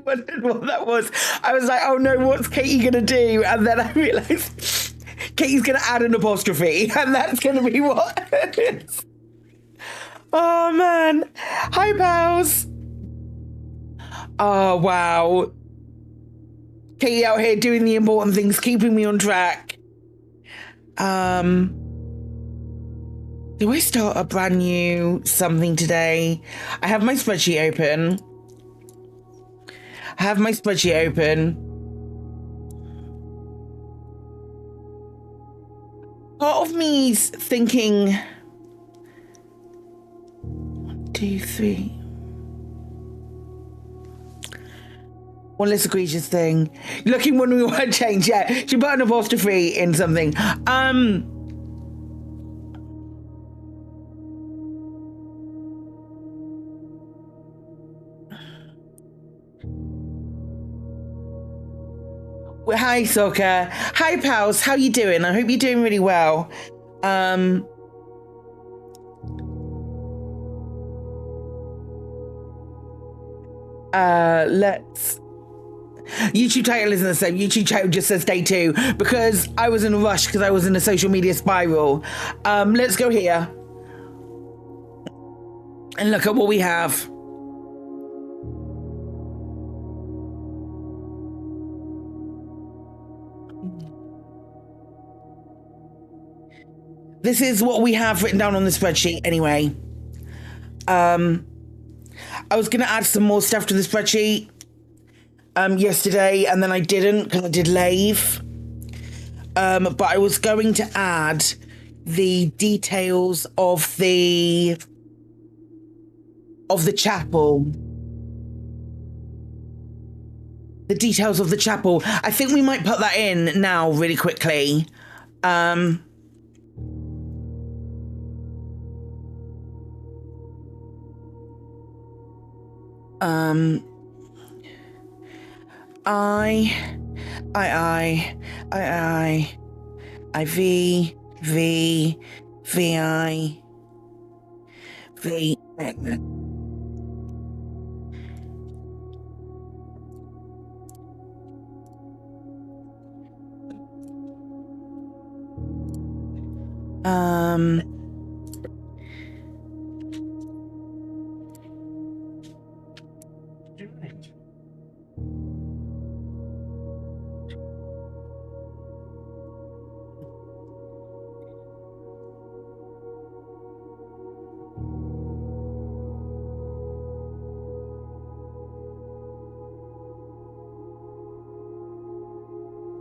wondered what that was. I was like, oh no, what's Katie gonna do? And then I realised Katie's gonna add an apostrophe, and that's gonna be what it is. Oh man. Hi, pals. Oh wow. Katie out here doing the important things, keeping me on track. Do I start a brand new something today? I have my spreadsheet open. Part of me's thinking 1, 2, 3. One less egregious thing. Looking when we want to change, yeah. She put an apostrophe in something. Hi, Soccer. Hi, pals. How you doing? I hope you're doing really well. Let's... YouTube title isn't the same. YouTube title just says day 2 because I was in a rush because I was in a social media spiral. Let's go here and look at what we have. This is what we have written down on the spreadsheet anyway. I was going to add some more stuff to the spreadsheet yesterday, and then I didn't because I did leave. But I was going to add the details of the chapel. The details of the chapel. I think we might put that in now really quickly.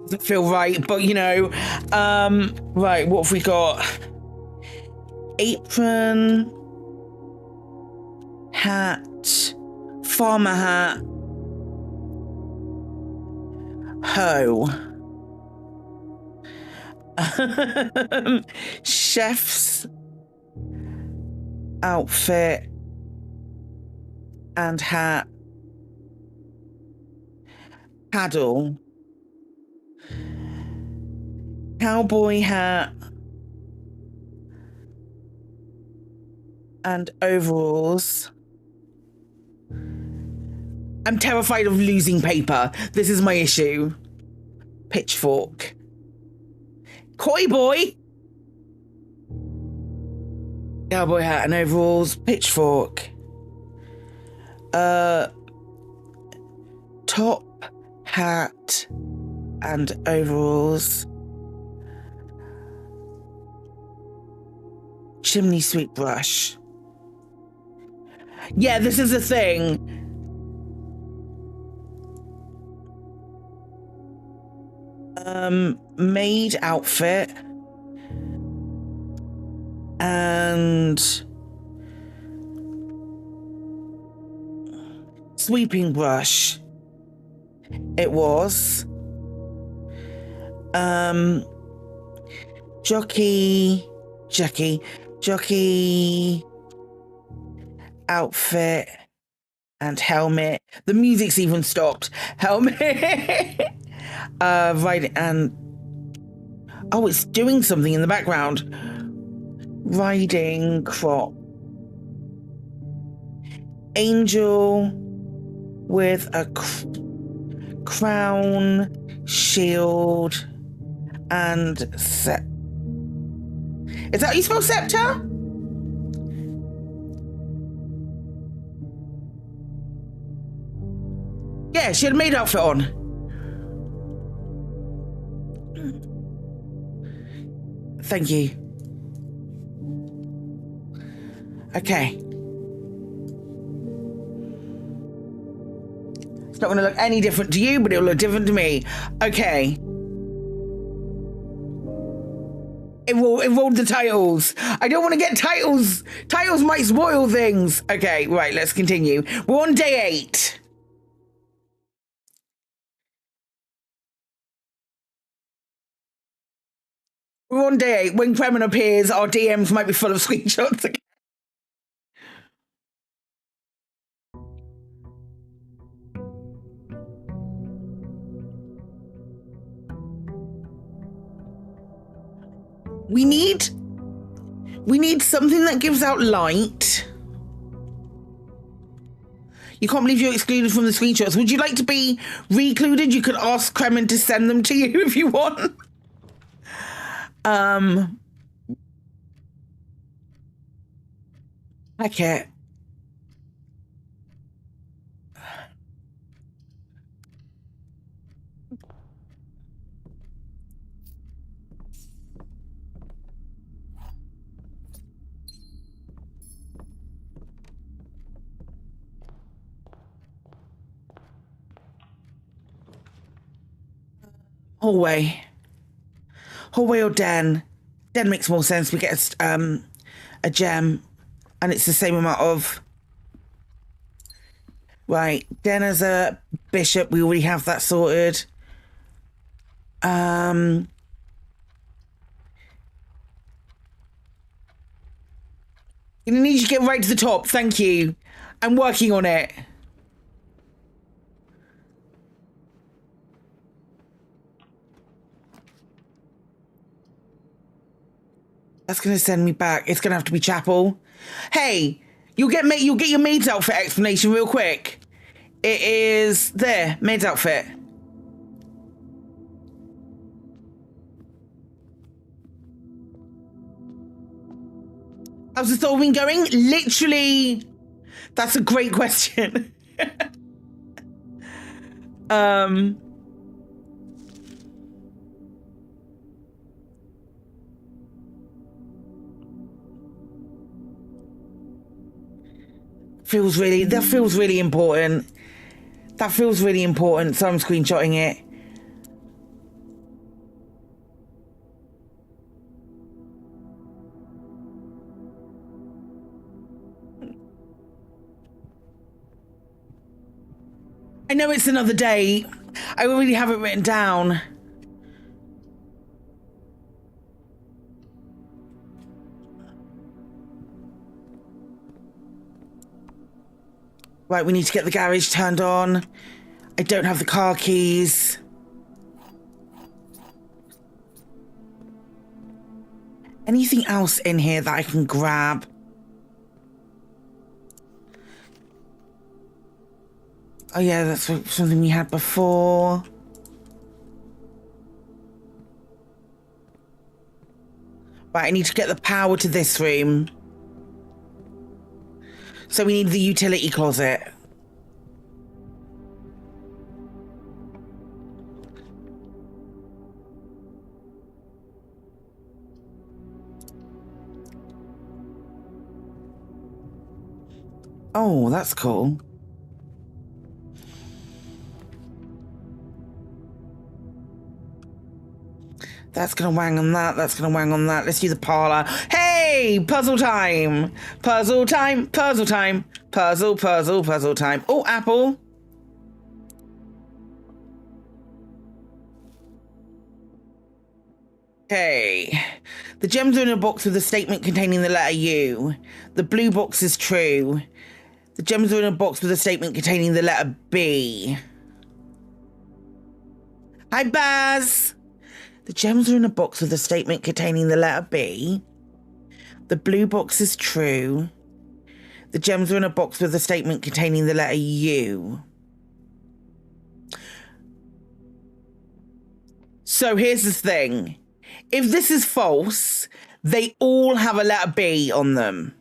Doesn't feel right, but you know, right, what have we got? Apron, hat, farmer hat, hoe, chef's outfit and hat, paddle, cowboy hat and overalls. I'm terrified of losing paper. This is my issue. Pitchfork. Koi boy. Cowboy hat and overalls. Pitchfork. Top hat and overalls. Chimney sweep brush. Yeah, this is a thing. Maid outfit and sweeping brush. It was jockey outfit and helmet. The music's even stopped. Helmet. Right, and oh, it's doing something in the background. Riding crop. Angel with a crown, shield, and set. Is that how you spell scepter? Yeah, she had a maid outfit on. Thank you. Okay. It's not going to look any different to you, but it'll look different to me. Okay. It will involve the titles. I don't want to get titles. Titles might spoil things. Okay, right, let's continue. We're on day 8. We're on day 8. When Kremen appears, our DMs might be full of screenshots again. We need something that gives out light. You can't believe you're excluded from the screenshots. Would you like to be recluded? You could ask Kremen to send them to you if you want. Okay. Hallway or den. Den makes more sense. We get a gem, and it's the same amount of. Right, den as a bishop. We already have that sorted. I need you to get right to the top. Thank you. I'm working on it. That's gonna send me back. It's gonna have to be chapel. Hey, you'll get your maid's outfit explanation real quick. It is there, maid's outfit. How's the soul been going? Literally, that's a great question. That feels really important. That feels really important, so I'm screenshotting it. I know it's another day. I already have it written down. Right, we need to get the garage turned on. I don't have the car keys. Anything else in here that I can grab? Oh yeah, that's something we had before. Right, I need to get the power to this room. So we need the utility closet. Oh, that's cool. That's gonna wang on that, that's gonna wang on that. Let's do the parlor. Hey, puzzle time! Puzzle time, puzzle time. Puzzle time. Oh, apple. Okay. The gems are in a box with a statement containing the letter U. The blue box is true. The gems are in a box with a statement containing the letter B. Hi, Baz! The gems are in a box with a statement containing the letter B. The blue box is true. The gems are in a box with a statement containing the letter U. So here's the thing. If this is false, they all have a letter B on them.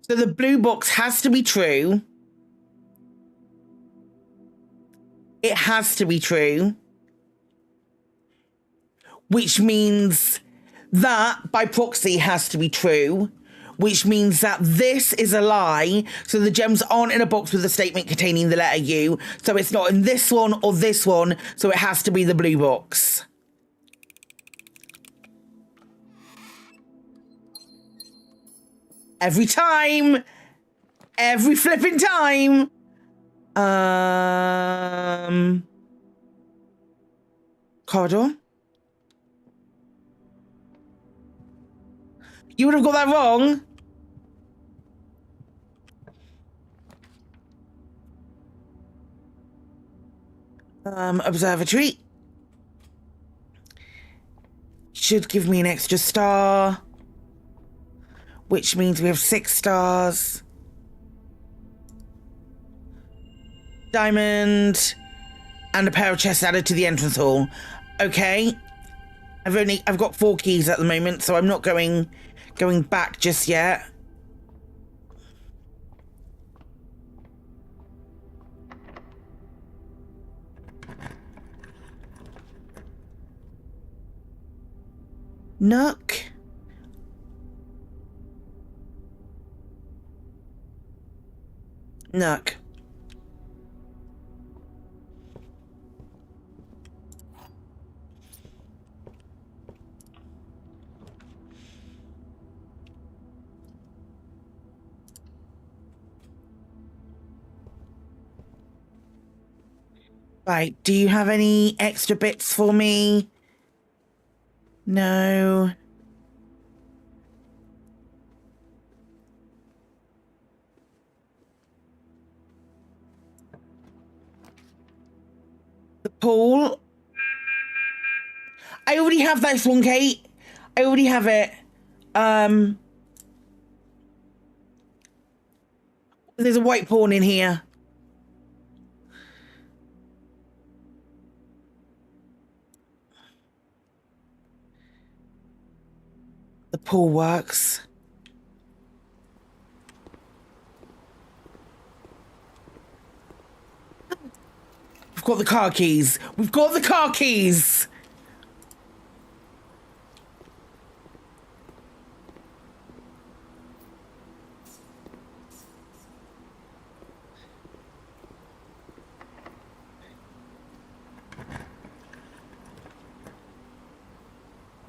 So the blue box has to be true. It has to be true. Which means that, by proxy, has to be true. Which means that this is a lie. So the gems aren't in a box with a statement containing the letter U. So it's not in this one or this one. So it has to be the blue box. Every time. Every flipping time. Corridor. You would have got that wrong. Observatory. Should give me an extra star. Which means we have 6 stars. Diamond. And a pair of chests added to the entrance hall. Okay. I've got 4 keys at the moment, so I'm not going back just yet. Nook. Nook. Right, do you have any extra bits for me? No. The pool. I already have this one, Kate. I already have it. There's a white pawn in here. The pool works. We've got the car keys. We've got the car keys.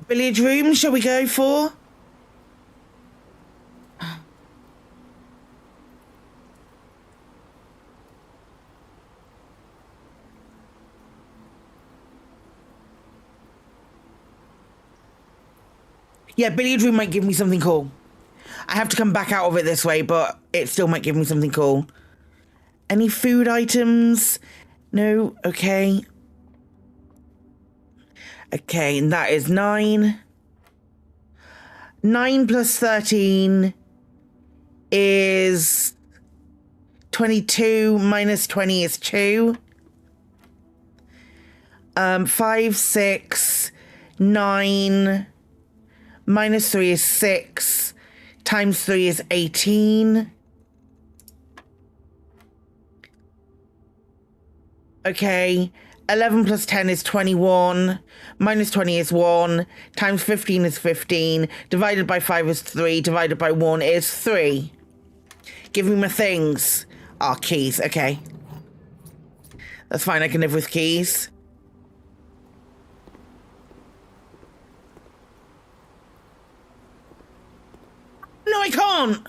Billiard room, shall we go for? Yeah, billiard room might give me something cool. I have to come back out of it this way, but it still might give me something cool. Any food items? No? Okay. Okay, and that is 9. 9 plus 13 is 22, minus 20 is 2. 5, 6, 9, minus 3 is 6, times 3 is 18. Okay, 11 plus 10 is 21, minus 20 is 1, times 15 is 15, divided by 5 is 3, divided by 1 is 3. Give me my things. Ah, keys, okay. That's fine, I can live with keys. No, I can't!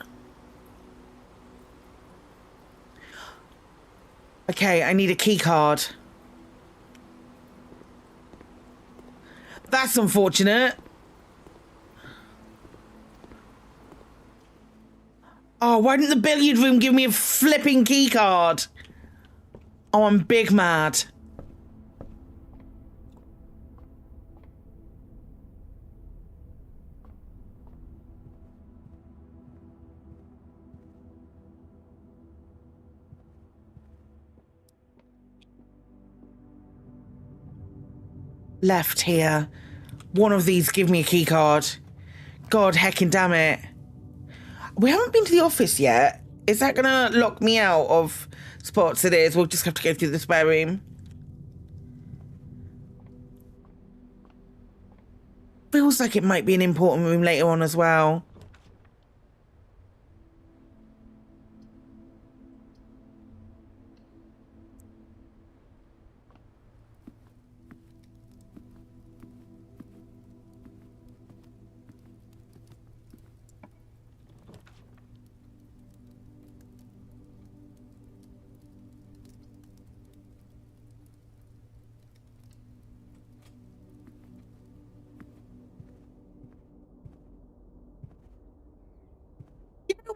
Okay, I need a key card. That's unfortunate. Oh, why didn't the billiard room give me a flipping key card? Oh, I'm big mad. left here. One of these give me a key card. God heckin' damn it. We haven't been to the office yet. Is that gonna lock me out of spots? It is. We'll just have to go through the spare room. Feels like it might be an important room later on as well.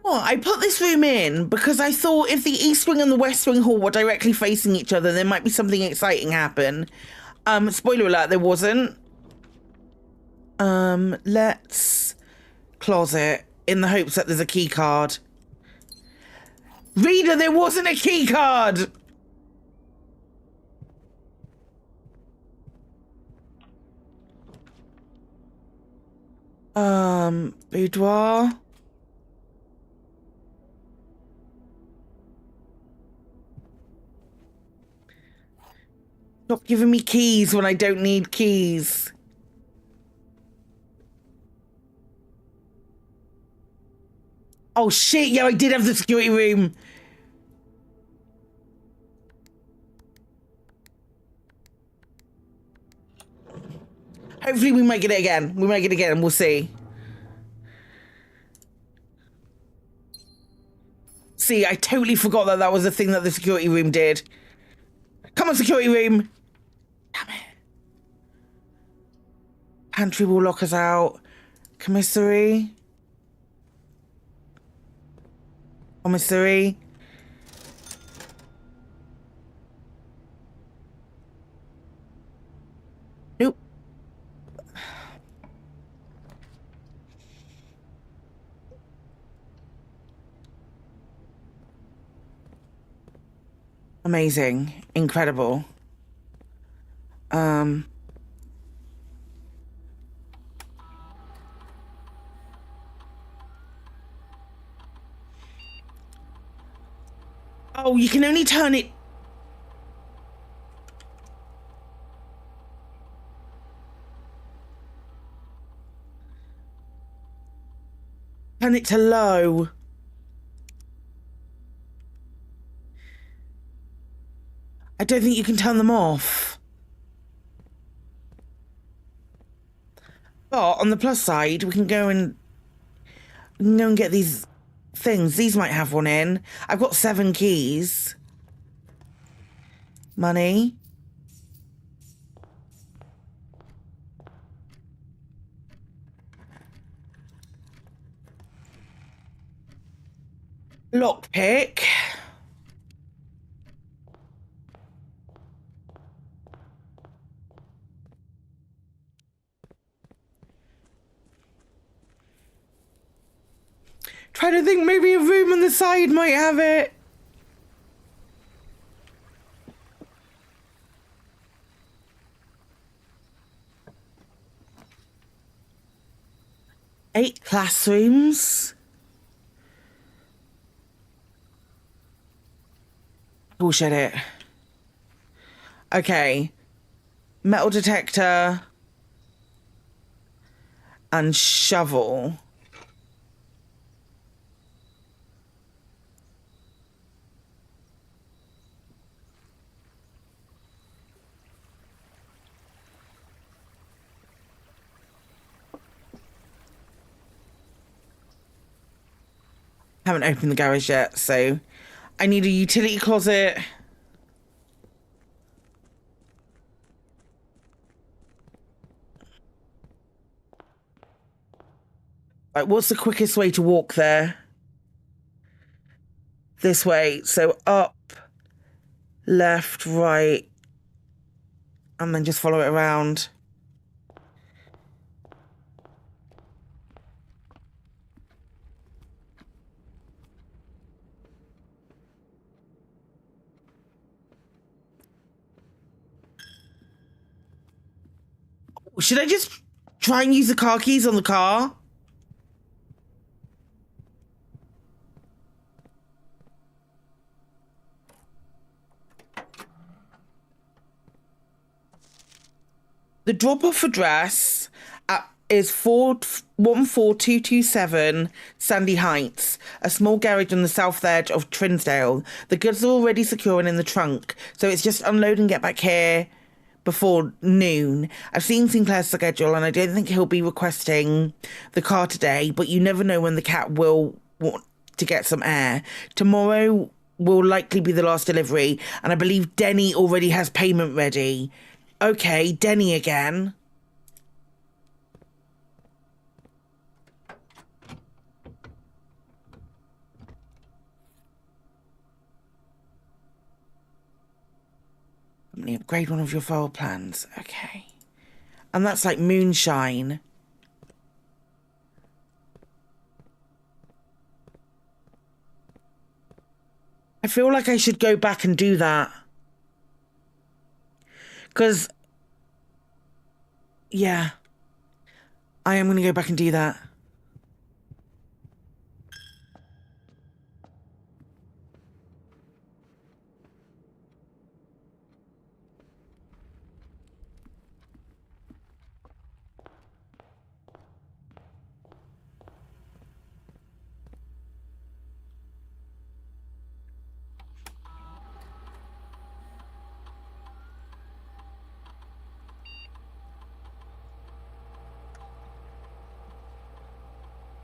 What? I put this room in because I thought if the East Wing and the West Wing hall were directly facing each other, there might be something exciting happen. Spoiler alert, there wasn't. Let's closet in the hopes that there's a key card. Reader, there wasn't a key card. Boudoir. Stop giving me keys when I don't need keys. Oh shit, yeah, I did have the security room. Hopefully we might get it again. We might get it again and we'll see. See, I totally forgot that that was the thing that the security room did. Come on, security room. Damn it. Pantry will lock us out. Commissary. Commissary. Nope. Amazing. Incredible. Oh, you can only turn it. Turn it to low. I don't think you can turn them off. But on the plus side, we can go and get these things. These might have one in. I've got 7 keys. Money. Lockpick. Trying to think, maybe a room on the side might have it. Eight classrooms. Bullshit it. Okay. Metal detector. And shovel. Haven't opened the garage yet, so I need a utility closet. Like, what's the quickest way to walk there? This way. So up, left, right, and then just follow it around. Should I just try and use the car keys on the car? The drop-off address is 14227 Sandy Heights, a small garage on the south edge of Trinsdale. The goods are already secure and in the trunk, so it's just unload and get back here before noon. I've seen Sinclair's schedule and I don't think he'll be requesting the car today, but you never know when the cat will want to get some air. Tomorrow will likely be the last delivery, and I believe Denny already has payment ready. Okay, Denny again. Upgrade one of your file plans. Okay. And that's like moonshine. I feel like I should go back and do that. Because, yeah. I am going to go back and do that.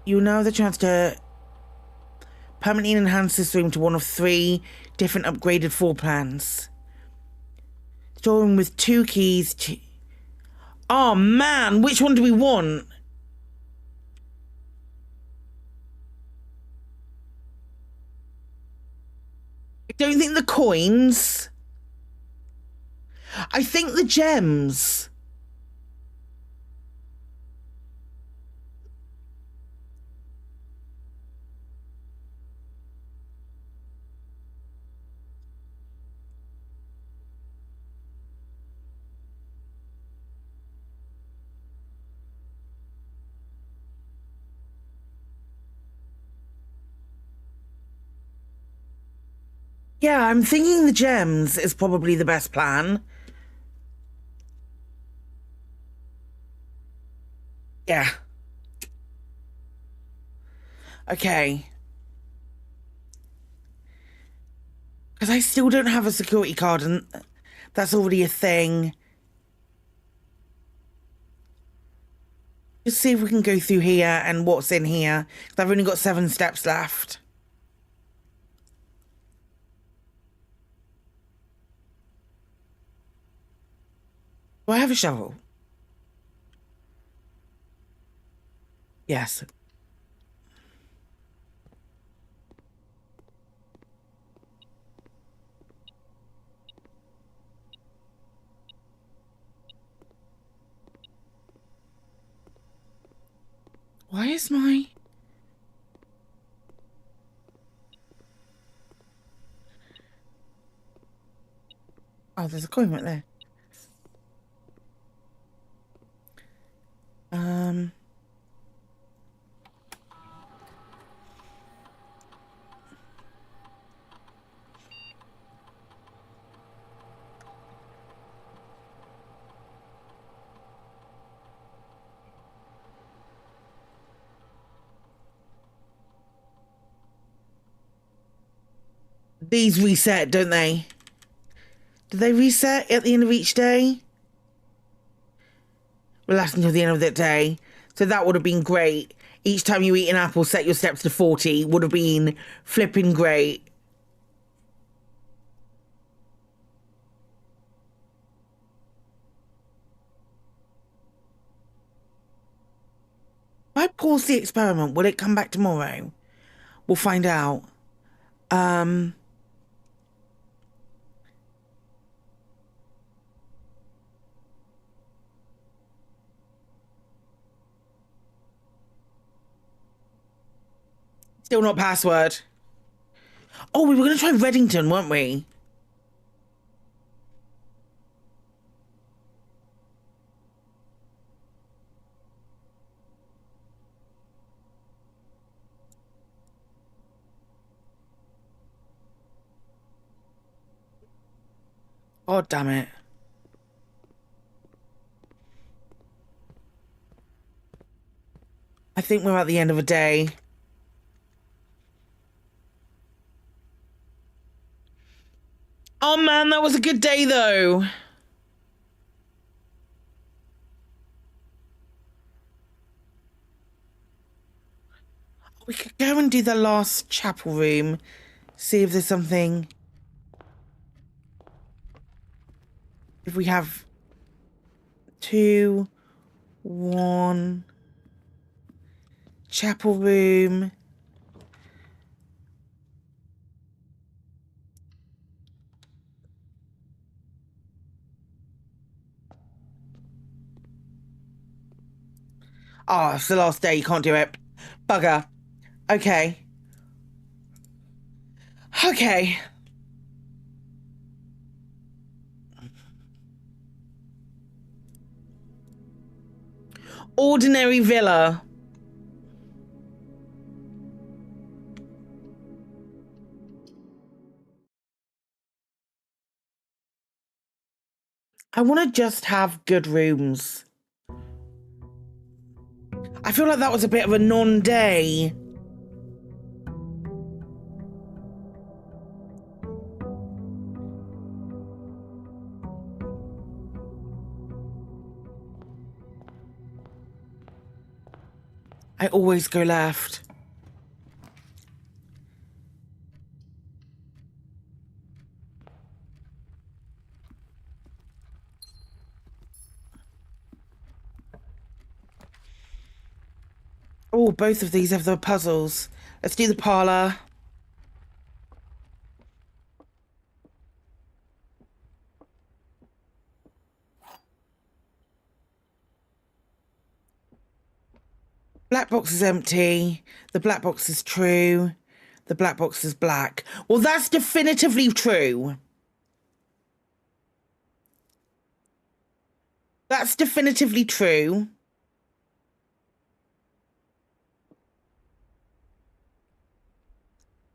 You now have the chance to permanently enhance this room to one of 3 different upgraded floor plans. Storeroom with 2 keys to... Oh man, which one do we want? I don't think the coins. I think the gems. Yeah, I'm thinking the gems is probably the best plan. Yeah. Okay. Because I still don't have a security card and that's already a thing. Just see if we can go through here and what's in here. I've only got 7 steps left. Do I have a shovel? Yes. Why is my... Oh, there's a coin right there. These reset, don't they? Do they reset at the end of each day? Will last until the end of that day. So that would have been great. Each time you eat an apple, set your steps to 40. Would have been flipping great. If I pause the experiment, will it come back tomorrow? We'll find out. Still not password. Oh, we were going to try Reddington, weren't we? Oh, damn it. I think we're at the end of a day. Oh man, that was a good day though. We could go and do the last chapel room. See if there's something. If we have 2, 1. Chapel room. Oh, it's the last day. You can't do it. Bugger. Okay. Okay. Ordinary villa. I want to just have good rooms. I feel like that was a bit of a non-day. I always go left. Oh, both of these have the puzzles. Let's do the parlour. Black box is empty. The black box is true. The black box is black. Well, that's definitively true. That's definitively true.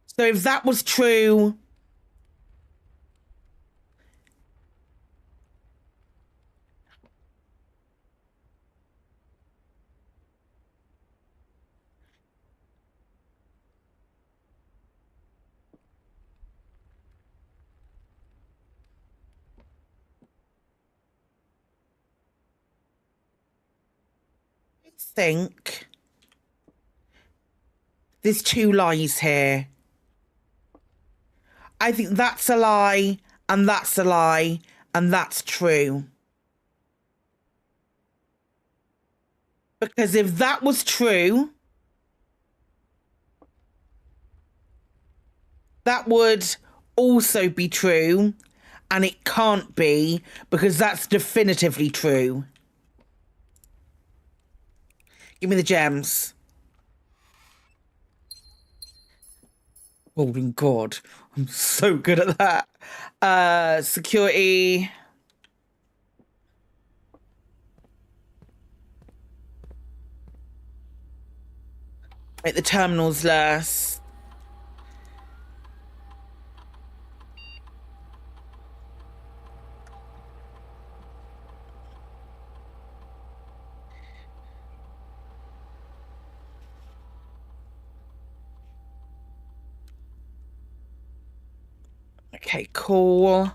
So if that was true... I think there's 2 lies here. I think that's a lie, and that's a lie, and that's true. Because if that was true, that would also be true, and it can't be, because that's definitively true. Give me the gems. Holding God, I'm so good at that. Security. Make the terminals less. Okay, cool.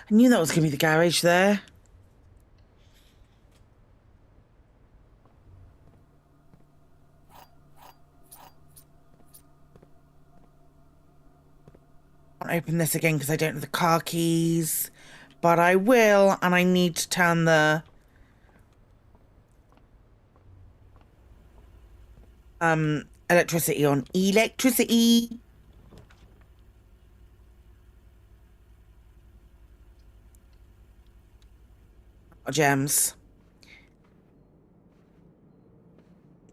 I knew that was going to be the garage there. I'll open this again because I don't have the car keys. But I will, and I need to turn the... electricity on. Electricity! Gems.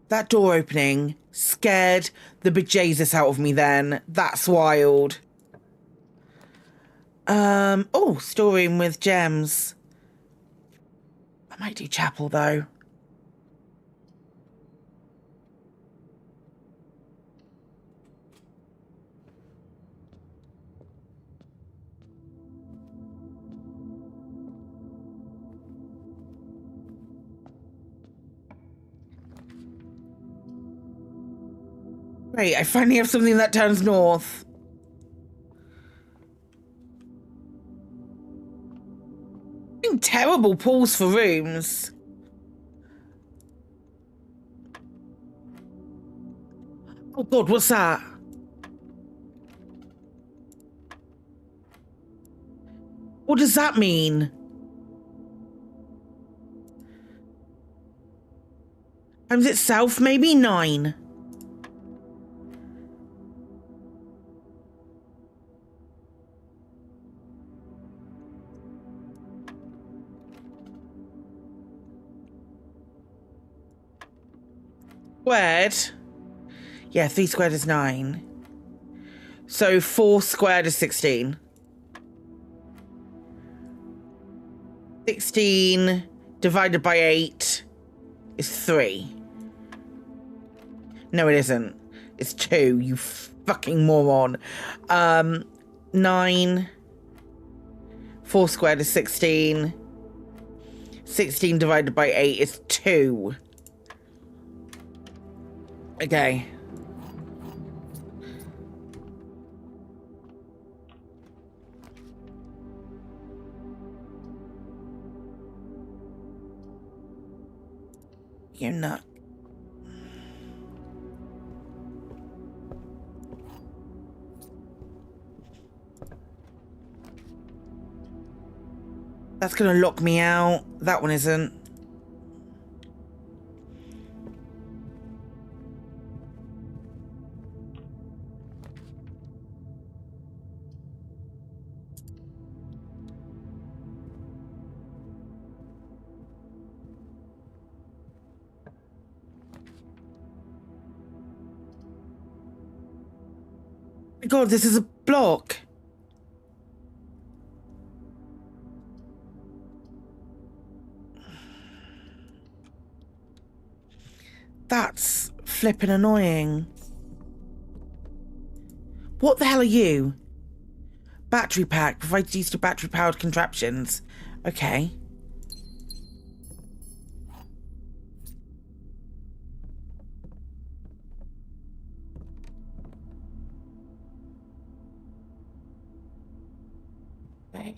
That door opening scared the bejesus out of me then. That's wild. Oh, storeroom with gems. I might do chapel though. Great, I finally have something that turns north. Terrible pulls for rooms. Oh God, what's that? What does that mean? Times itself, maybe 9. Squared. Yeah, 3 squared is 9. So 4 squared is 16. 16 divided by 8 is 3. No, it isn't. It's 2, you fucking moron. 9. 4 squared is 16. 16 divided by 8 is 2. Okay. You're not. That's gonna lock me out. That one isn't. My God, this is a block. That's flipping annoying. What the hell are you? Battery pack provides use to battery powered contraptions. Okay. Okay.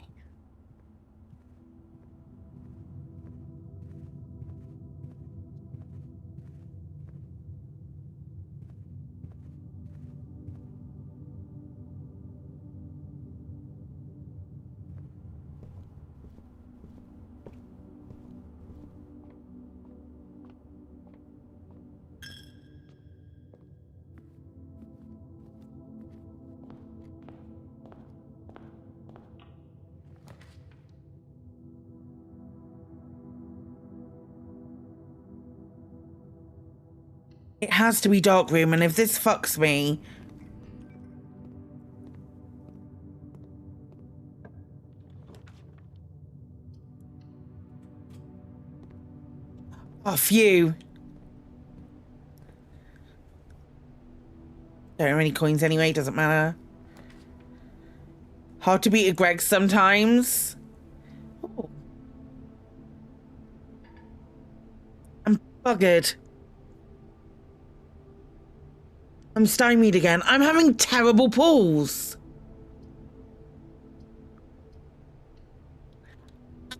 It has to be dark room, and if this fucks me... Oh, phew. Don't have any coins anyway, doesn't matter. Hard to beat a Greg sometimes. Oh. I'm buggered. I'm stymied again. I'm having terrible pulls.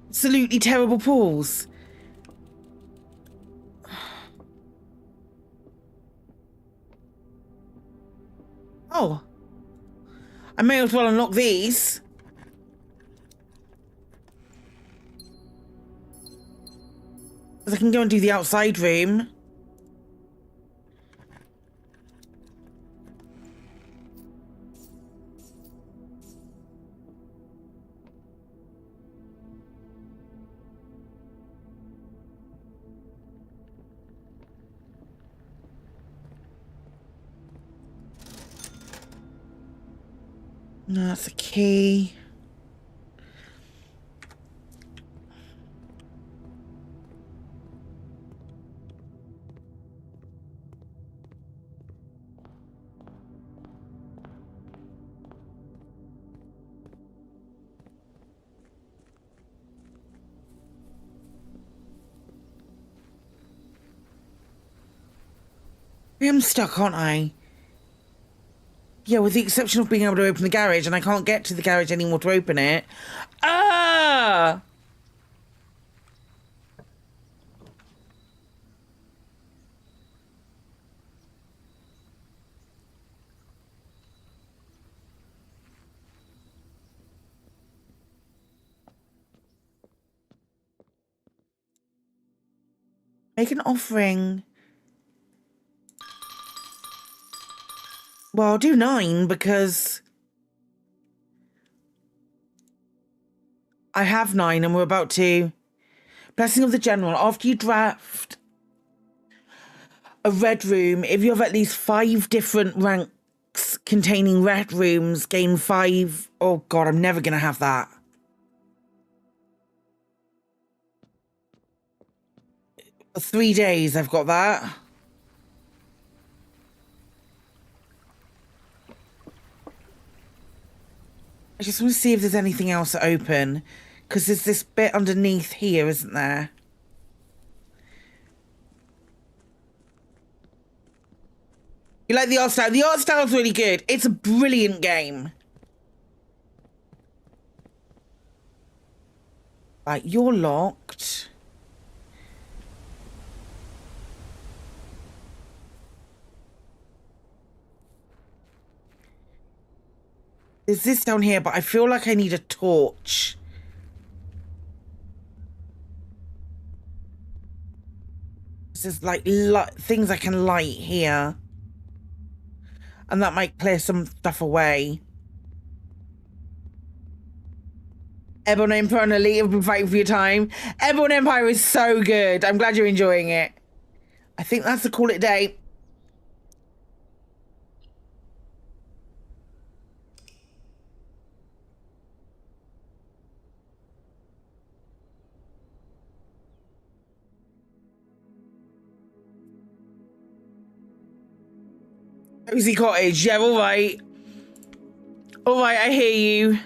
Absolutely terrible pulls. Oh. I may as well unlock these. Because I can go and do the outside room. No, that's a key. I am stuck, aren't I? Yeah, with the exception of being able to open the garage, and I can't get to the garage anymore to open it. Ah! Make an offering. Well, I'll do 9 because I have 9 and we're about to... Blessing of the General. After you draft a red room, if you have at least 5 different ranks containing red rooms, gain 5... Oh God, I'm never going to have that. For 3 days, I've got that. I just want to see if there's anything else open. Because there's this bit underneath here, isn't there? You like the art style? The art style's really good. It's a brilliant game. Right, you're locked. There's this down here, but I feel like I need a torch. There's like things I can light here. And that might clear some stuff away. Ebon Empire and Elite have been fighting for your time. Ebon Empire is so good. I'm glad you're enjoying it. I think that's the call it a day. Cozy Cottage. Yeah, all right. All right, I hear you.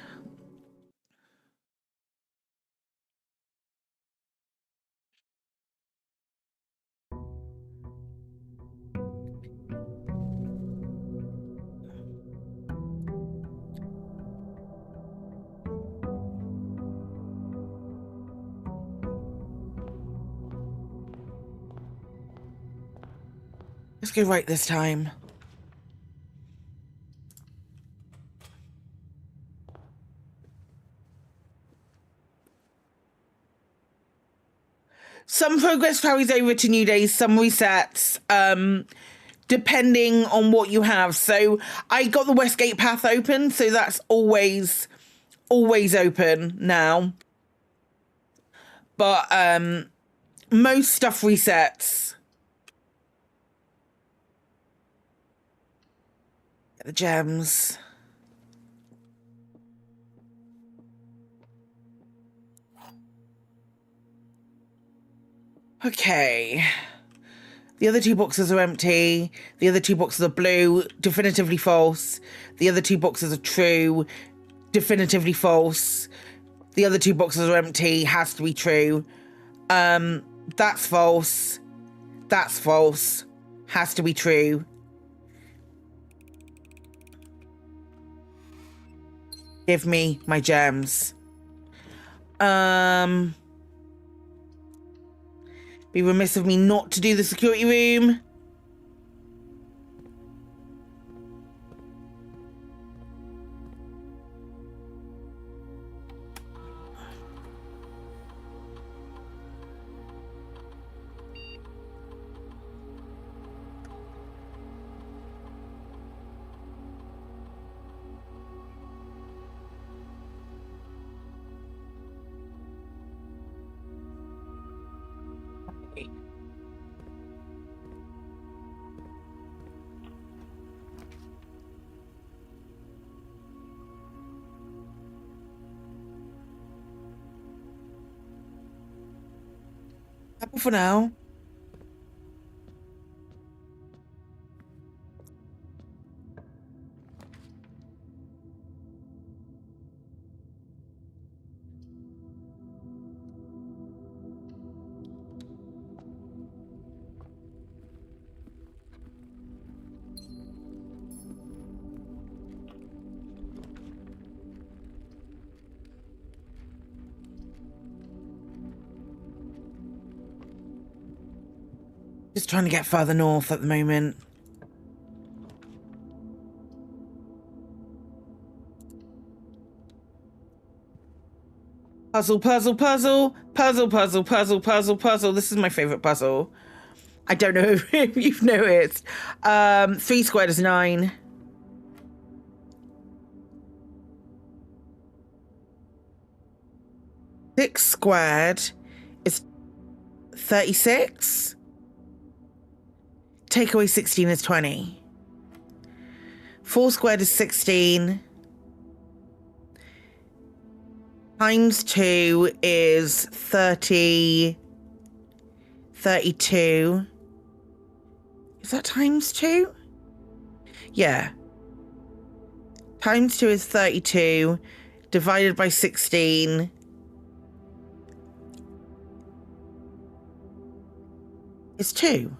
Let's go right this time. Some progress carries over to new days, some resets, depending on what you have. So I got the Westgate path open, so that's always open now. But most stuff resets. Get the gems. Okay. The other 2 boxes are empty. The other 2 boxes are blue. Definitively false. The other 2 boxes are true. Definitively false. The other 2 boxes are empty. Has to be true. That's false. That's false. Has to be true. Give me my gems. Be remiss of me not to do the security room. Apple for now. Just trying to get further north at the moment. Puzzle, puzzle, puzzle, puzzle, puzzle, puzzle, puzzle, puzzle. This is my favorite puzzle. I don't know if you've noticed. 3 squared is 9. Six squared is 36. Take away 16 is 20. 4 squared is 16. Times 2 is 30. 32. Is that times 2? Yeah. Times 2 is 32. Divided by 16. Is 2.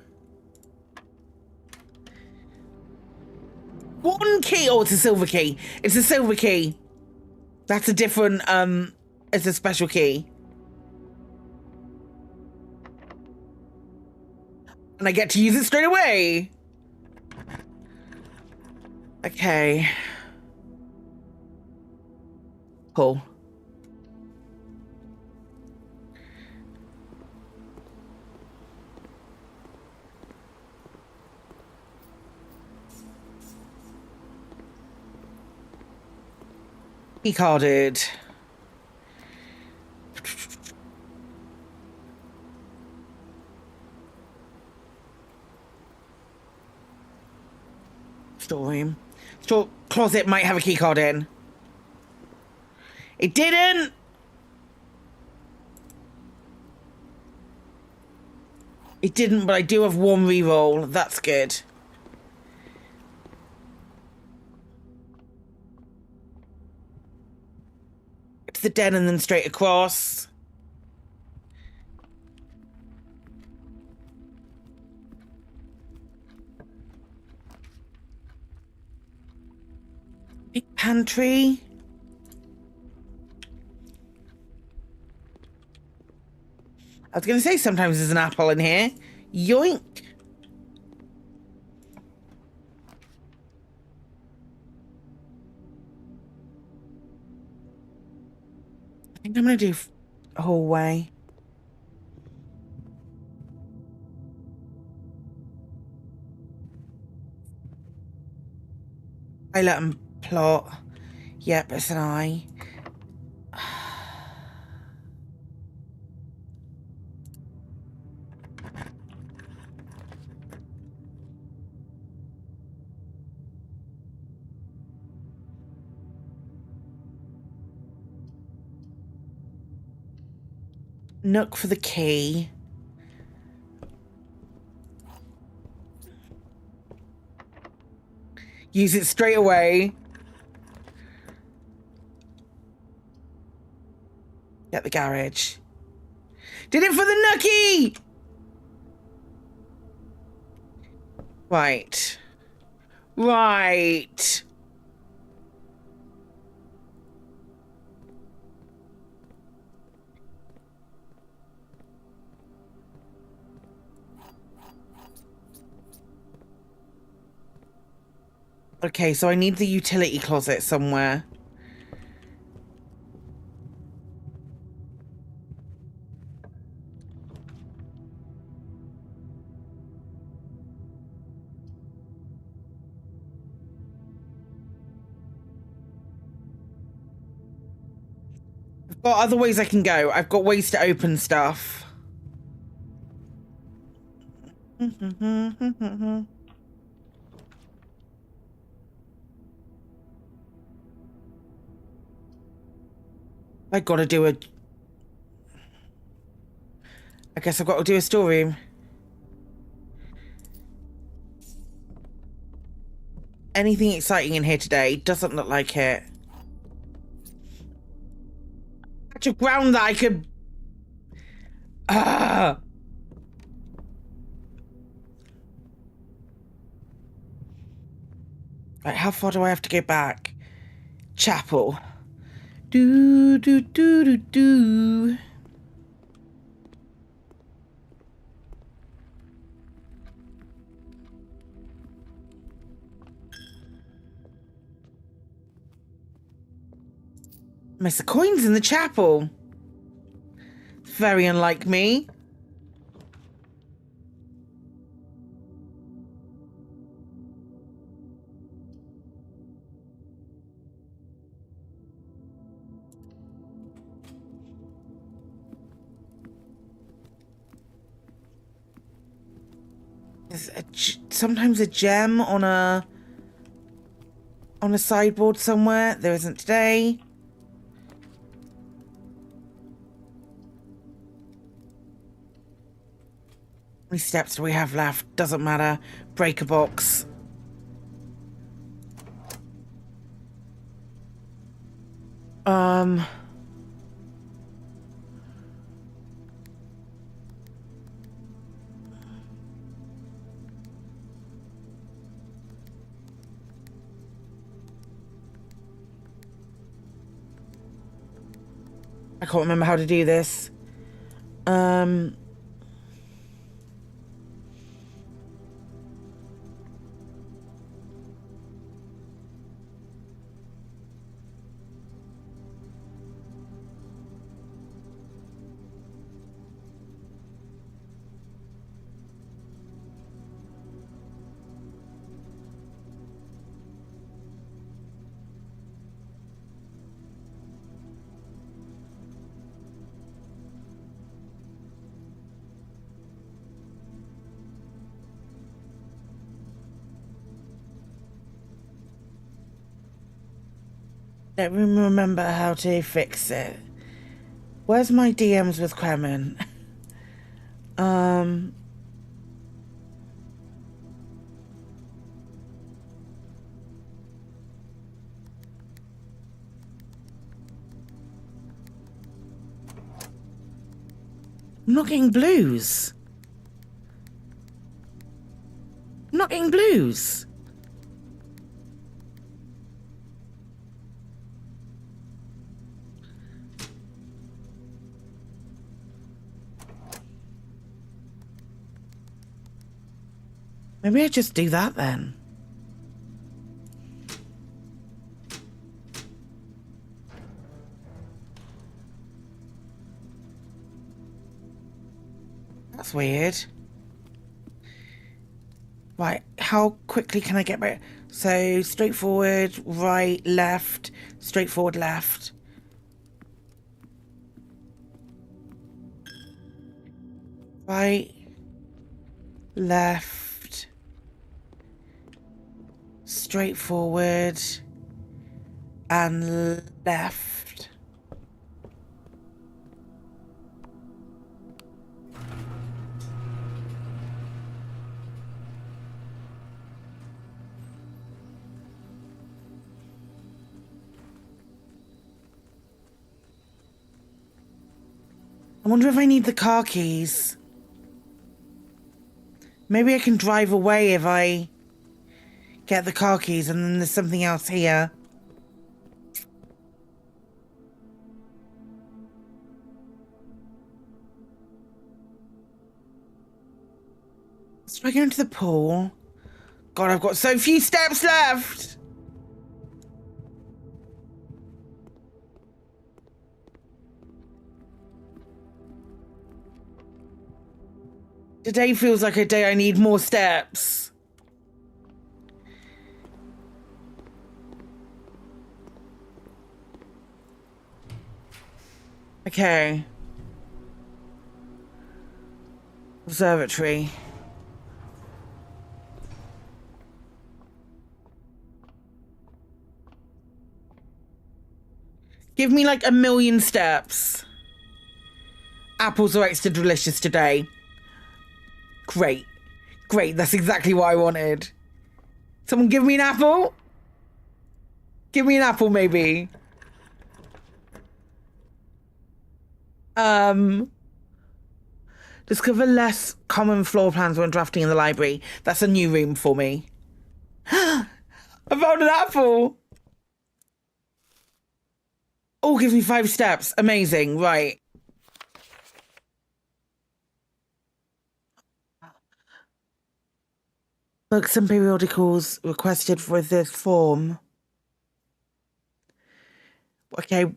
1 key. Oh, it's a silver key. It's a silver key. That's a different, it's a special key. And I get to use it straight away. Okay. Cool. Key carded. Storeroom. Store closet might have a key card in. It didn't. It didn't, but I do have 1 reroll. That's good. It's the den and then straight across. Big pantry. I was going to say sometimes there's an apple in here. Yoink. I think I'm going to do hallway. I let him plot. Yep, it's an eye. Nook for the key. Use it straight away. Get the garage. Did it for the nookie! Right. Right. Okay, so I need the utility closet somewhere. I've got other ways I can go. I've got ways to open stuff. I gotta do a... I guess I've got to do a storeroom. Anything exciting in here today? Doesn't look like it. Patch of ground that I could... Ah! Right, how far do I have to go back? Chapel. Do, do, do, do, do. Miss the coins in the chapel. Very unlike me. There's sometimes a gem on a sideboard somewhere. There isn't today. How many steps do we have left? Doesn't matter. Break a box. I can't remember how to do this. Let me remember how to fix it. Where's my DMs with Kremen? I'm not getting blues. I'm not getting blues. Maybe I just do that then. That's weird. Right, how quickly can I get back? So, straightforward, right, left, straightforward, left. Right, left, straightforward, and left. I wonder if I need the car keys. Maybe I can drive away if I get the car keys and then there's something else here. Let's try going to the pool. God, I've got so few steps left. Today feels like a day I need more steps. Okay. Observatory. Give me like 1,000,000 steps. Apples are extra delicious today. Great. Great, that's exactly what I wanted. Someone give me an apple? Give me an apple, maybe. Discover less common floor plans when drafting in the library. That's a new room for me. I found an apple. Oh, gives me 5 steps. Amazing, right. Books and periodicals requested for this form. Okay,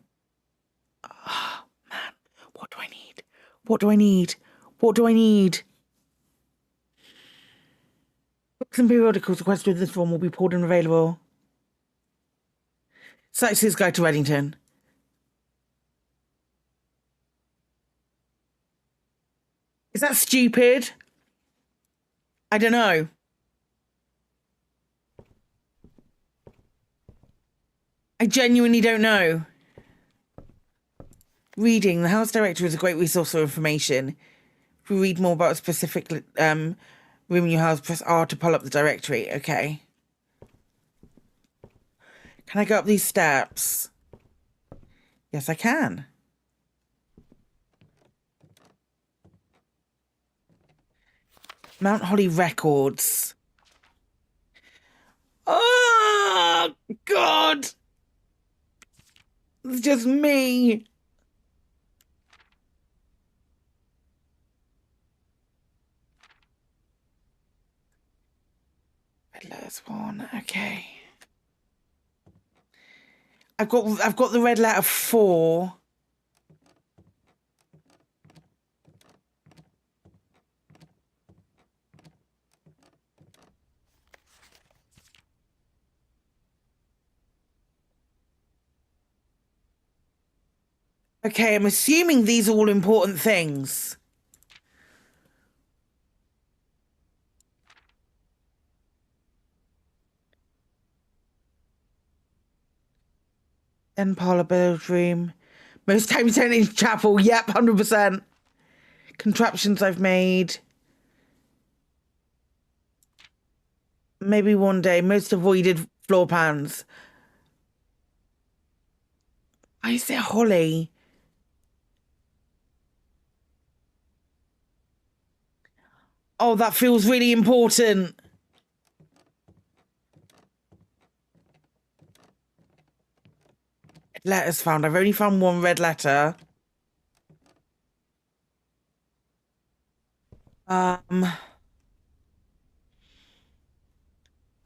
Oh, man. What do I need? What do I need? What do I need? Books and periodicals requested with this form will be pulled and available. Sightseer's Guide to Reddington. Is that stupid? I don't know. I genuinely don't know. Reading. The house directory is a great resource for information. If you read more about a specific room in your house, press R to pull up the directory. Okay. Can I go up these steps? Yes, I can. Mount Holly Records. Oh, God. It's just me. Red letters 1. Okay. I've got the red letter 4. Okay, I'm assuming these are all important things. Then parlour bedroom. Most times turn into chapel. Yep, 100%. Contraptions I've made. Maybe one day. Most avoided floor pans. Why is there holly? Oh, that feels really important. Letters found. I've only found one red letter. Oh,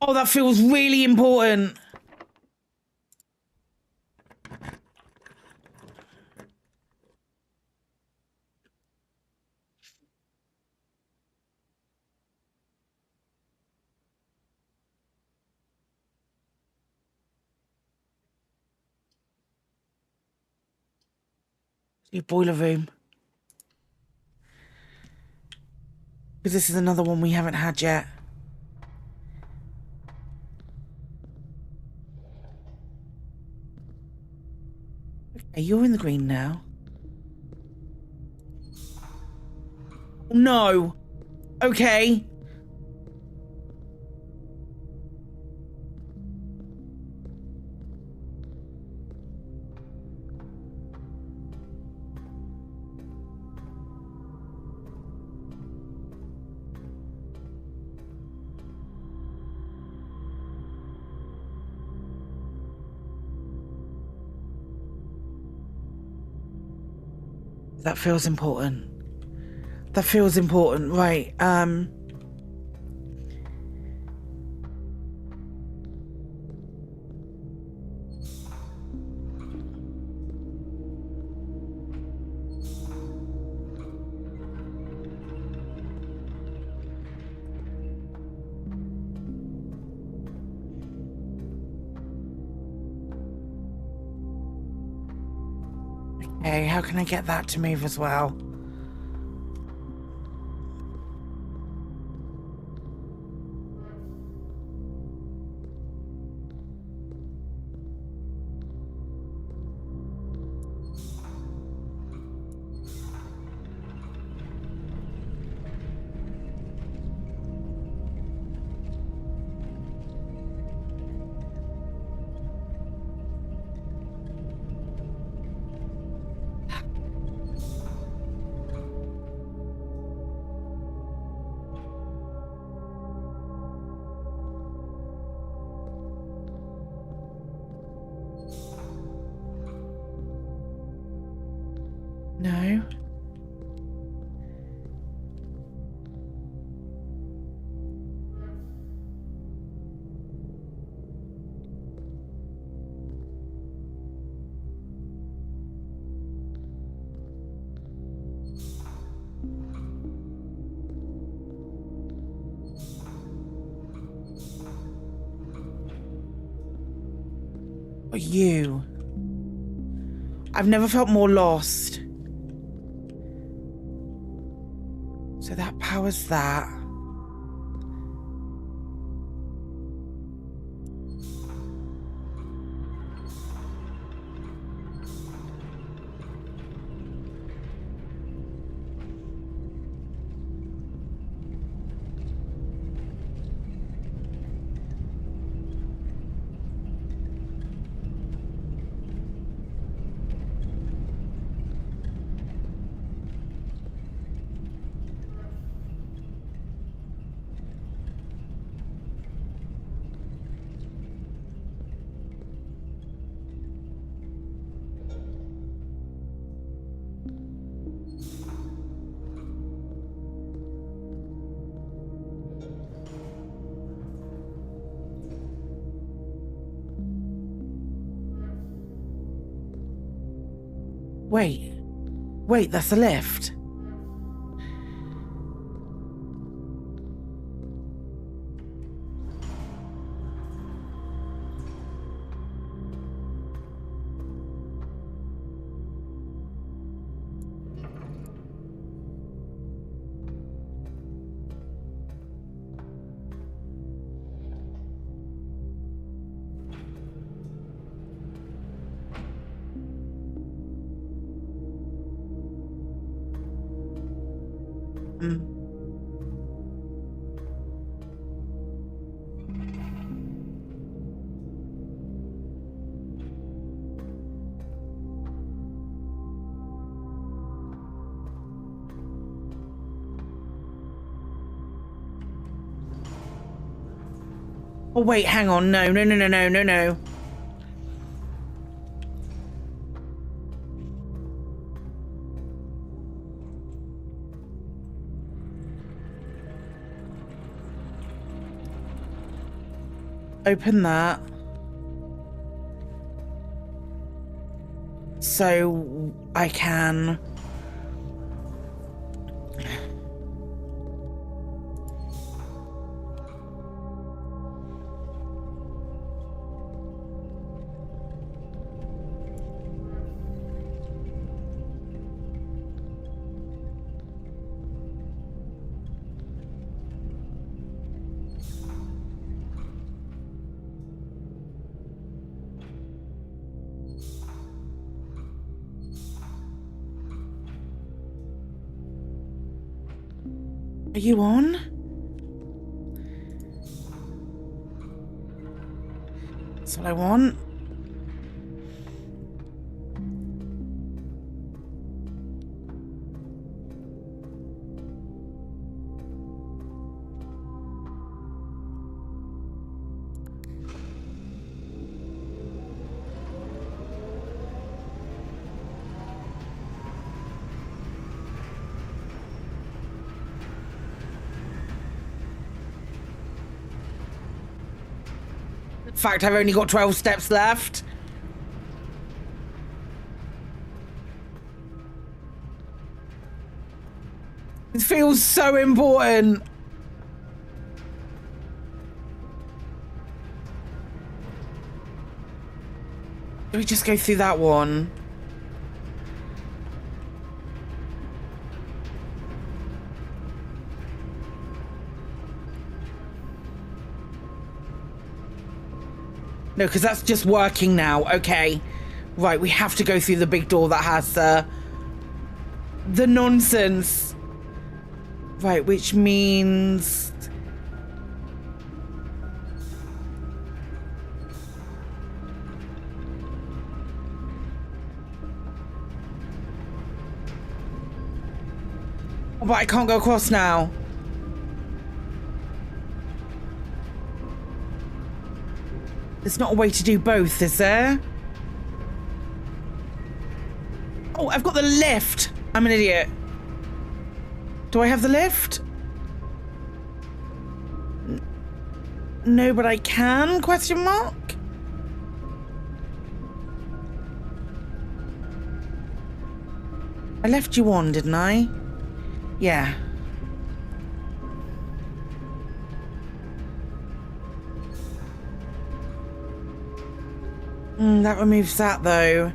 that feels really important. Your boiler room. Because this is another one we haven't had yet. Okay, you're in the green now. No. Okay. That feels important. That feels important. Right. Okay, how can I get that to move as well? No. Or you. I've never felt more lost. So that powers that. Wait, that's a lift. Oh wait, hang on. No. Open that. So I can... Are you on? That's what I want. In fact, I've only got 12 steps left. It feels so important. Do we just go through that one? No, because that's just working now. Okay. Right, we have to go through the big door that has the nonsense. Right, which means... Oh, but I can't go across now. There's not a way to do both, is there? Oh, I've got the lift. I'm an idiot. Do I have the lift? No, but I can? Question mark? I left you on, didn't I? Yeah. That removes that, though.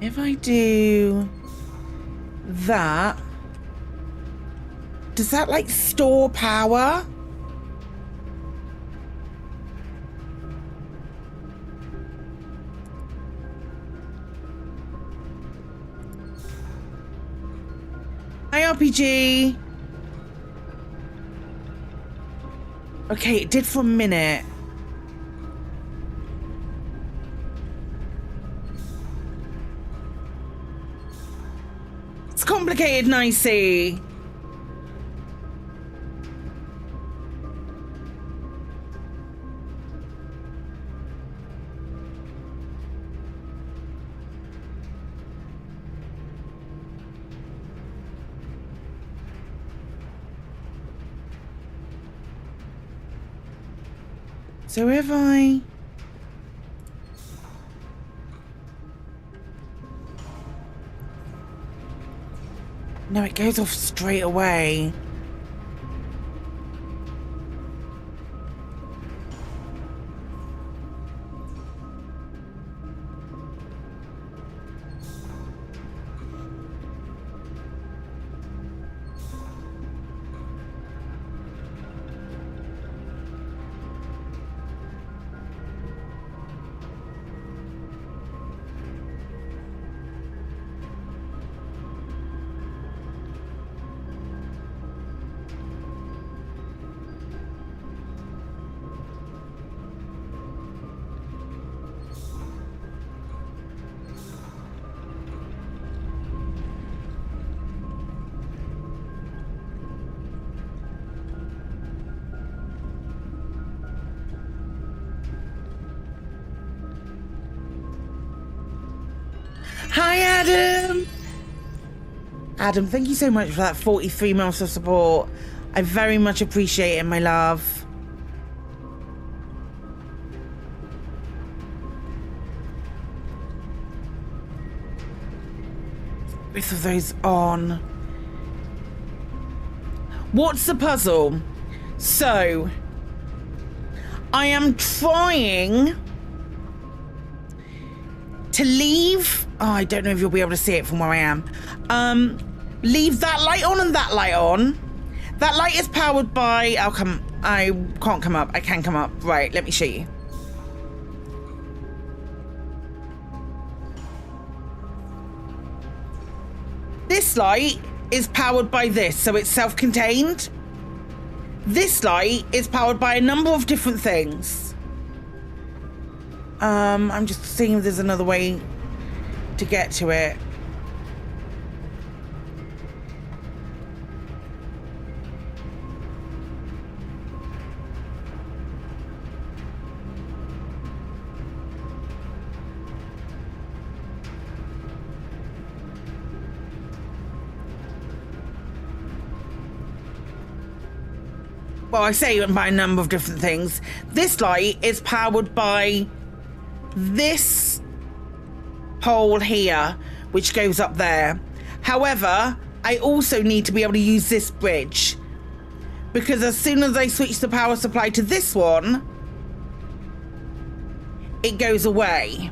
If I do that, does that like store power? Hi, RPG. Okay, it did for a minute. It's complicated, Nicey. So if I... No, it goes off straight away. Hi, Adam. Adam, thank you so much for that 43 months of support. I very much appreciate it, my love. Both of those on. What's the puzzle? So, I am trying to leave. Oh, I don't know if you'll be able to see it from where I am. Leave that light on and that light on. That light is powered by... I can't come up. I can come up. Right, let me show you. This light is powered by this, so it's self-contained. This light is powered by a number of different things. I'm just seeing if there's another way to get to it. Well, I say by a number of different things. This light is powered by this pole here, which goes up there. However, I also need to be able to use this bridge, because as soon as I switch the power supply to this one, it goes away.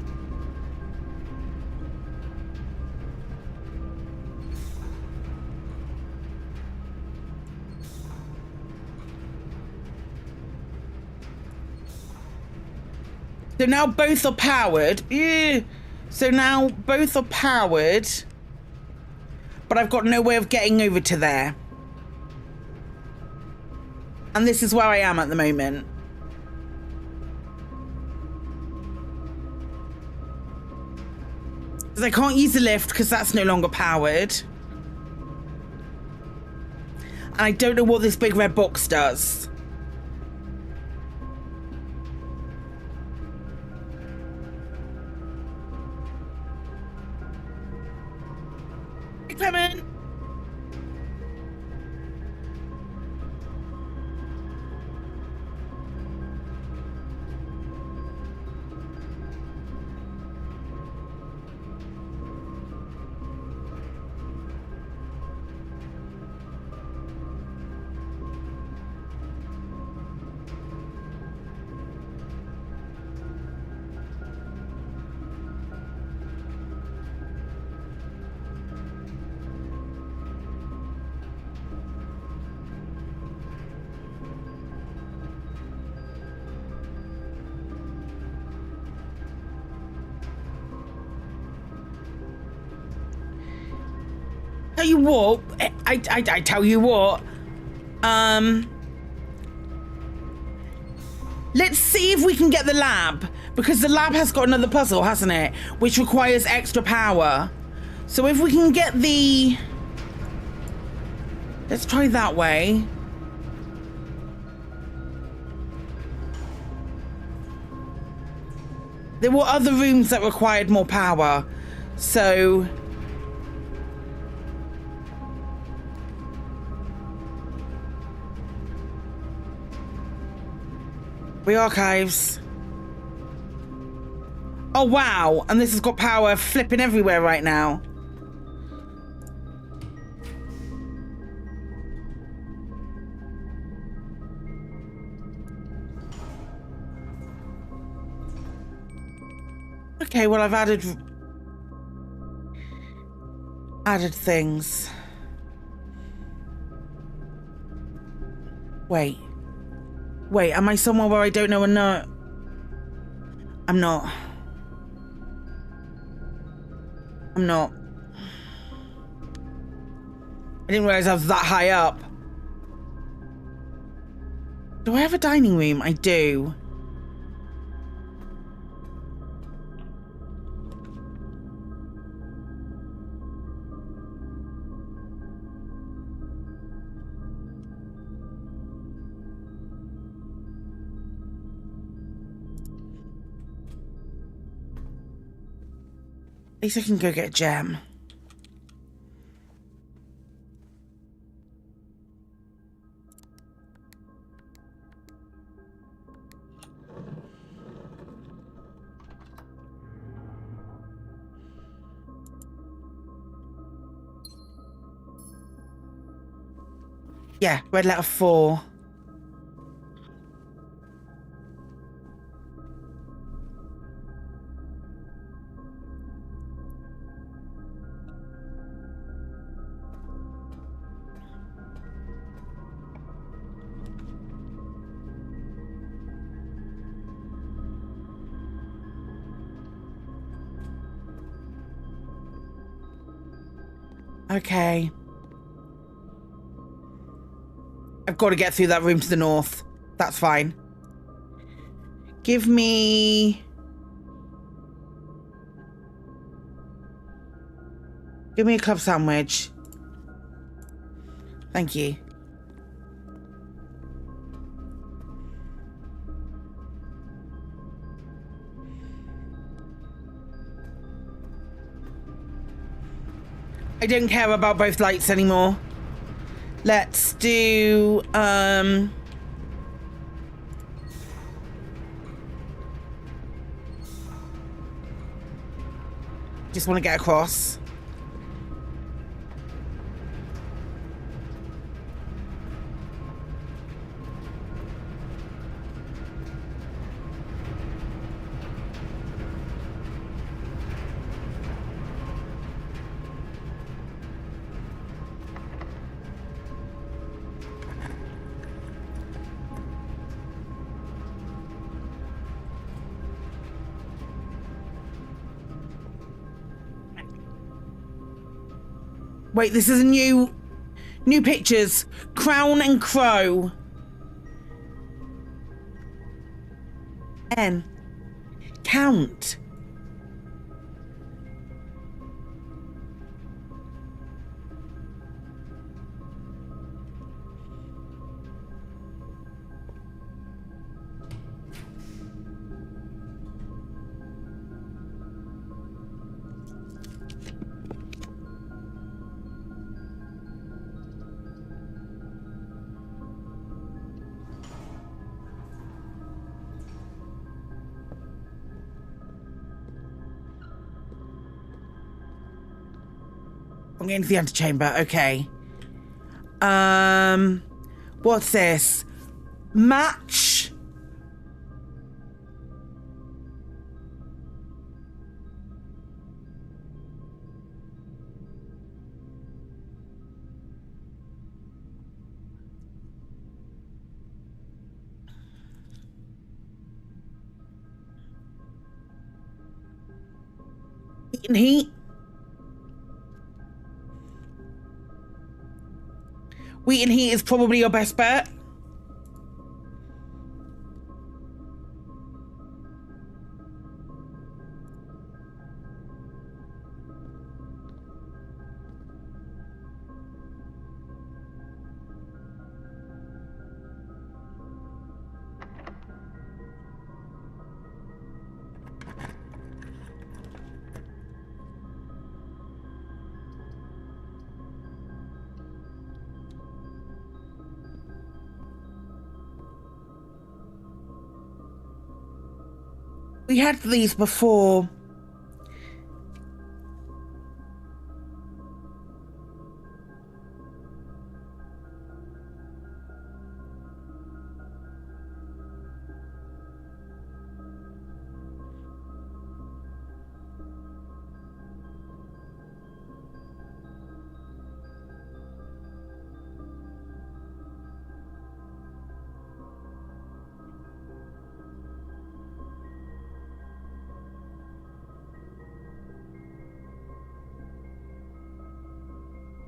So now both are powered. So now both are powered, but I've got no way of getting over to there. And this is where I am at the moment. Because I can't use the lift because that's no longer powered. And I don't know what this big red box does. Clement. Tell you what, I tell you what, let's see if we can get the lab, because the lab has got another puzzle, hasn't it? Which requires extra power. So if we can get the... Let's try that way. There were other rooms that required more power, so... Archives. Oh wow, and this has got power flipping everywhere right now. Okay, well I've added things. Wait, am I somewhere where I don't know a note? I'm not. I didn't realize I was that high up. Do I have a dining room? I do. At least I can go get a gem. Yeah, red letter 4. Okay. I've got to get through that room to the north. That's fine. Give me a club sandwich. Thank you. I don't care about both lights anymore. Let's do, just want to get across. Wait, this is a new pictures. Crown and Crow. N. Count. I'm getting to the antechamber. Okay. What's this? Match. Heat and heat. Wheat and heat is probably your best bet. We had these before.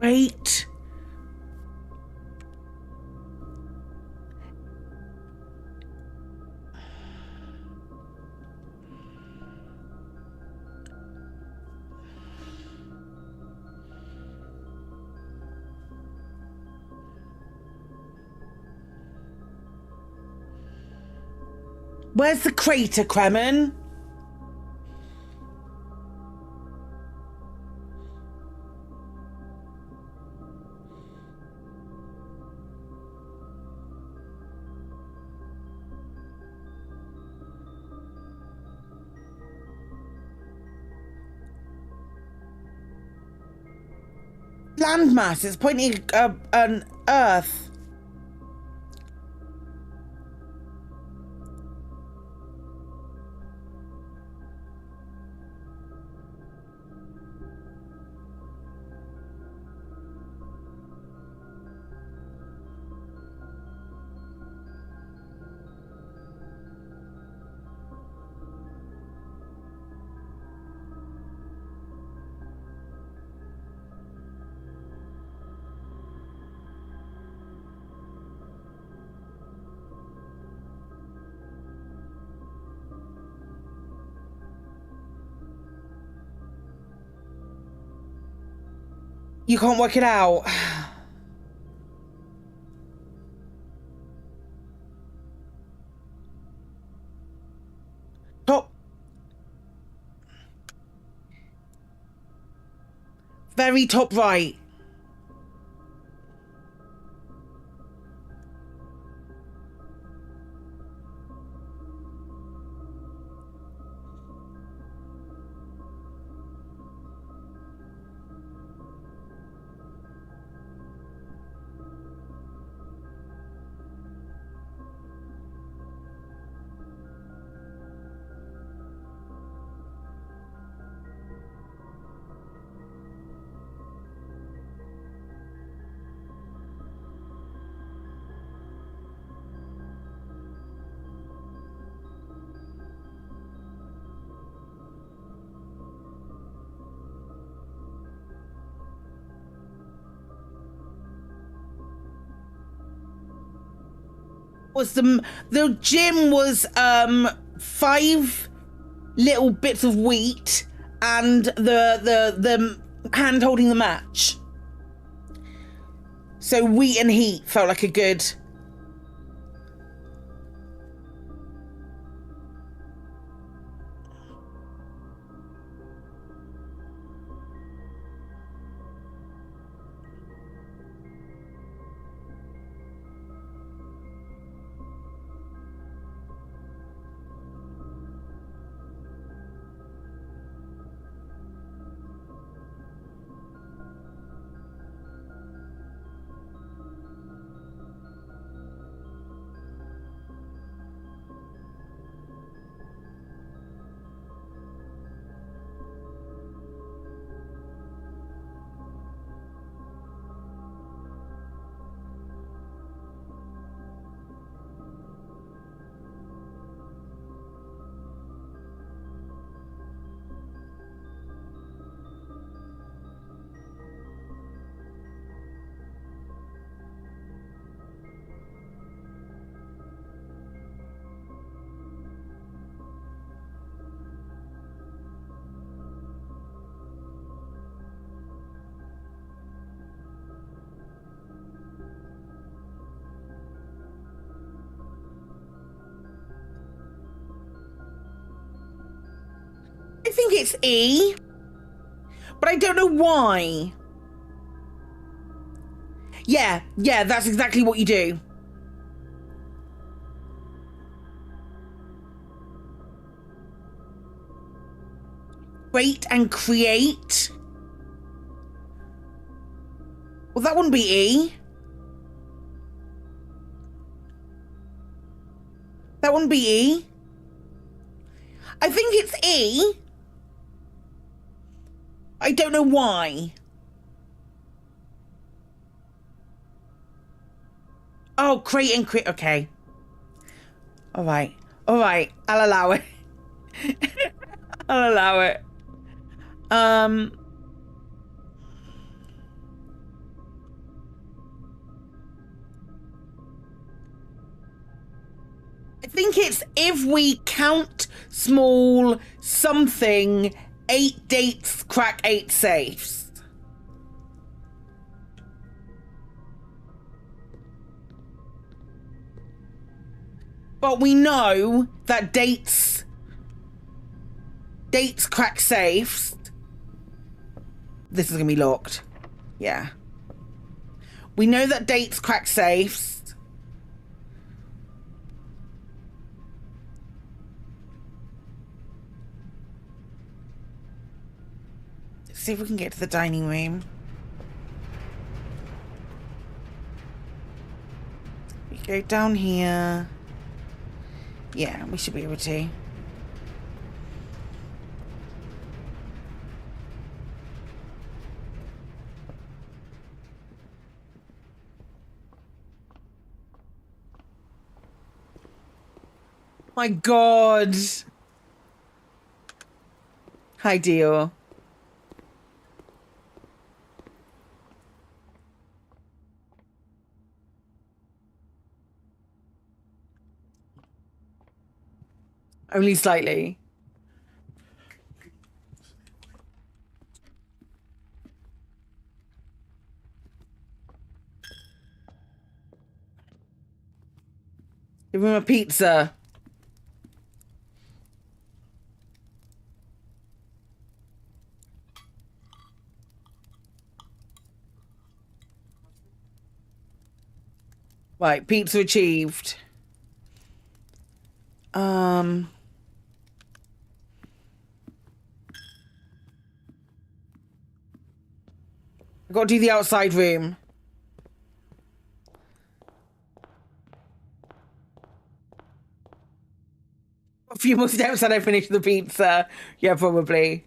Wait. Where's the crater, Kremen? Landmass, it's pointing an Earth. You can't work it out. Top. Very top right. Was the gym was 5 little bits of wheat and the hand holding the match. So wheat and heat felt like a good. think it's E, but I don't know why. Yeah, that's exactly what you do. Wait and create. Well, that wouldn't be E. That wouldn't be E. I think it's E. I don't know why. Oh, create and create. Okay. All right. All right. I'll allow it. I'll allow it. I think it's if we count small something, 8 dates, crack 8 safes. But we know that dates crack safes. This is gonna be locked. Yeah. We know that dates crack safes. Let's see if we can get to the dining room. We go down here. Yeah, we should be able to. My God. Ideal. Only slightly. Give him a pizza. Right, pizza achieved. I got to do the outside room. A few more steps and I finish the pizza. Yeah, probably.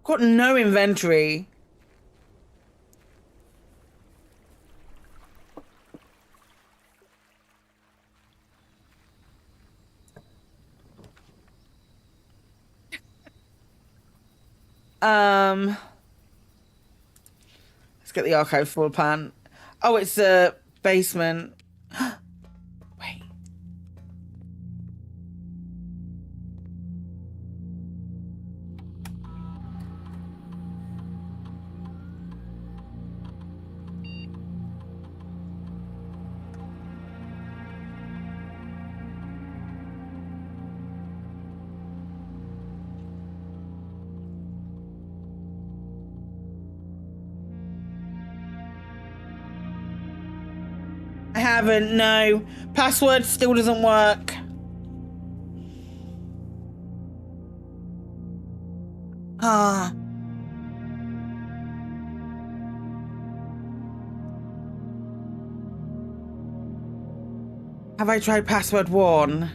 Got no inventory. Let's get the archive floor plan. Oh, it's a basement. Wait. I haven't, no. Password still doesn't work. Ah. Have I tried password 1?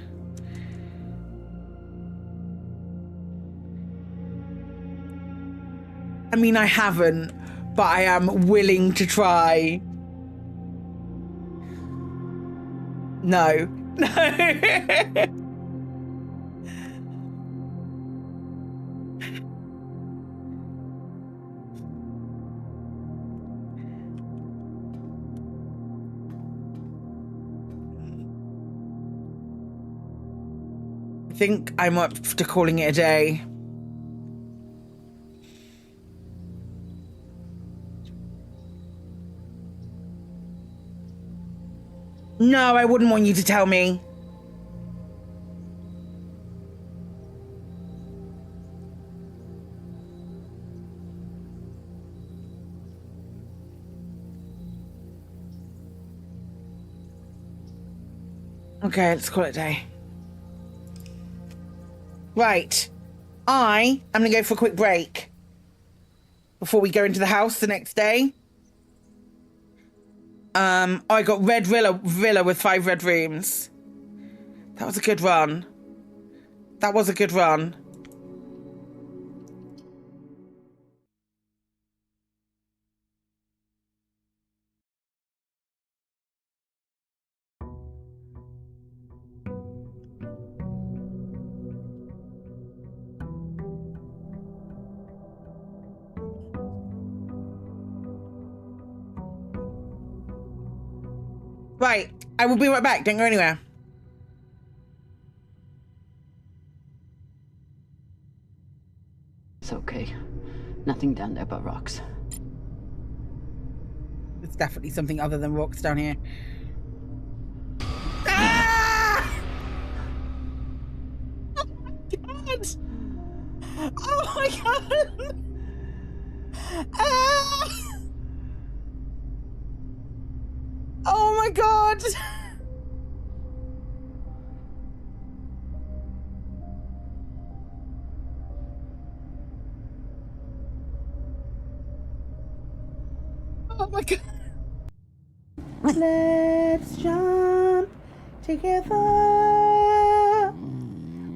I mean, I haven't, but I am willing to try. No. No. I think I'm up to calling it a day. No, I wouldn't want you to tell me. Okay, let's call it a day. Right. I am going to go for a quick break before we go into the house the next day. I got red villa with 5 red rooms. That was a good run. That was a good run. Right, I will be right back. Don't go anywhere. It's okay. Nothing down there but rocks. It's definitely something other than rocks down here. Ah! Oh my god! Ah! Oh my god! Oh my god! Let's jump together.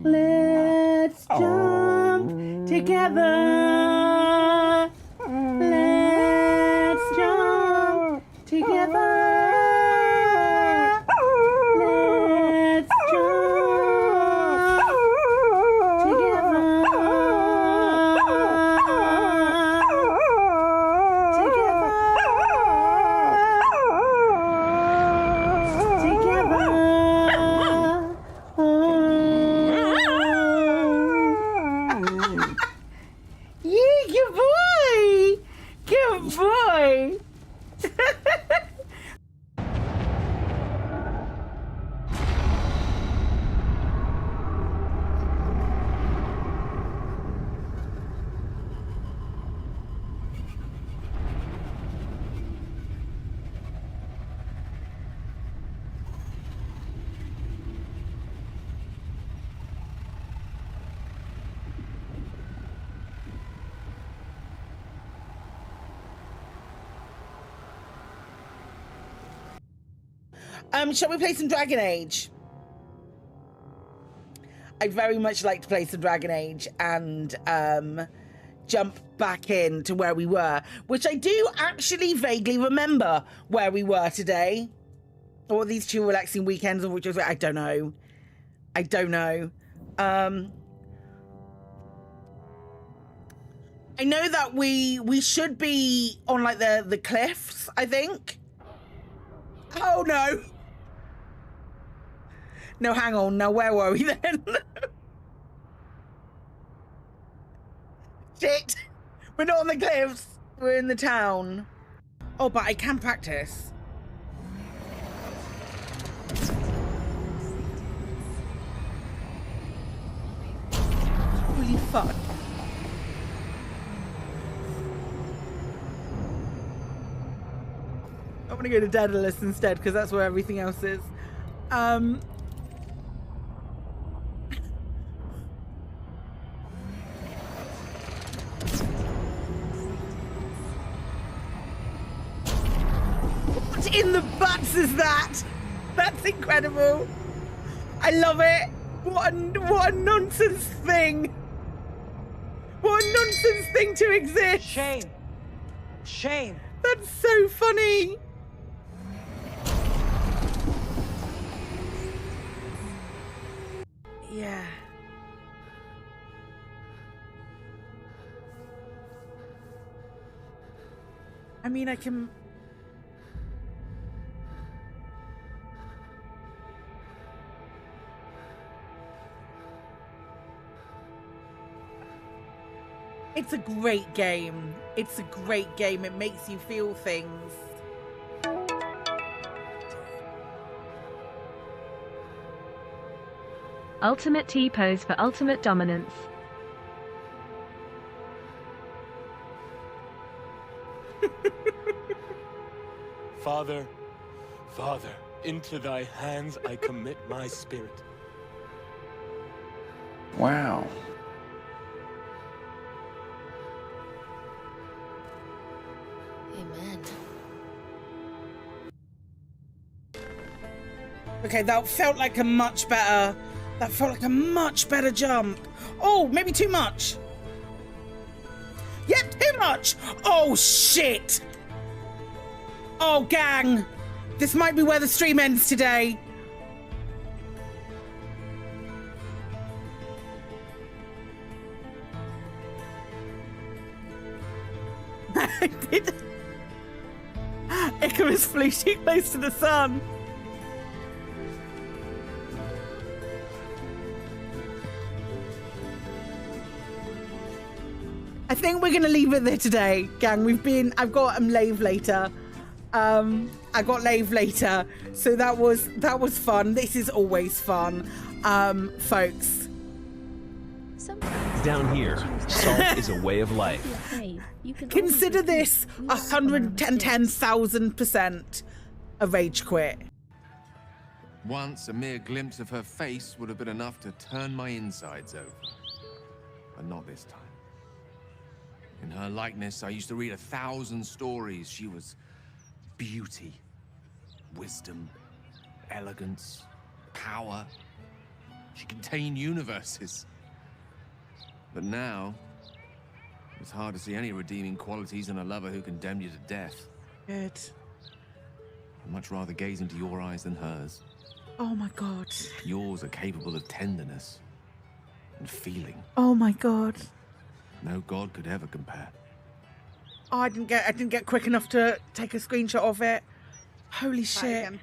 Let's jump together. Let's jump together. Let's jump Yeah, good boy! Good boy! Shall we play some Dragon Age? I very much like to play some Dragon Age and jump back in to where we were, which I do actually vaguely remember where we were today. Or these 2 relaxing weekends, of which I don't know. I don't know. I know that we should be on like the cliffs, I think. Oh no. No, hang on. Now, where were we then? Shit. We're not on the cliffs. We're in the town. Oh, but I can practice. Holy fuck. I'm gonna go to Daedalus instead, because that's where everything else is. What in the butts is that? That's incredible. I love it. What a nonsense thing. What a nonsense thing to exist. Shame. Shame. That's so funny. Yeah. I mean, I can... It's a great game. It's a great game. It makes you feel things. Ultimate T-pose for ultimate dominance. Father, Father, Into thy hands I commit my spirit. Wow. Amen. Okay, that felt like a much better. That felt like a much better jump. Oh, maybe too much. Yep, too much. Oh shit. Oh gang, this might be where the stream ends today. Icarus flew too close to the sun. I think we're gonna leave it there today, gang. I've got Lave later. I got Lave later, so that was fun. This is always fun, folks. Down here, salt is a way of life. Consider this 110,000% a rage quit. Once, a mere glimpse of her face would have been enough to turn my insides over. But not this time. In her likeness, I used to read 1,000 stories. She was beauty, wisdom, elegance, power. She contained universes. But now, it's hard to see any redeeming qualities in a lover who condemned you to death. Good. I'd much rather gaze into your eyes than hers. Oh my god. Yours are capable of tenderness and feeling. Oh my god. No god could ever compare. Oh, I didn't get quick enough to take a screenshot of it. Holy shit.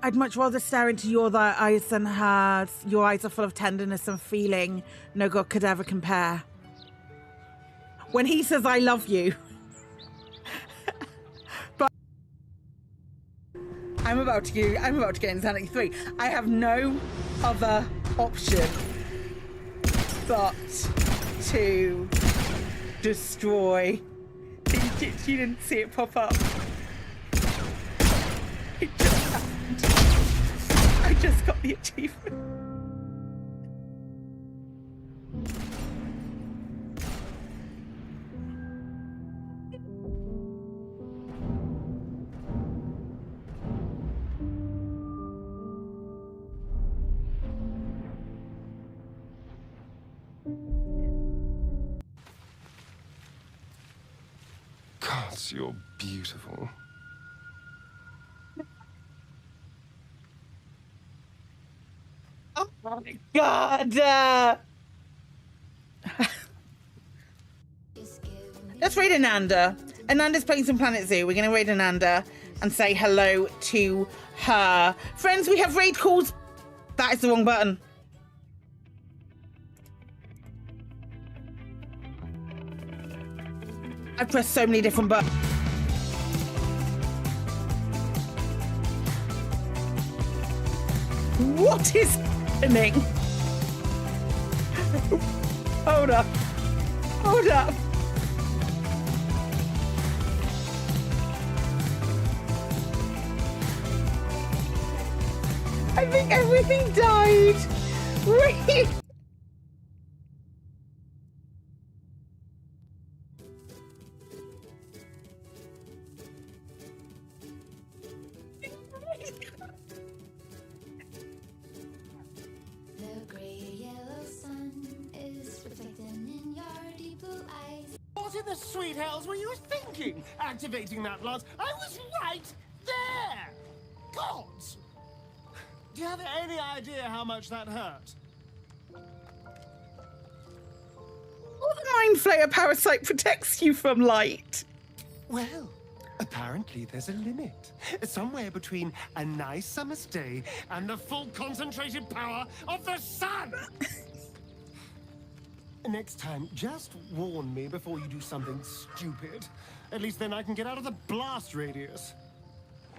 I'd much rather stare into your eyes than hers. Your eyes are full of tenderness and feeling. No god could ever compare. When he says I love you. But I'm about to get Insanity 3. I have no other option but to destroy. You didn't see it pop up. It just happened. I just got the achievement. God, you're beautiful. Oh my god! Let's raid Ananda. Ananda's playing some Planet Zoo. We're going to raid Ananda and say hello to her. Friends, we have raid calls. That is the wrong button. I pressed so many different buttons. What is happening? Hold up. Hold up. I think everything died. Wait. What in the sweet hells were you thinking, activating that lance? I was right there! Gods! Do you have any idea how much that hurt? Well, the Mind Flayer parasite protects you from light. Well, apparently there's a limit. Somewhere between a nice summer's day and the full concentrated power of the sun! Next time, just warn me before you do something stupid. At least then I can get out of the blast radius.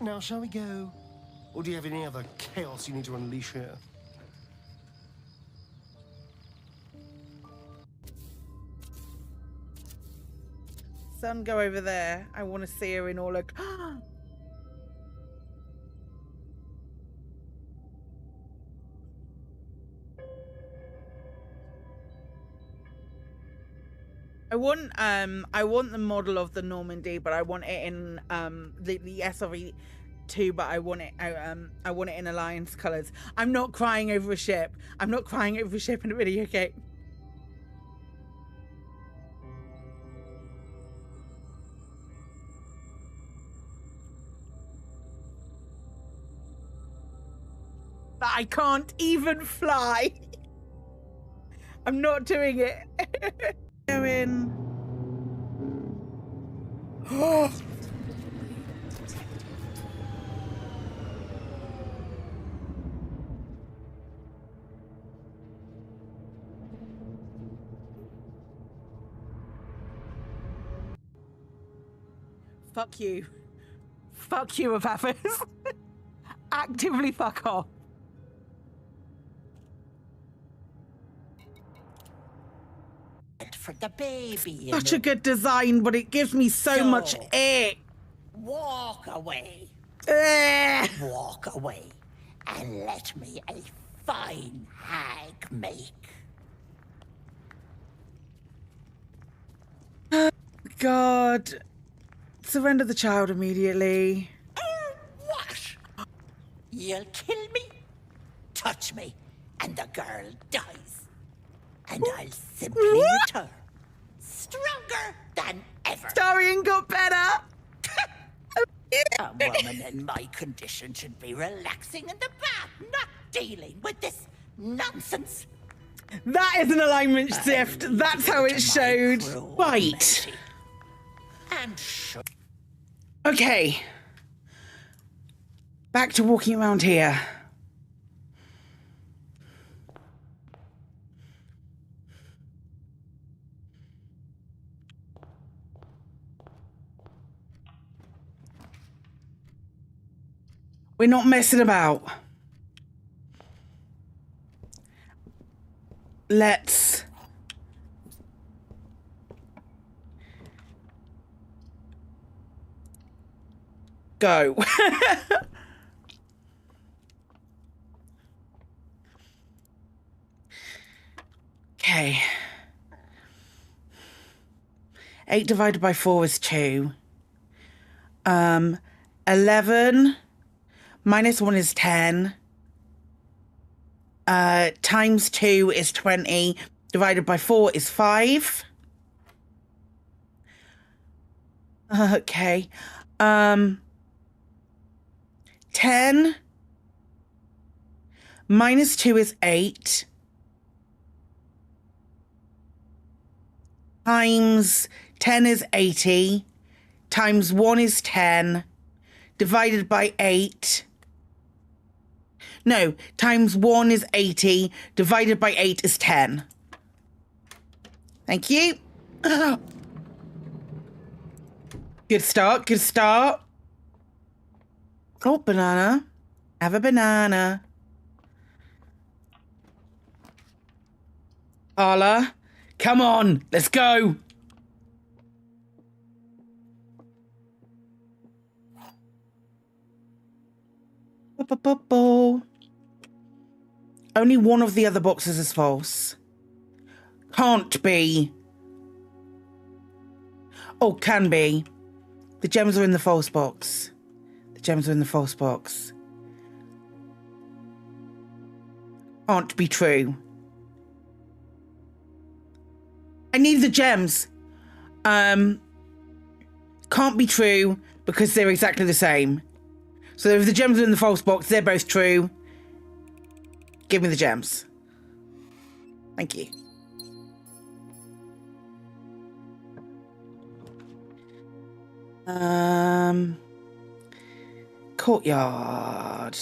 Now, shall we go? Or do you have any other chaos you need to unleash here? Sun, go over there. I want to see her in all her... I want the model of the Normandy, but I want it in the SRE 2, but I want it in Alliance colors. I'm not crying over a ship. I'm not crying over a ship in a video game. But I can't even fly. I'm not doing it. Going. Oh. Fuck you. Fuck you, Apathis. Actively fuck off. For the baby. Such a good design, but it gives me so much ick. Walk away. Walk away and let me a fine hag make. God. Surrender the child immediately. What? You'll kill me, touch me, and the girl dies. And I'll simply return, stronger than ever. Darian got better. A woman in my condition should be relaxing in the bath, not dealing with this nonsense. That is an alignment shift. That's how it showed. Right. And okay. Back to walking around here. We're not messing about. Let's go. Okay. 8 divided by 4 is 2. 11 minus 1 is 10. Times 2 is 20. Divided by 4 is 5. Okay. 10 minus 2 is 8. Times 10 is 80. Times 1 is 10. Divided by 8. No, times 1 is 80. Divided by 8 is 10. Thank you. Good start, good start. Oh, banana. Have a banana. Carla, come on, let's go. Only one of the other boxes is false. Can't be. Oh, can be. The gems are in the false box. The gems are in the false box. Can't be true. I need the gems. Can't be true because they're exactly the same. So if the gems are in the false box, they're both true. Give me the gems. Thank you. Courtyard.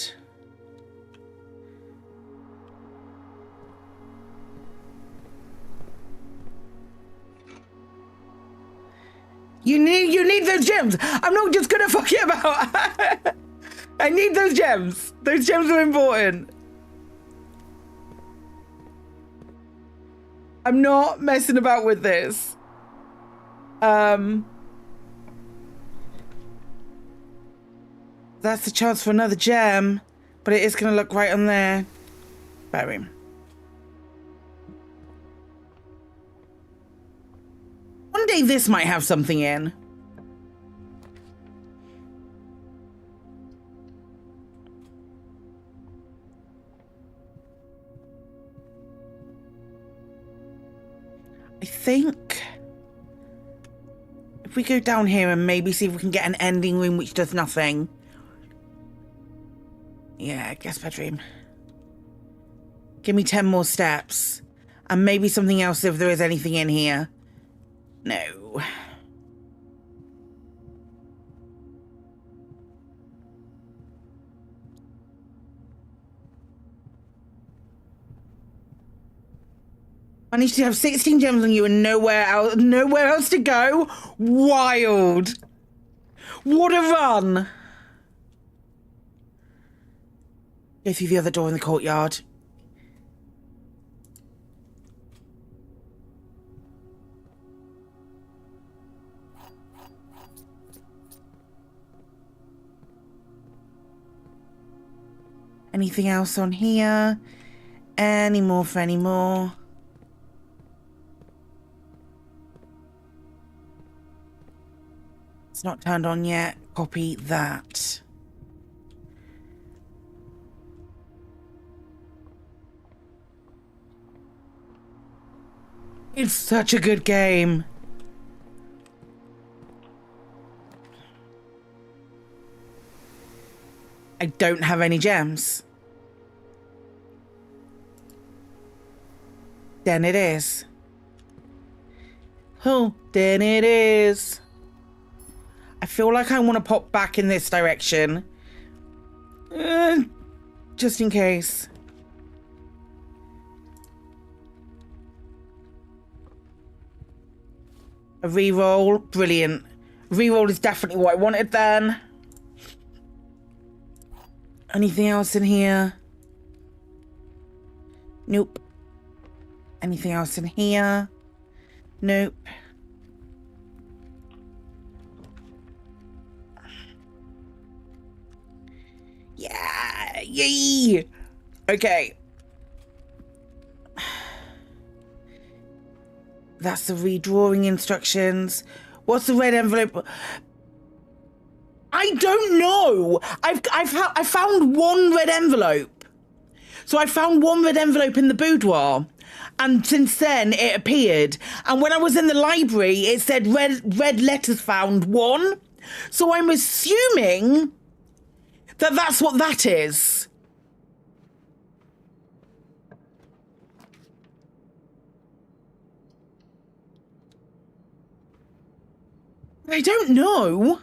You need those gems. I'm not just gonna fuck it about. I need those gems. Those gems are important. I'm not messing about with this. That's the chance for another gem, but it is going to look right on there. Boom. One day this might have something in. I think if we go down here and maybe see if we can get an ending room which does nothing. Yeah, guest bedroom. Give me 10 more steps. And maybe something else if there is anything in here. No. I need to have 16 gems on you and nowhere else to go. Wild. What a run. Go through the other door in the courtyard. Anything else on here? Any more for any more? It's not turned on yet. Copy that. It's such a good game. I don't have any gems. Then it is. Oh, then it is. I feel like I want to pop back in this direction. Just in case. A reroll. Brilliant. Reroll is definitely what I wanted then. Anything else in here? Nope. Anything else in here? Nope. Yeah! Yay! Okay. That's the redrawing instructions. What's the red envelope? I don't know. I found one red envelope. So I found one red envelope in the boudoir. And since then it appeared. And when I was in the library, it said red letters found 1. So I'm assuming that that's what that is. I don't know.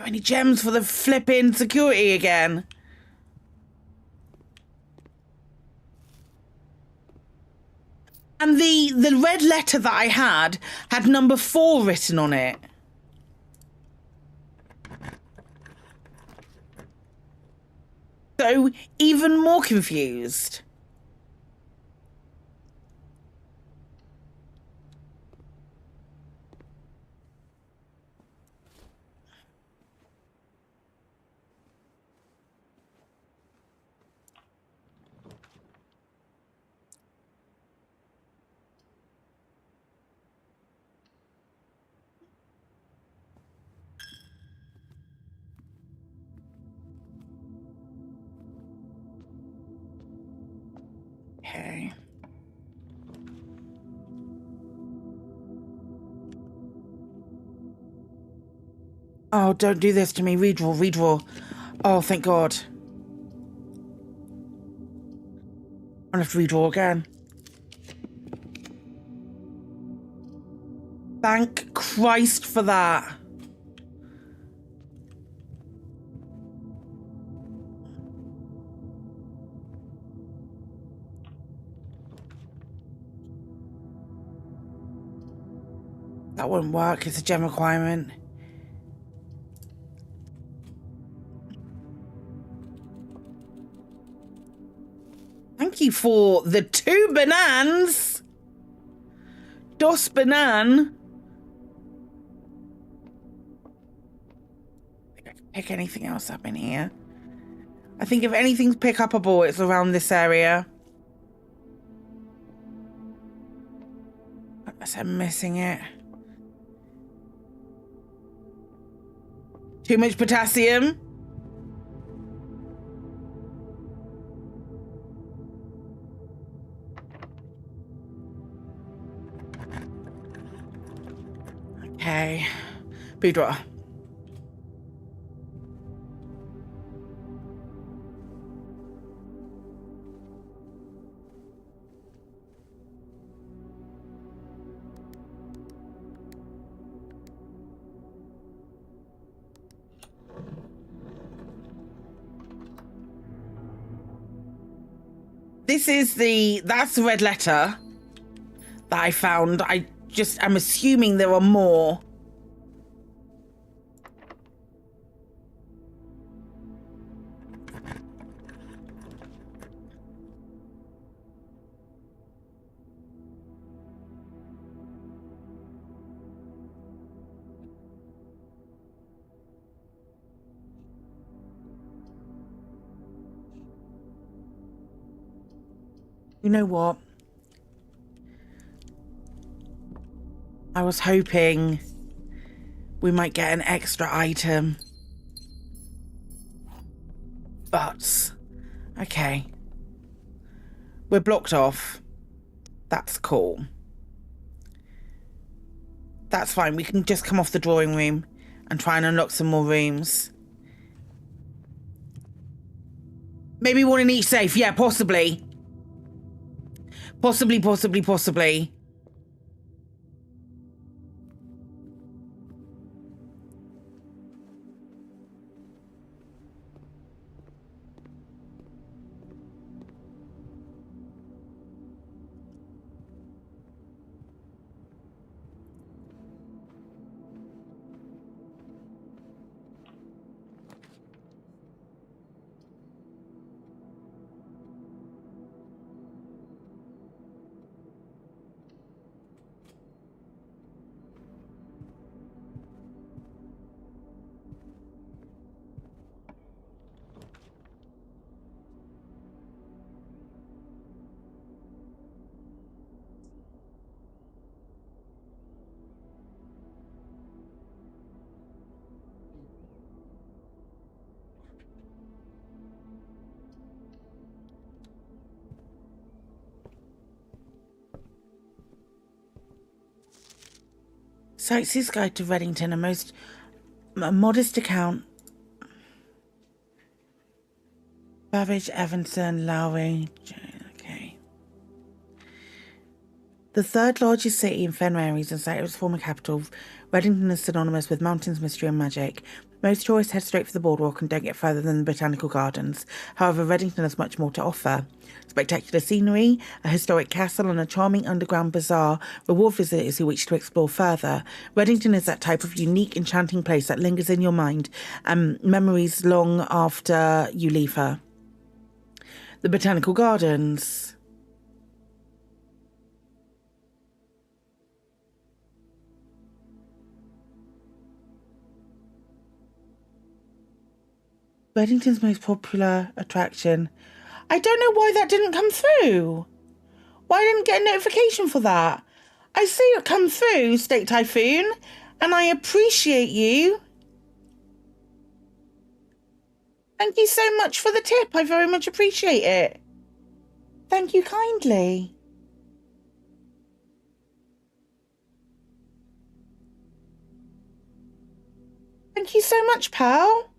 Any gems for the flipping security again? And the red letter that I had number 4 written on it. So even more confused. Okay. Oh, don't do this to me. Redraw. Oh, thank God. I'll have to redraw again. Thank Christ for that. That won't work. It's a gem requirement. Thank you for the 2 bananas. Dos Banan. I think I can pick anything else up in here. I think if anything's pick upable, it's around this area. Unless I'm missing it. Too much potassium. Okay. Boudoir. That's the red letter that I found. I'm assuming there are more. You know what? I was hoping we might get an extra item. But, okay. We're blocked off. That's cool. That's fine. We can just come off the drawing room and try and unlock some more rooms. Maybe one in each safe. Yeah, possibly. Possibly. Sightseer's Guide to Reddington, a modest account. Babbage, Evanston, Lowry. Okay. The third largest city in Fenways and site of its former capital, Reddington is synonymous with mountains, mystery and magic. Most tourists head straight for the boardwalk and don't get further than the Botanical Gardens. However, Reddington has much more to offer. Spectacular scenery, a historic castle and a charming underground bazaar reward visitors who wish to explore further. Reddington is that type of unique, enchanting place that lingers in your mind and memories long after you leave her. The Botanical Gardens. Reddington's most popular attraction. I don't know why that didn't come through. Why didn't I get a notification for that? I see it come through, State Typhoon, and I appreciate you. Thank you so much for the tip. I very much appreciate it. Thank you kindly. Thank you so much, pal.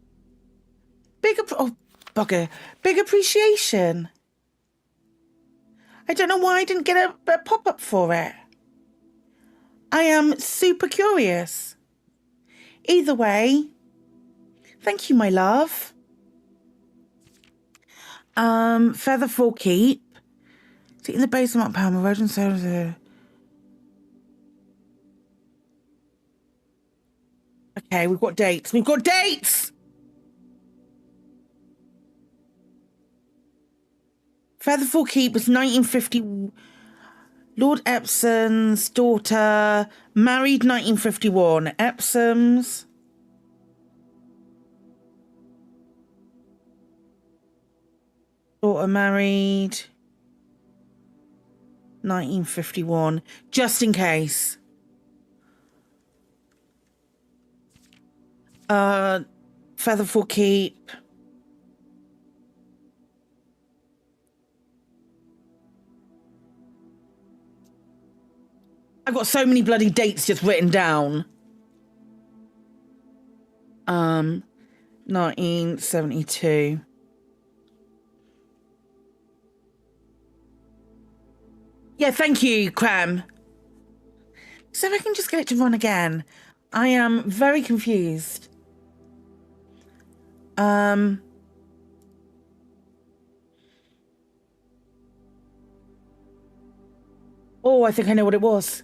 Big appreciation. I don't know why I didn't get a pop-up for it. I am super curious. Either way, thank you, my love. Featherfall Keep. Sit in the basement, Palmer Road and so. Okay, we've got dates. We've got dates! Featherfall Keep was 1950. Lord Epsom's daughter, married 1951. Epsom's. Daughter married 1951. Just in case. Featherfall Keep. I've got so many bloody dates just written down. 1972. Yeah, thank you, Cram. So I can just get it to run again. I am very confused. Oh, I think I know what it was.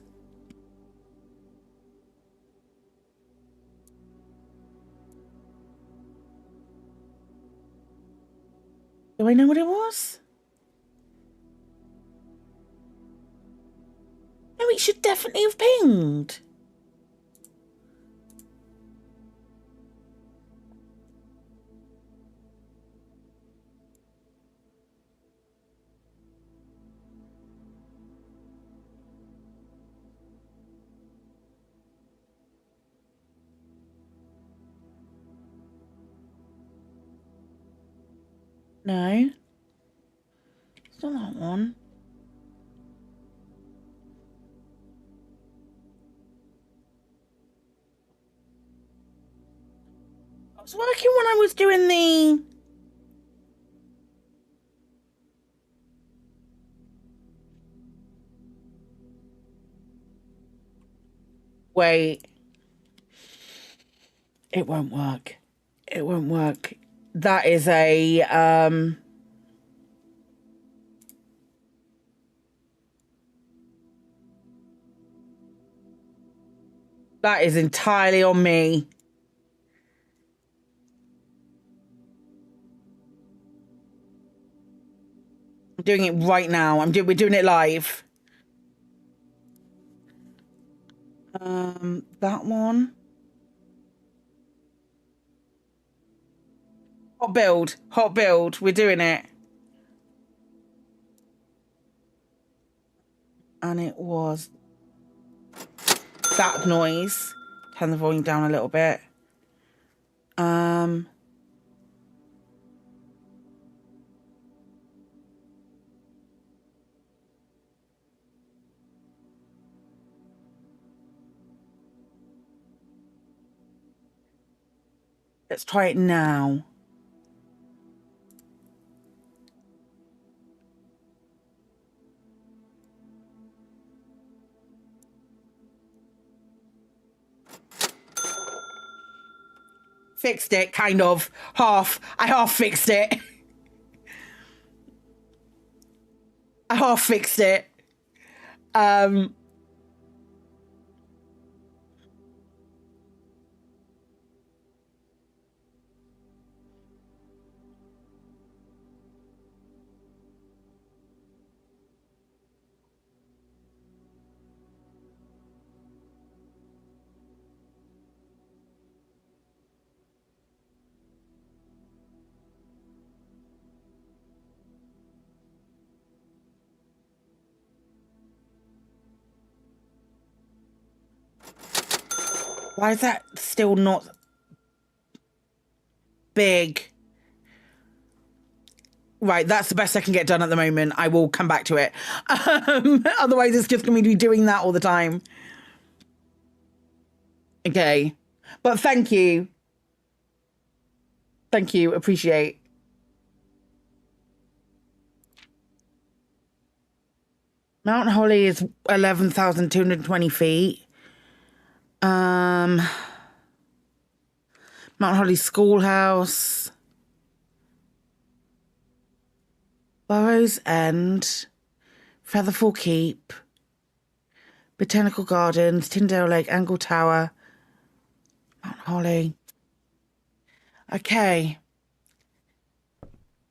Do I know what it was? No, it should definitely have pinged. No. It's not that one. I was working when I was doing the... Wait. It won't work. It won't work. That is a... That is entirely on me. I'm doing it right now. We're doing it live. That one. Hot build. Hot build. We're doing it. And it was that noise. Turn the volume down a little bit. Let's try it now. Fixed it, kind of. Half. I half fixed it. I half fixed it. Why is that still not big? Right, that's the best I can get done at the moment. I will come back to it. Otherwise, it's just going to be doing that all the time. Okay. But thank you. Thank you. Appreciate. Mount Holly is 11,220 feet. Mount Holly Schoolhouse. Burrows End. Featherfall Keep. Botanical Gardens. Tyndale Lake. Angle Tower. Mount Holly. Okay.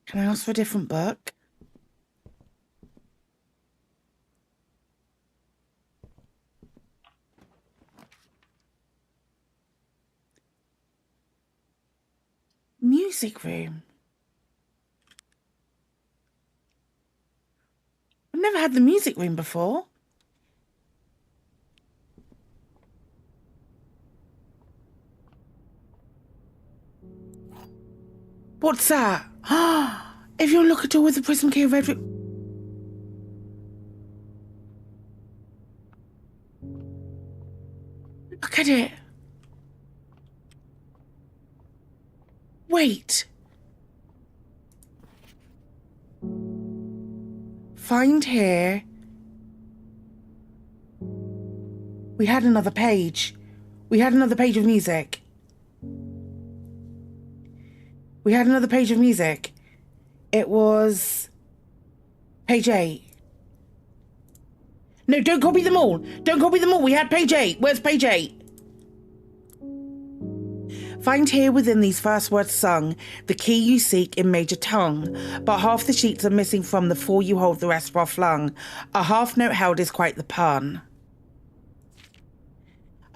Can I ask for a different book? Music room. I've never had the music room before. What's that? If you look at all with the prism key of red. Look at it. Wait. Find here. We had another page. We had another page of music. We had another page of music. It was page 8. No, don't copy them all. Don't copy them all. We had page 8. Where's page 8? Find here within these first words sung the key you seek in major tongue, but half the sheets are missing from the 4 you hold, the rest far flung. A half note held is quite the pun.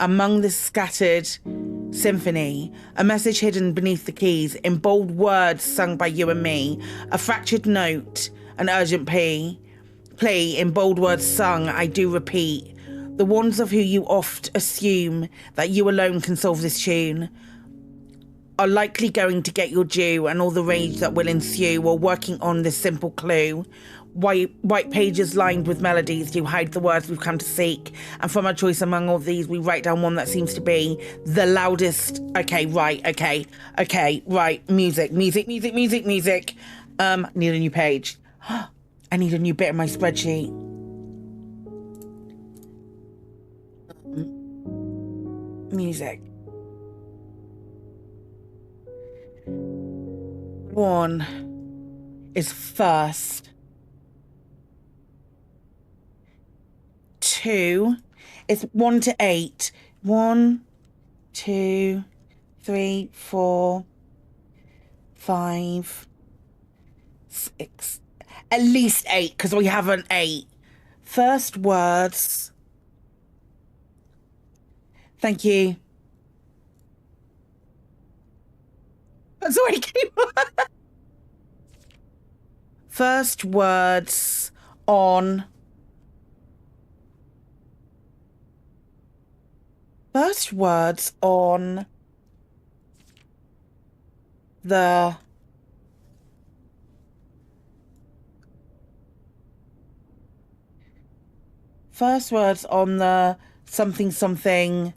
Among this scattered symphony, a message hidden beneath the keys, in bold words sung by you and me, a fractured note, an urgent plea, in bold words sung, I do repeat, the ones of who you oft assume that you alone can solve this tune, are likely going to get your due and all the rage that will ensue while working on this simple clue. White pages lined with melodies do hide the words we've come to seek, and from our choice among all these we write down one that seems to be the loudest. Okay, right. Music. Need a new page. I need a new bit in my spreadsheet. Music. 1 is first. 2 is 1 to 8. 1, 2, 3, 4, 5, 6. At least 8, because we have an 8. First words. Thank you. That's already came on. First words on. First words on the first words on the something.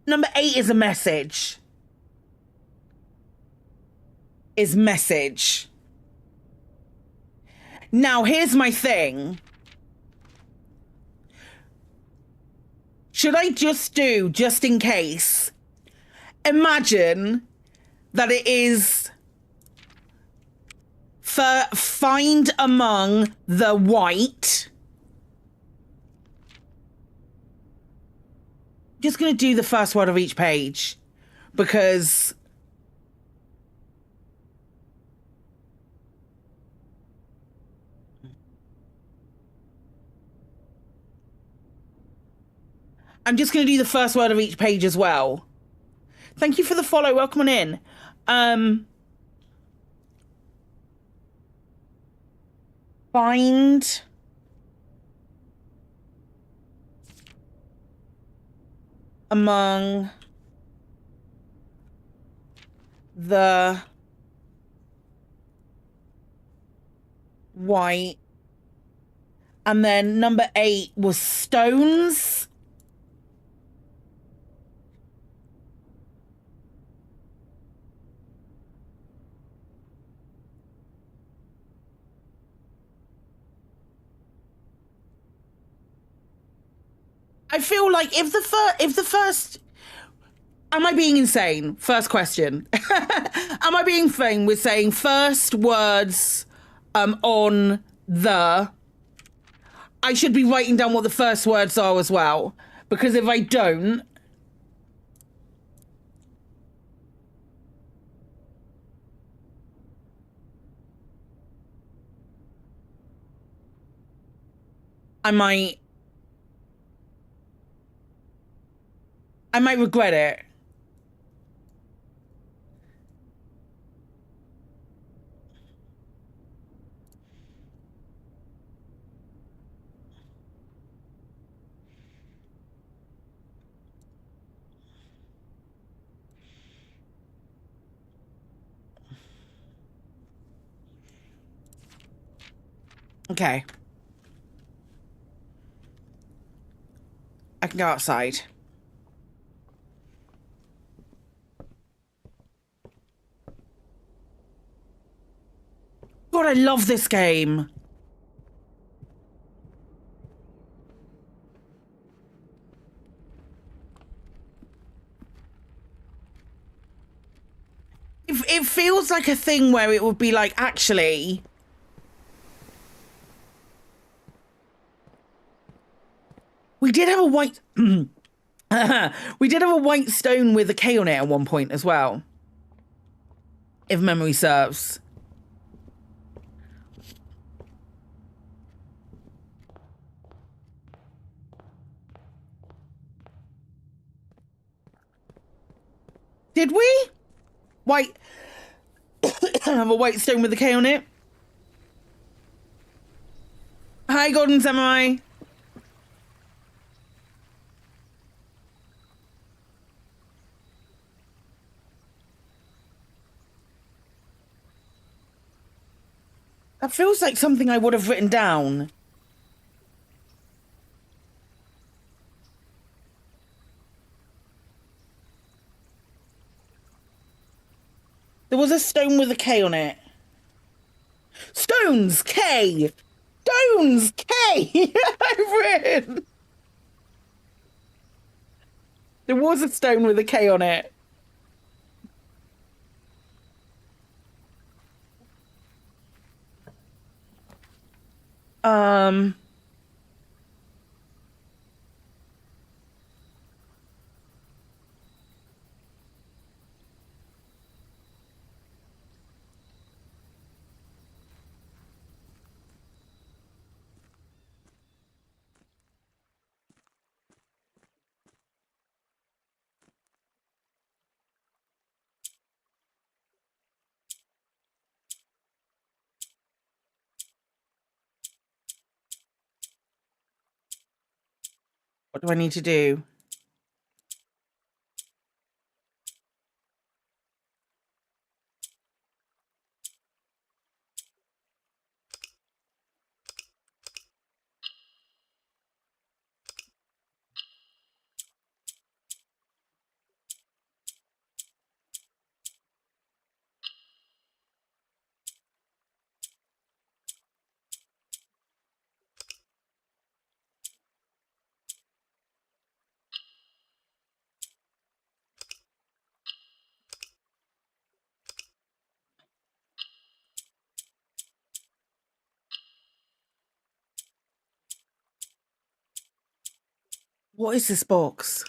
Number 8 is a message. Is message. Now, here's my thing. Should I just do, just in case, imagine that it is find among the white. Just going to do the first word of each page because I'm just going to do the first word of each page as well. Thank you for the follow. Welcome on in. Find among the white. And then number 8 was stones. I feel like if the first, am I being insane? First question. Am I being insane with saying first words on the, I should be writing down what the first words are as well, because if I don't, I might regret it. Okay. I can go outside. God, I love this game. It feels like a thing where it would be like, actually, we did have a white we did have a white stone with a K on it at one point as well, if memory serves. Did we? White have a white stone with a K on it. Hi, Golden Samurai. That feels like something I would have written down. There was a stone with a K on it. Stones, K. Stones, K. I've written. There was a stone with a K on it. What do I need to do? What is this box?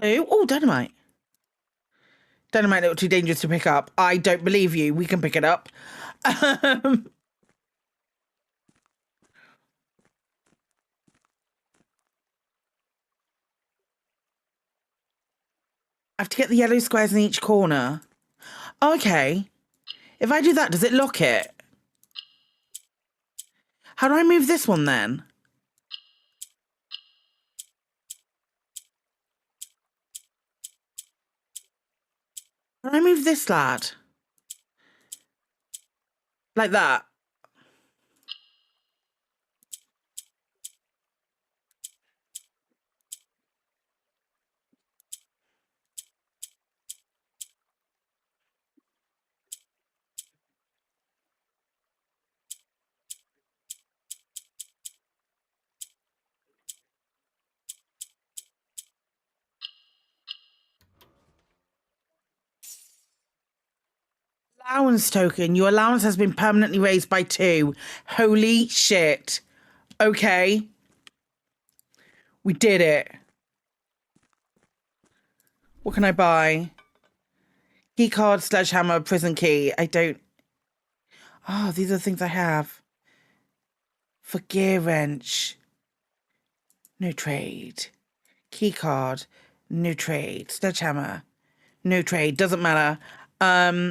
Oh, dynamite. Dynamite looked too dangerous to pick up. I don't believe you. We can pick it up. I have to get the yellow squares in each corner. Okay. If I do that, does it lock it? How do I move this one then? How do I move this lad? Like that. Allowance token. Your allowance has been permanently raised by 2. Holy shit. Okay. We did it. What can I buy? Key card, sledgehammer, prison key. I don't... Oh, these are the things I have. For gear wrench. No trade. Key card. No trade. Sledgehammer. No trade. Doesn't matter. I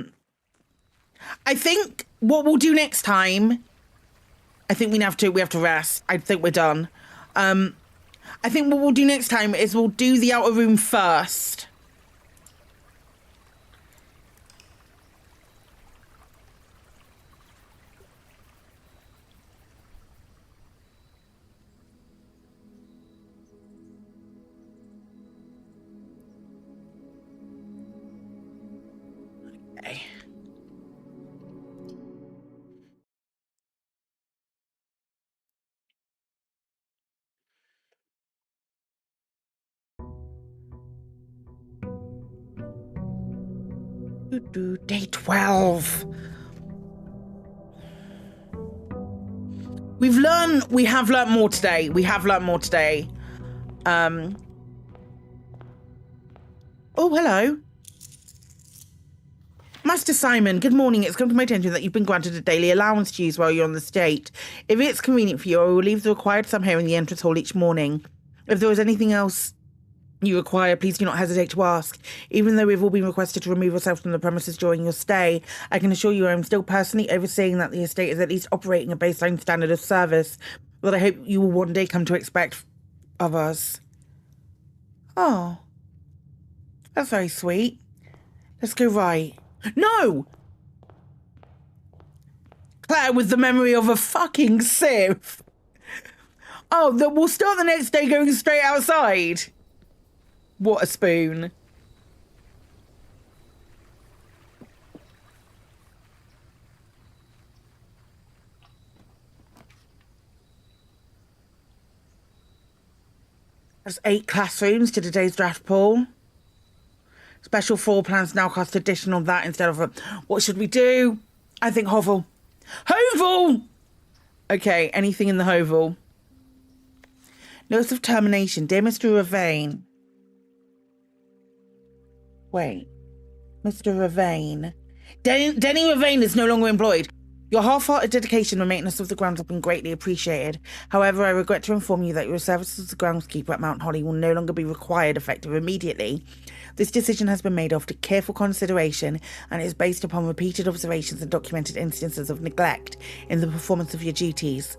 think what we'll do next time, I think we have to rest. I think we're done. I think what we'll do next time is we'll do the outer room first. Okay. Day 12. We have learned more today. Oh, hello. Master Simon, good morning. It's come to my attention that you've been granted a daily allowance to use while you're on the state. If it's convenient for you, I will leave the required sum here in the entrance hall each morning. If there is anything else you require, please do not hesitate to ask. Even though we've all been requested to remove ourselves from the premises during your stay, I can assure you I'm still personally overseeing that the estate is at least operating a baseline standard of service that I hope you will one day come to expect of us. Oh, that's very sweet. Let's go right. No! Claire with the memory of a fucking sieve. Oh, we'll start the next day going straight outside. What a spoon. There's 8 classrooms to today's draft pool. Special floor plans now cost additional that instead of a... What should we do? I think hovel. Hovel! Okay, anything in the hovel. Notice of termination. Dear Mr. Ravane. Wait. Mr. Ravane. Denny Ravane is no longer employed. Your half-hearted dedication and maintenance of the grounds have been greatly appreciated. However, I regret to inform you that your services as a groundskeeper at Mount Holly will no longer be required effective immediately. This decision has been made after careful consideration and is based upon repeated observations and documented instances of neglect in the performance of your duties.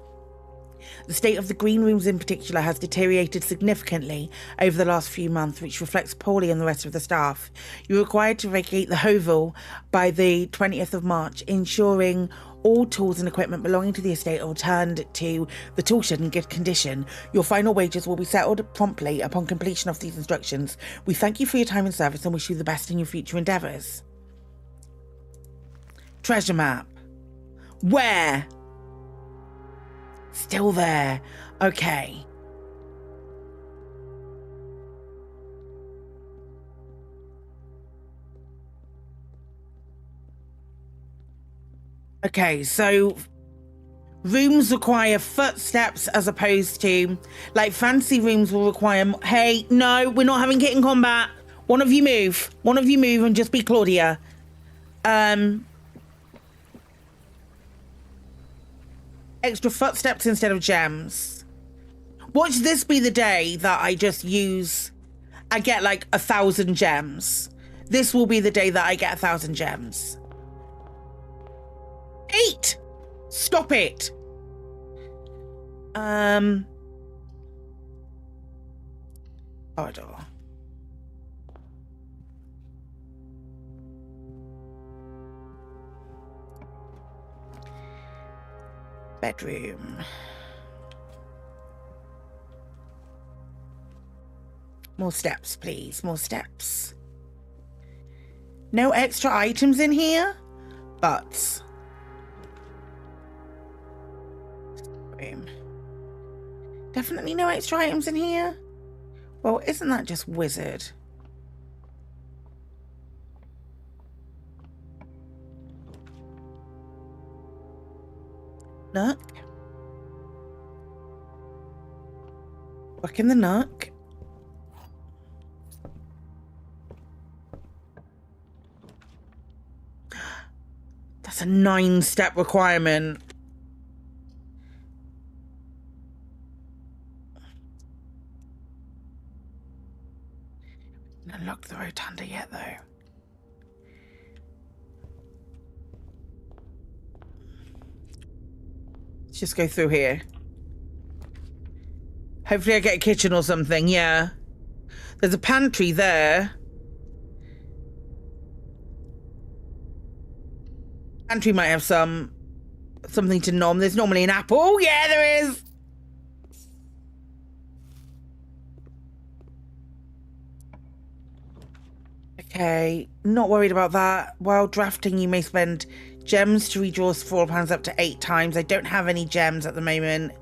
The state of the green rooms in particular has deteriorated significantly over the last few months, which reflects poorly on the rest of the staff. You're required to vacate the hovel by the 20th of March, ensuring all tools and equipment belonging to the estate are returned to the tool shed in good condition. Your final wages will be settled promptly upon completion of these instructions. We thank you for your time and service and wish you the best in your future endeavours. Treasure map. Where? Still there. Okay. Okay, so rooms require footsteps as opposed to, like, fancy rooms will require... Hey, no, we're not having kit in combat. One of you move. One of you move and just be Claudia. Extra footsteps instead of gems. Watch this be the day that I just use... I get, like, 1,000 gems. This will be the day that I get 1,000 gems. 8! Stop it! Corridor. Bedroom. More steps, please. More steps. No extra items in here, but... Definitely no extra items in here. Well, isn't that just wizard? Nook. Look in the nook. That's a 9-step requirement. Not unlocked the rotunda yet, though. Let's just go through here. Hopefully I get a kitchen or something, yeah. There's a pantry there. Pantry might have something to nom. There's normally an apple. Yeah, there is. Okay, not worried about that. While drafting, you may spend gems to redraw floor plans up to 8 times. I don't have any gems at the moment.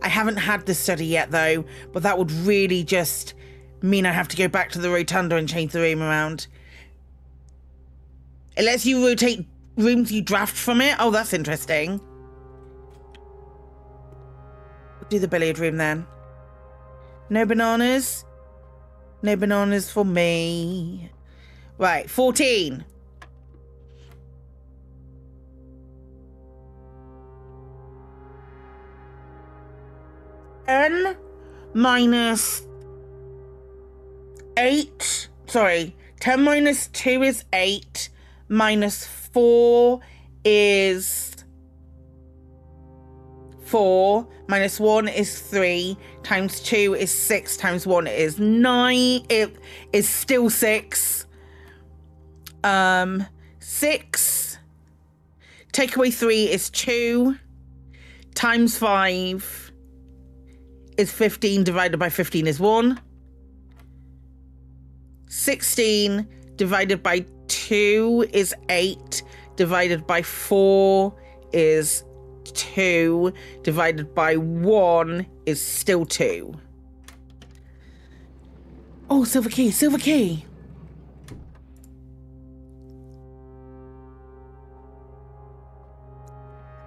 I haven't had this study yet, though, but that would really just mean I have to go back to the rotunda and change the room around. It lets you rotate rooms you draft from it. Oh, that's interesting. We'll do the billiard room then. No bananas? No bananas for me. Right, 14. N minus 8. Sorry, 10 minus 2 is 8. Minus 4 is 4. Minus 1 is 3. Times 2 is 6. Times 1 is 9. It is still 6. 6. Take away 3 is 2. Times 5 is 15. Divided by 15 is 1. 16 divided by 2 is 8. Divided by 4 is 2. Divided by 1 is still 2. Oh, silver key, silver key.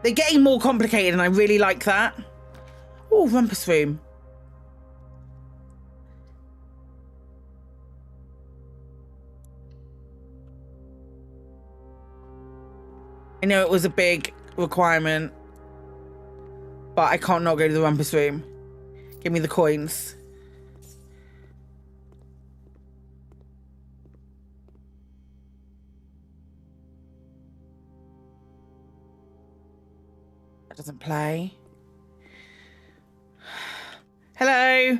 They're getting more complicated and I really like that. Oh, rumpus room. I know it was a big requirement, but I can't not go to the rumpus room. Give me the coins. That doesn't play. Hello.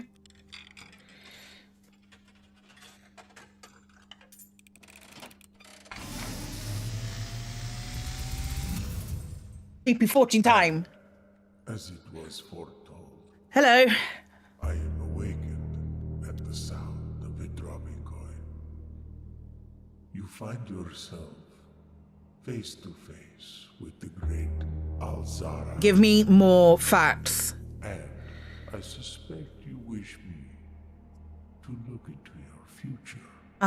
Sleepy fortune time. As it was foretold. Hello. I am awakened at the sound of a dropping coin. You find yourself face to face with the great Alzara. Give me more facts. And I suspect you wish me to look into your future. The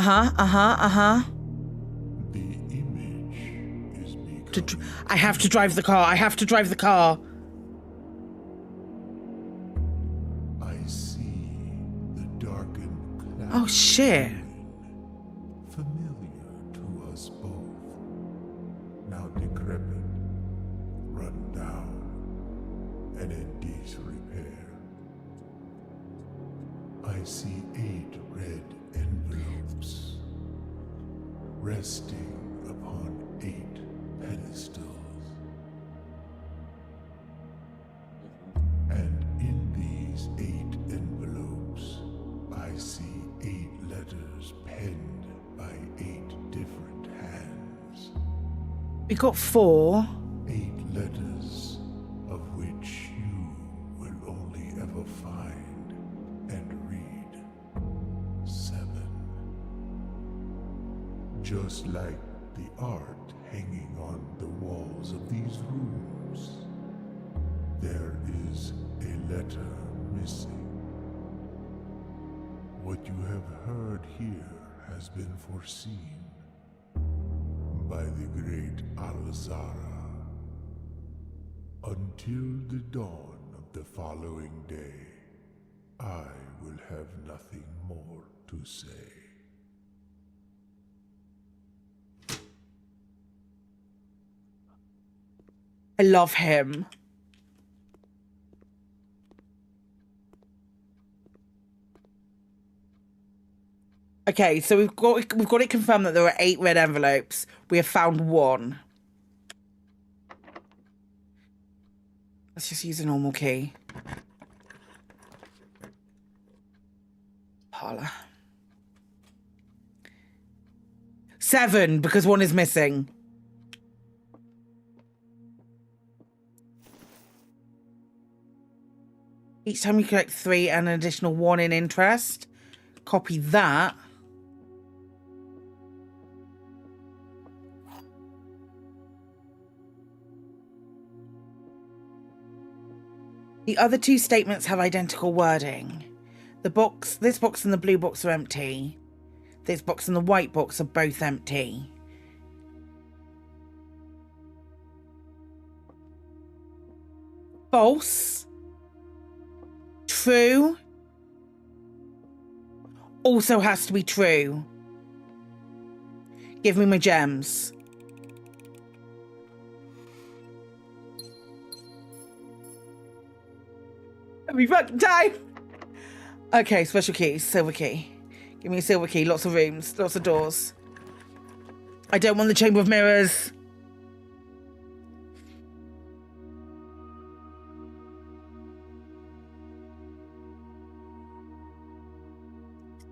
image is becoming... I have to drive the car. I have to drive the car. I see the darkened cloud. Oh, shit. Familiar to us both. Now decrepit, run down, and in disrepair. I see 8 red envelopes resting upon 8 pedestals. And in these 8 envelopes, I see 8 letters penned by 8 different hands. We got 4. 8 letters of which you will only ever find and read 7. Just like the art hanging on the walls of these rooms, there is a letter missing. What you have heard here has been foreseen by the great Alzara. Until the dawn of the following day, I will have nothing more to say. I love him. Okay, so we've got it confirmed that there are 8 red envelopes. We have found 1. Let's just use a normal key. Parlor. 7, because 1 is missing. Each time you collect 3 and an additional 1 in interest. Copy that. The other 2 statements have identical wording. This box and the blue box are empty. This box and the white box are both empty. False. True. Also has to be true. Give me my gems. Every fucking time. Okay, special key, silver key. Give me a silver key, lots of rooms, lots of doors. I don't want the Chamber of Mirrors.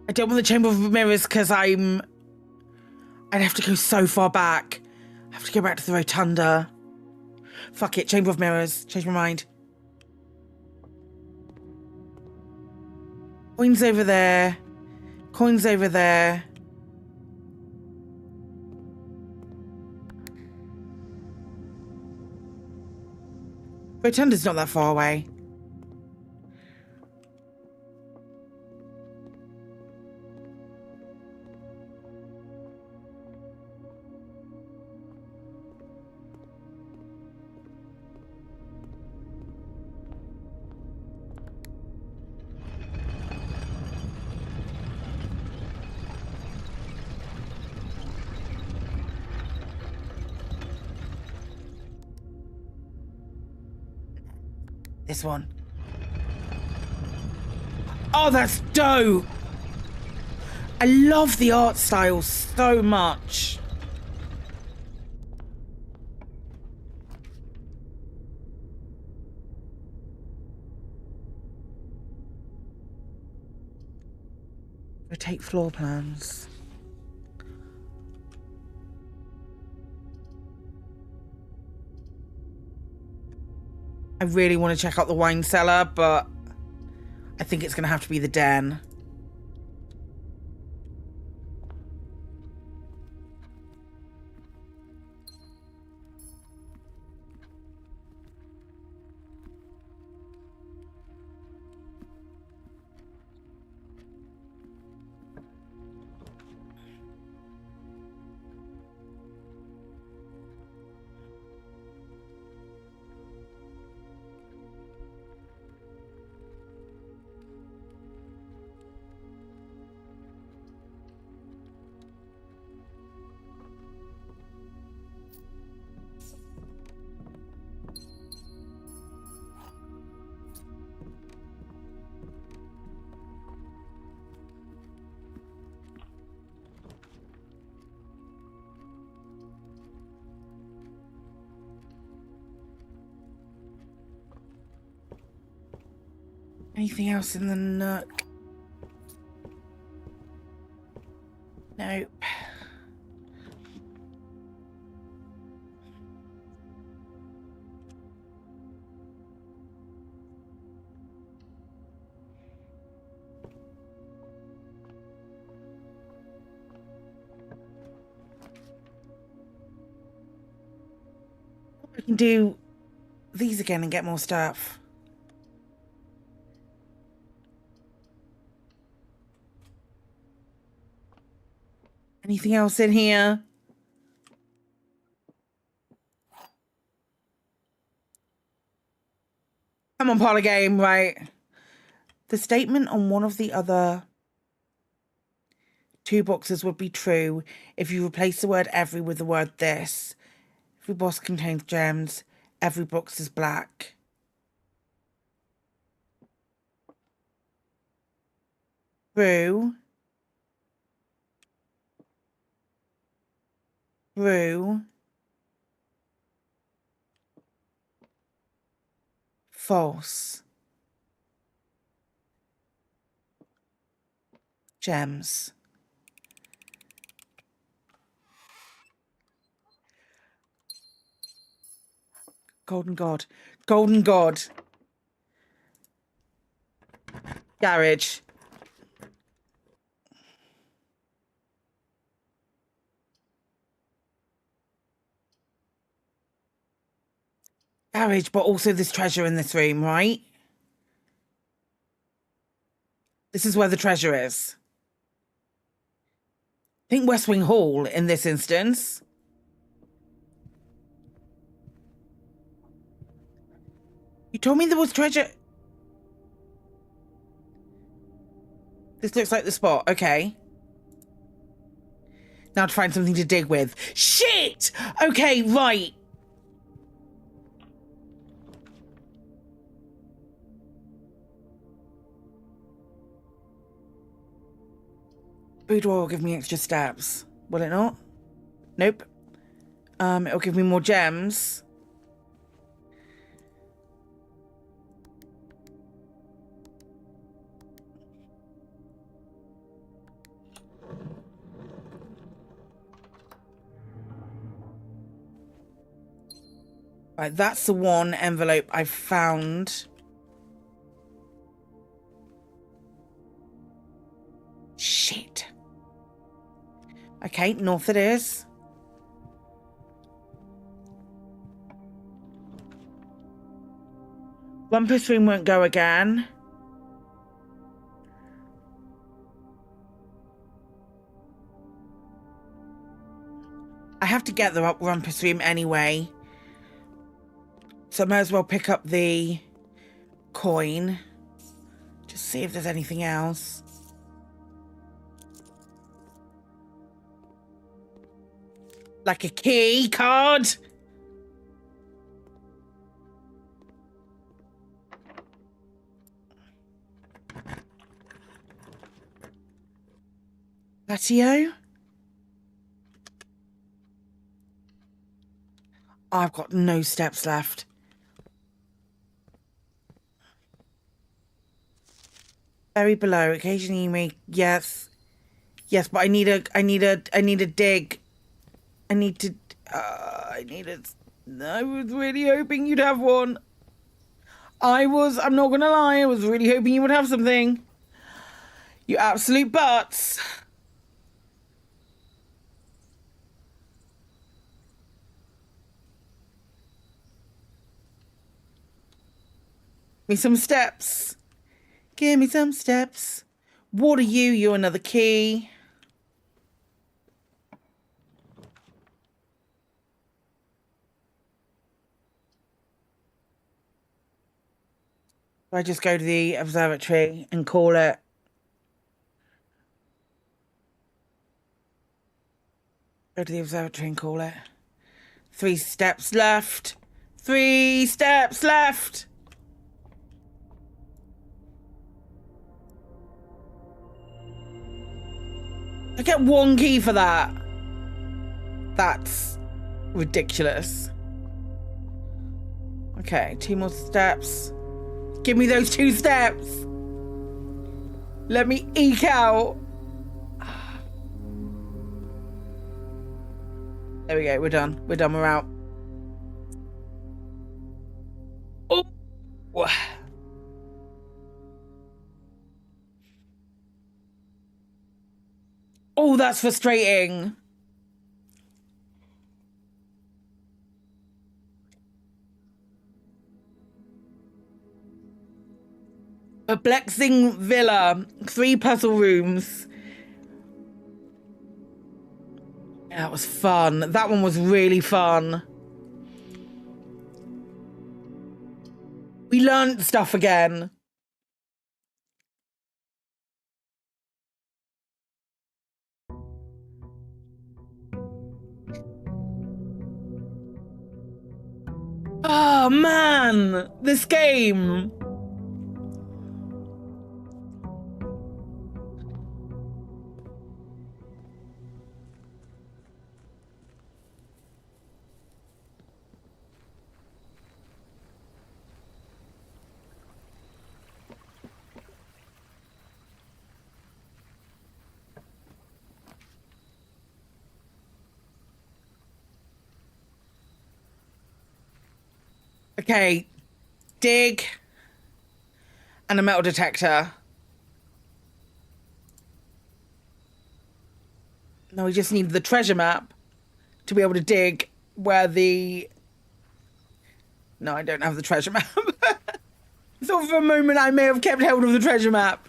I don't want the Chamber of Mirrors because I'd have to go so far back. I have to go back to the Rotunda. Fuck it, Chamber of Mirrors. Change my mind. Coins over there. Coins over there. Rotunda's not that far away. This one. Oh, that's dope! I love the art style so much. Rotate floor plans. I really want to check out the wine cellar, but I think it's going to have to be the den. Anything else in the nook? Nope. I can do these again and get more stuff. Anything else in here? Come on, parlor game, right? The statement on one of the other 2 boxes would be true if you replace the word every with the word this. Every box contains gems. Every box is black. True. True. False. Gems. Golden God. Golden God. Garage. Garage, but also there's treasure in this room, right? This is where the treasure is. I think West Wing Hall in this instance. You told me there was treasure. This looks like the spot. Okay. Now to find something to dig with. Shit! Okay, right. Boudoir will give me extra steps. Will it not? Nope. It'll give me more gems. Right, that's the one envelope I found. Shit. Okay, north it is. Rumpus Room won't go again. I have to get the Rumpus Room anyway. So I might as well pick up the coin. Just see if there's anything else. Like a key card. Patio. I've got no steps left. Very below. Occasionally you may, yes. Yes, but I need a dig. I was really hoping you'd have one. I'm not gonna lie, I was really hoping you would have something. You absolute butts. Give me some steps. Give me some steps. What are you? You're another key. I just go to the observatory and call it. Go to the observatory and call it. 3 steps left. 3 steps left. I get 1 key for that. That's ridiculous. Okay, 2 more steps. Give me those 2 steps. Let me eke out. There we go. We're done. We're done. We're out. Oh. Oh, that's frustrating. Perplexing villa. 3 puzzle rooms. That was fun. That one was really fun. We learned stuff again. Oh man, this game. Okay. Dig. And a metal detector. Now we just need the treasure map to be able to dig where the... No, I don't have the treasure map. I thought for a moment I may have kept hold of the treasure map.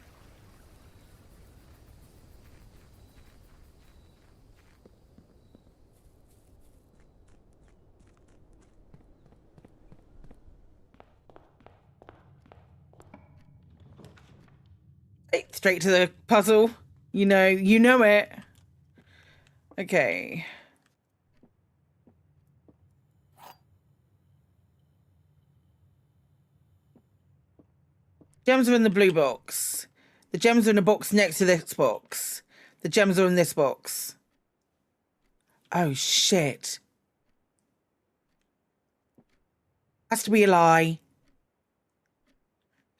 Straight to the puzzle. You know it. Okay. Gems are in the blue box. The gems are in the box next to this box. The gems are in this box. Oh, shit. Has to be a lie.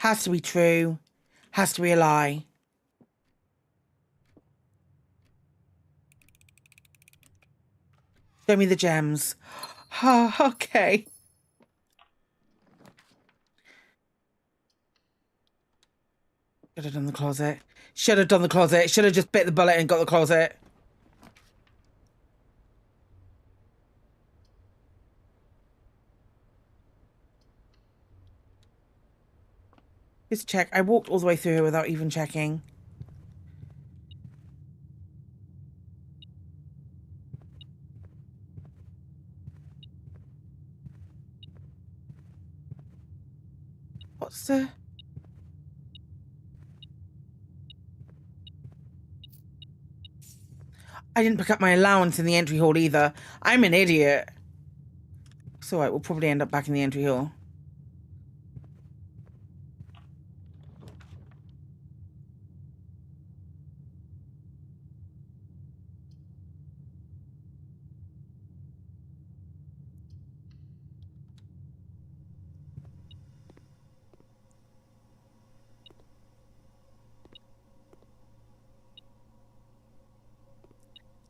Has to be true. Has to be a lie. Show me the gems. Oh, okay. Should have done the closet. Should have done the closet. Should have just bit the bullet and got the closet. Just check. I walked all the way through here without even checking. What's the... I didn't pick up my allowance in the entry hall either. I'm an idiot. It's alright, we'll probably end up back in the entry hall.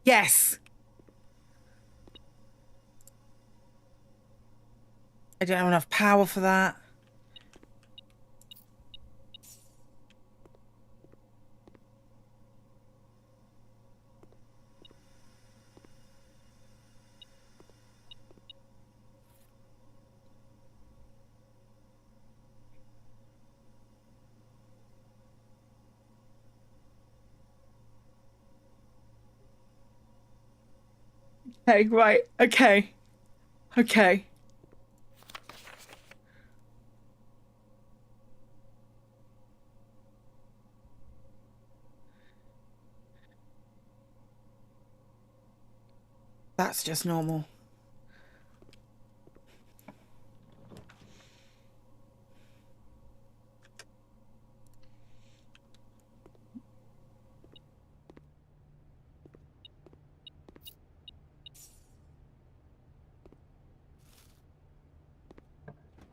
Yes! I don't have enough power for that. Okay, right. Okay. Okay. That's just normal.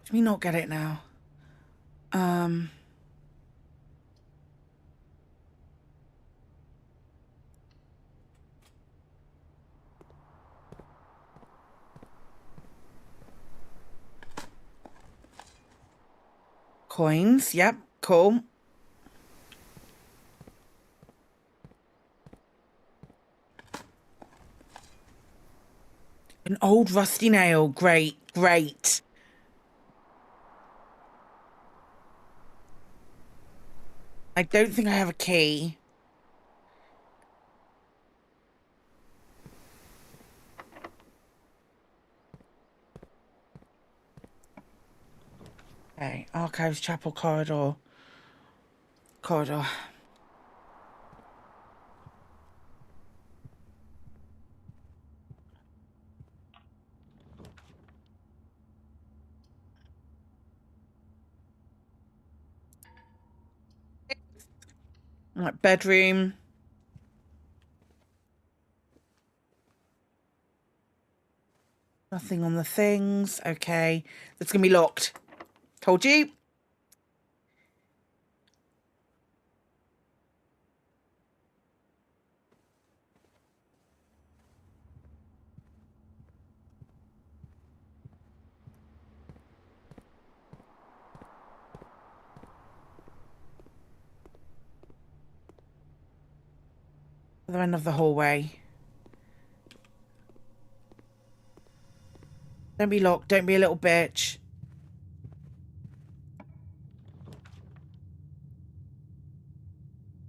Let me not get it now. Coins. Yep. Cool. An old rusty nail. Great. Great. I don't think I have a key. Okay. Archives, chapel, corridor. Corridor. Right, bedroom. Nothing on the things. Okay. That's gonna be locked. Told you. Other end of the hallway. Don't be locked. Don't be a little bitch.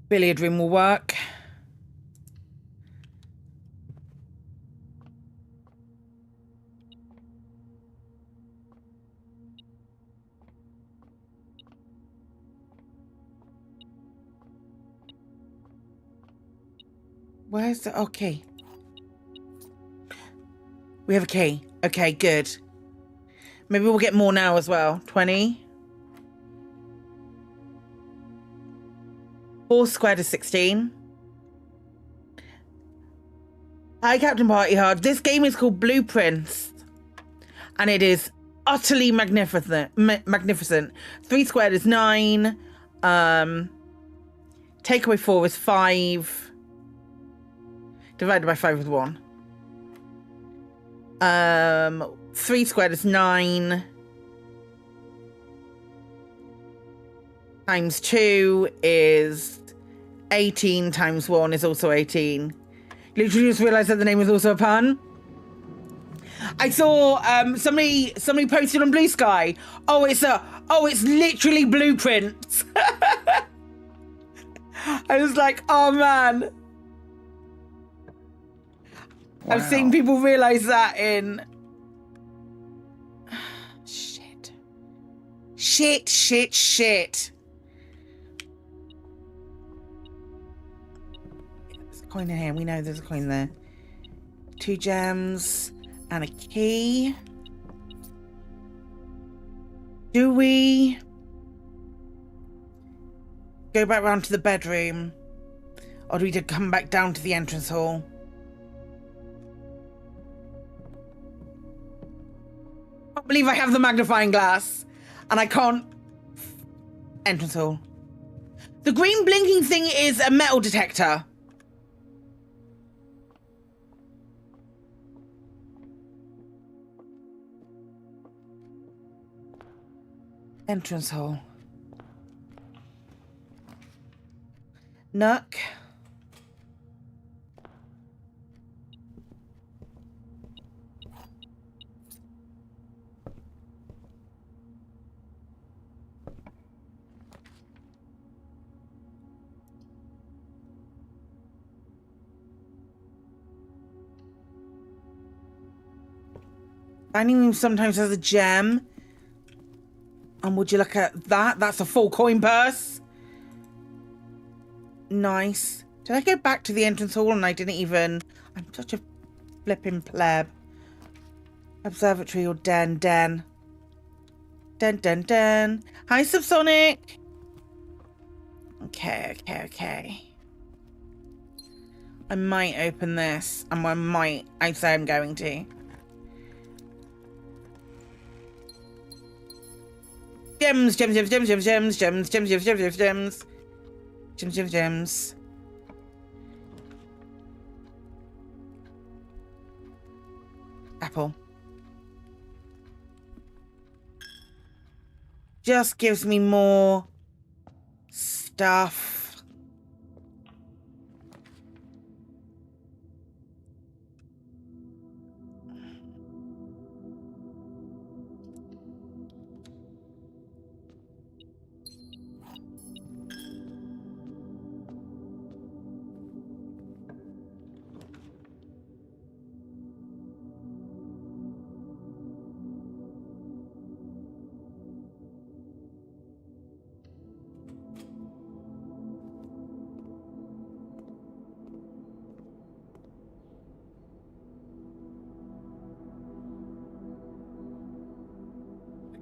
Billiard room will work. Where's the... Okay. We have a key. Okay, good. Maybe we'll get more now as well. 20. 4 squared is 16. Hi, Captain Party Hard. This game is called Blueprints. And it is utterly magnificent. 3 squared is 9. Take away 4 is 5. Divided by 5 is 1. 3 squared is 9. Times 2 is 18. Times 1 is also 18. Literally just realised that the name was also a pun. I saw somebody posted on Blue Sky. Oh, it's literally Blueprints. I was like, oh man. Wow. I've seen people realise that in... Shit. There's a coin in here. We know there's a coin there. 2 gems and a key. Do we go back round to the bedroom? Or do we come back down to the entrance hall? I can't believe I have the magnifying glass and I can't. Entrance hall. The green blinking thing is a metal detector. Entrance hall. Nook. Dining room sometimes has a gem. And would you look at that? That's a full coin purse. Nice. Did I go back to the entrance hall and I didn't even... I'm such a flipping pleb. Observatory or den. Den. Hi, Subsonic. Okay. I might open this. And I say I'm going to. Gems. Apple. Just gives me more stuff.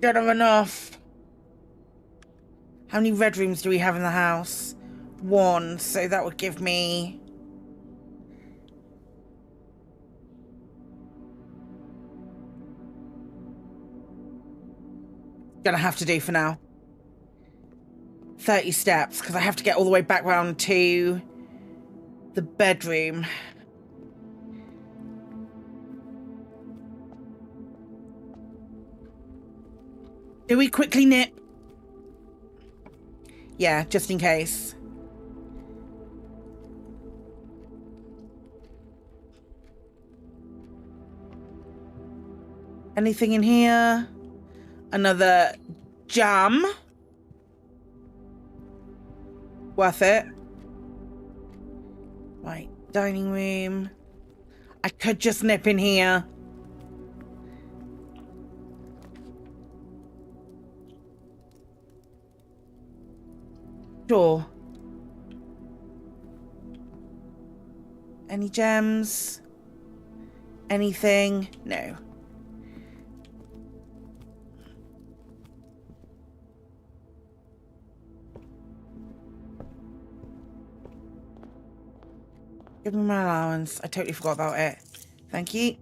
Don't have enough. How many red rooms do we have in the house? 1, so that would give me... Gonna have to do for now. 30 steps, because I have to get all the way back round to the bedroom. Do we quickly nip? Yeah, just in case. Anything in here? Another jam. Worth it. Right, dining room. I could just nip in here. Sure. Any gems? Anything? No. Give me my allowance. I totally forgot about it. Thank you.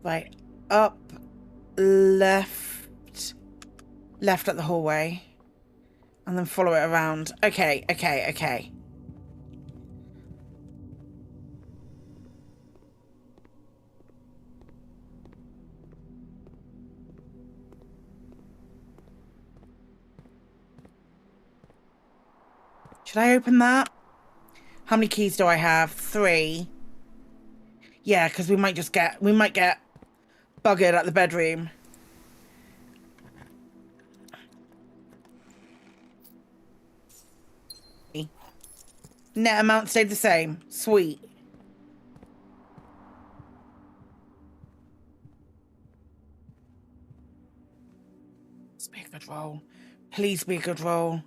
Right. Up. Left. Left at the hallway. And then follow it around. Okay, okay, okay. Should I open that? How many keys do I have? 3. Yeah, because we might get buggered at the bedroom. Net amount stayed the same. Sweet. Let's be a good roll. Please be a good roll.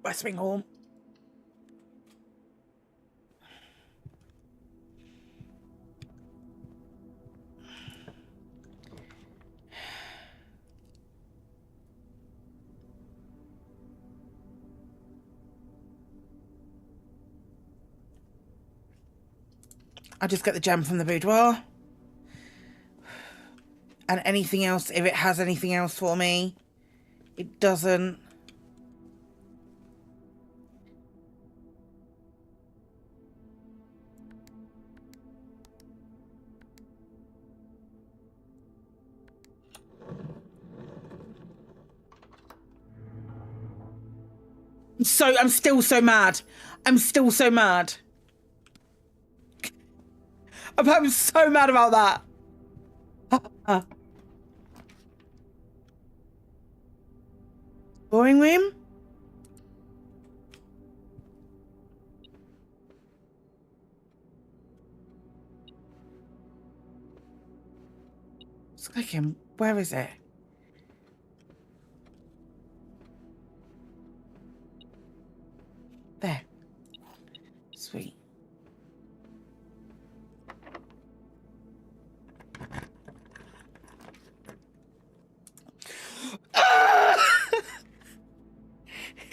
West Wing Hall. I'll just get the gem from the boudoir. And anything else, if it has anything else for me. It doesn't. I'm still so mad. I'm still so mad. I'm so mad about that. Boring room? Let's click him. Where is it? There. Sweet.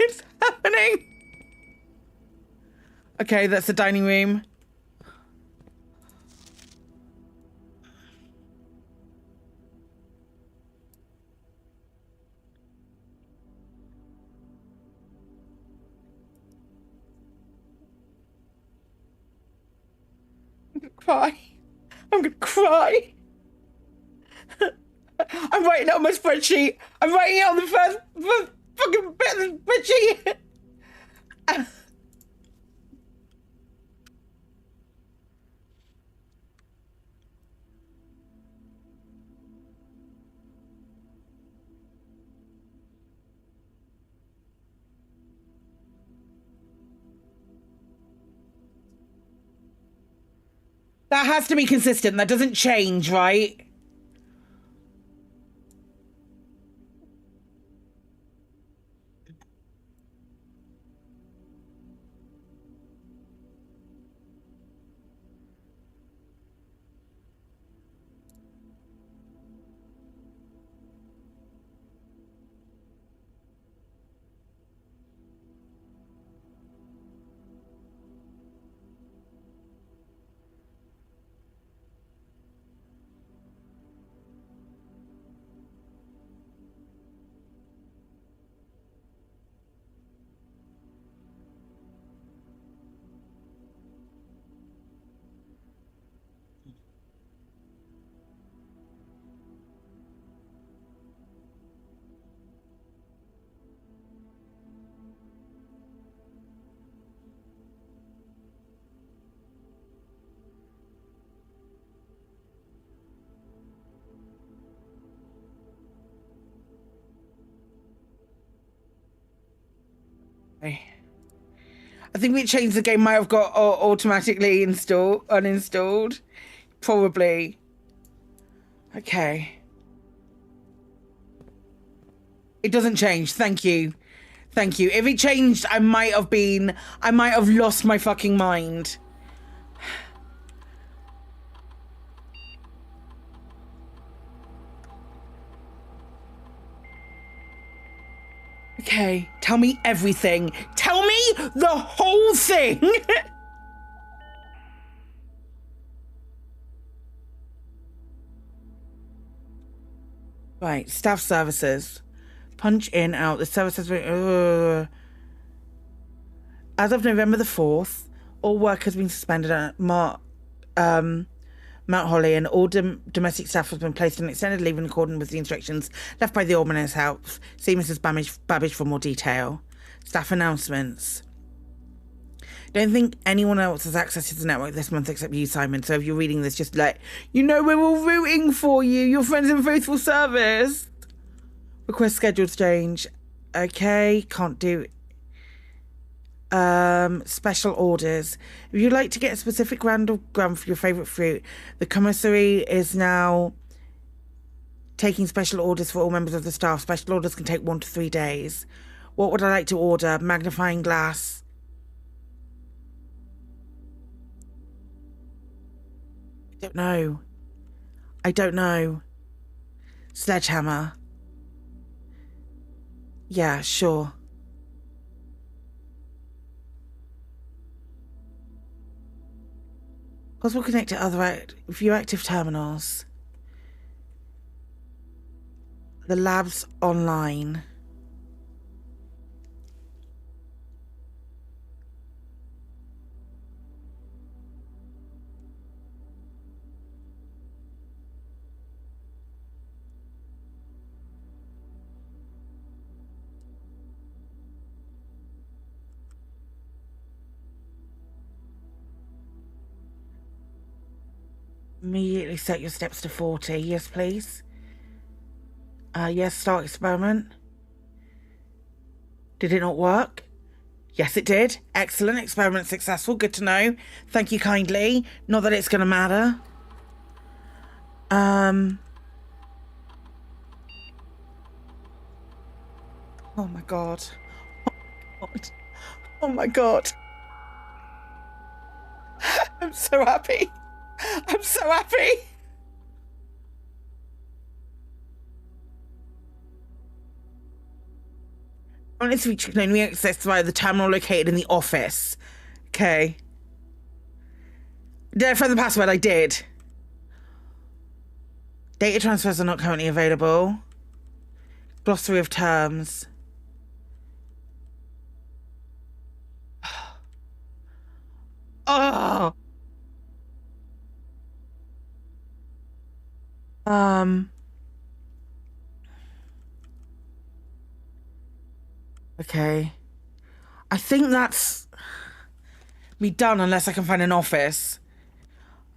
It's happening. Okay, that's the dining room. I'm gonna cry. I'm gonna cry. I'm writing it on my spreadsheet. I'm writing it on the first fucking bit of the spreadsheet. That has to be consistent. That doesn't change, right? Okay. I think we changed the game might have got automatically uninstalled. Probably. Okay. It doesn't change. Thank you. Thank you. If it changed, I might have lost my fucking mind. Okay, tell me everything. Tell me the whole thing. Right, staff services. Punch in, out. The service has been... As of November the 4th, all work has been suspended at Mount Holly, and all domestic staff has been placed on extended leave in accordance with the instructions left by the Alderman's House. See Mrs. Babbage for more detail. Staff announcements. Don't think anyone else has access to the network this month except you, Simon. So if you're reading this, just like, you know, we're all rooting for you. Your friends in faithful service. Request scheduled change. Okay, can't do special orders. If you'd like to get a specific random gram for your favourite fruit, the commissary is now taking special orders for all members of the staff. Special orders can take 1 to 3 days. What would I like to order? Magnifying glass. I don't know. Sledgehammer. Yeah, sure. Possible connect to other view active terminals. The lab's online. Immediately set your steps to 40. Yes, please. Yes, start experiment. Did it not work? Yes, it did. Excellent. Experiment successful. Good to know. Thank you kindly. Not that it's going to matter. Oh my God. Oh my God. Oh my God. I'm so happy. I'm so happy. This feature can only be accessed via the terminal located in the office. Okay. Did I find the password? I did. Data transfers are not currently available. Glossary of terms. Oh. Okay. I think that's me done unless I can find an office.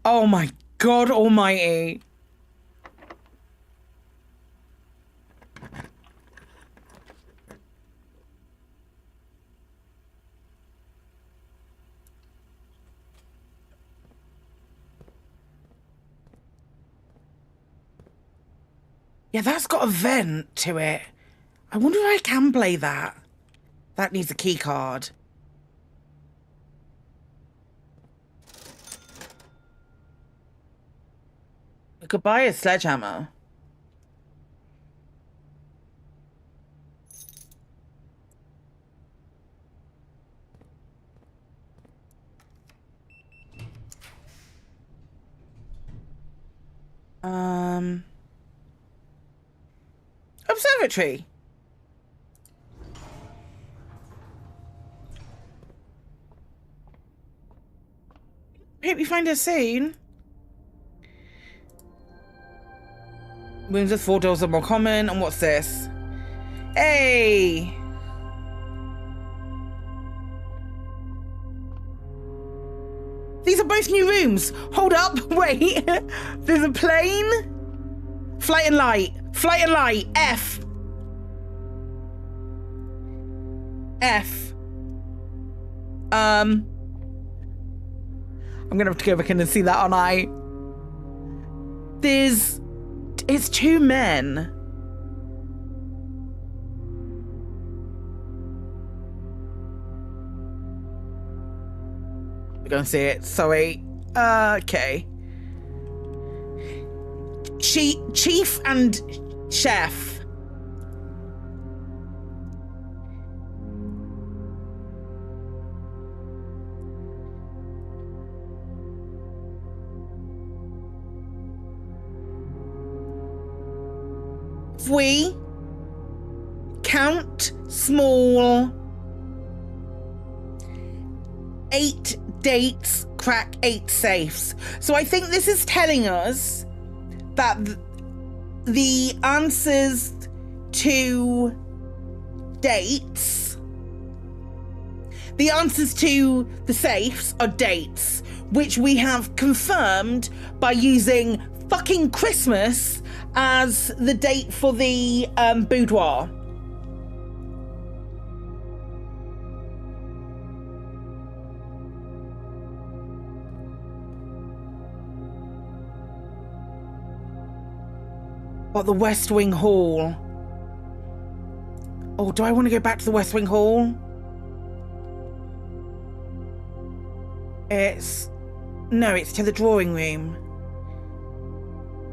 Oh my God almighty. Yeah, that's got a vent to it. I wonder if I can play that. That needs a key card. I could buy a sledgehammer. Observatory. Hope you find her soon. Rooms with 4 doors are more common. And what's this? Hey! These are both new rooms. Hold up. Wait. There's a plane. Flight and light. Flight and light. F. F. I'm gonna have to go back in and see that, aren't I? It's 2 men. We're gonna see it, sorry. Okay. Chief and chef. If we count small, 8 dates, crack 8 safes. So I think this is telling us that the answers to dates, the answers to the safes are dates, which we have confirmed by using fucking Christmas as the date for the boudoir. What, the West Wing Hall? Oh, do I want to go back to the West Wing Hall? No, it's to the drawing room.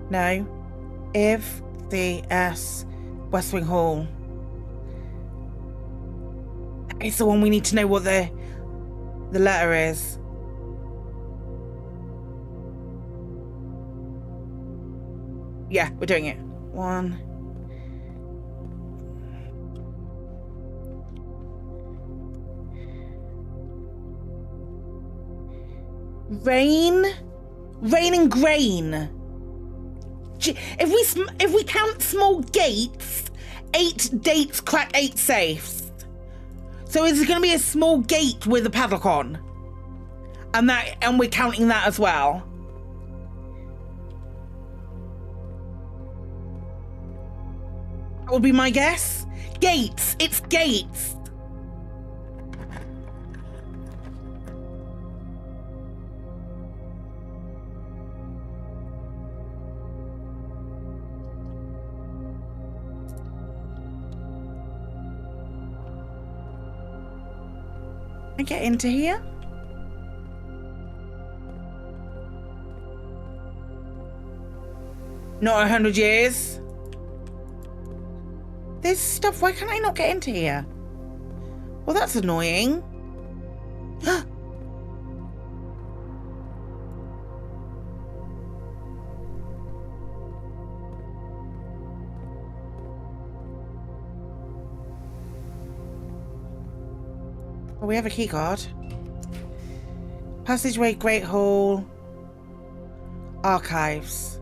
No. If the S West Wing Hall. It's the one we need to know what the letter is. Yeah, we're doing it. 1. Rain and grain. If we count small gates, 8 dates crack 8 safes. So is it going to be a small gate with a padlock on? And we're counting that as well. That would be my guess. Gates. It's gates. I get into here? Not 100 years. There's stuff. Why can't I not get into here? Well, that's annoying. Oh, we have a key card. Passageway, Great Hall, Archives.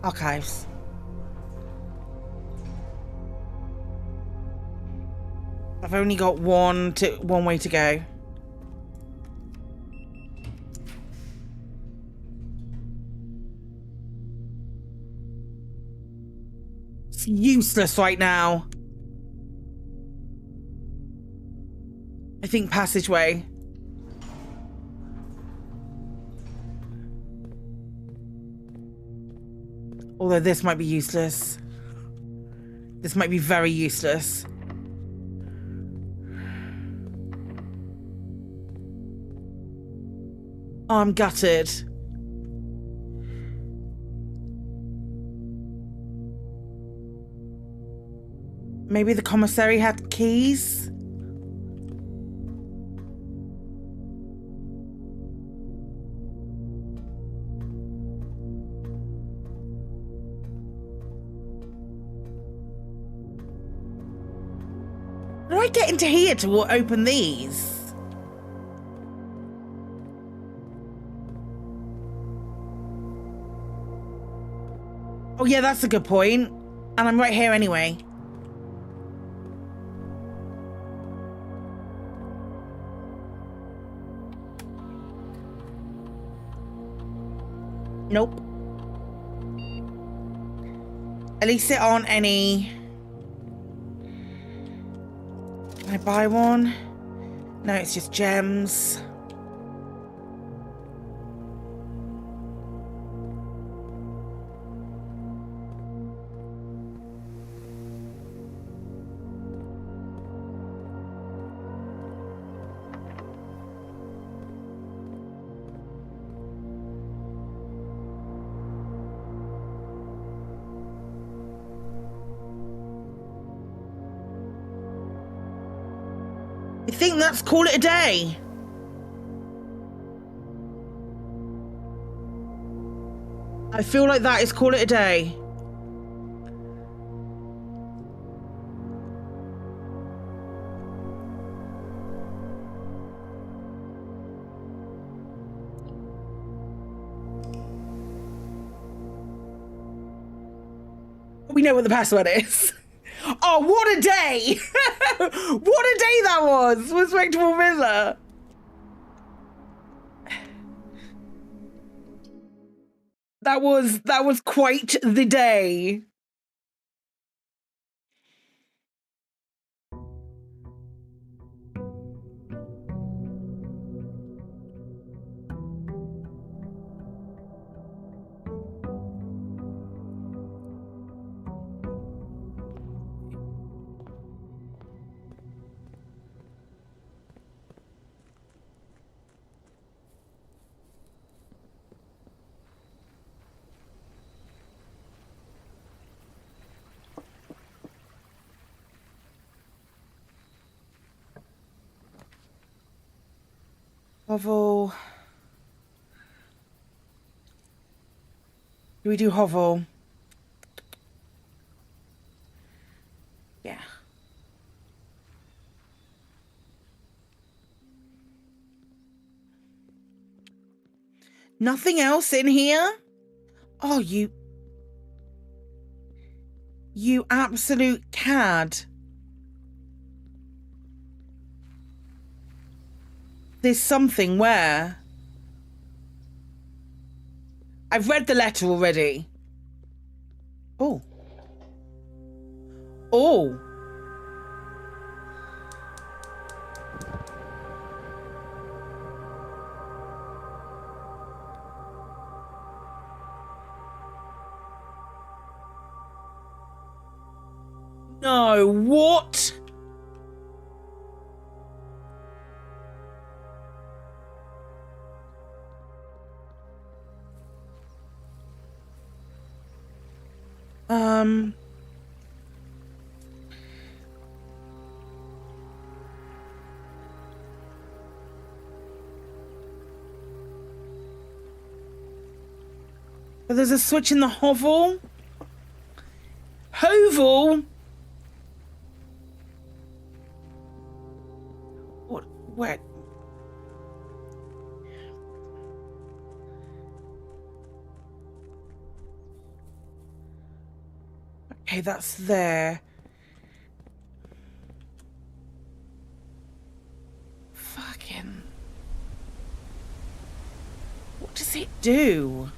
Archives. I've only got one way to go. It's useless right now. I think passageway. Although this might be useless. This might be very useless. Oh, I'm gutted. Maybe the commissary had keys? How do I get into here to open these? Oh yeah, that's a good point. And I'm right here anyway. Nope. At least there aren't any Can I buy one? No, it's just gems. I think that's call it a day. I feel like that is call it a day. We know what the password is. Oh, what a day! What a day that was! Respectable Villa. That was quite the day. Hovel. Do we do hovel? Yeah. Nothing else in here? Oh, you absolute cad. There's something where? I've read the letter already. Oh. Oh. No, what? But there's a switch in the hovel. Hovel? What? Where? Okay, that's there. Fucking... What does it do?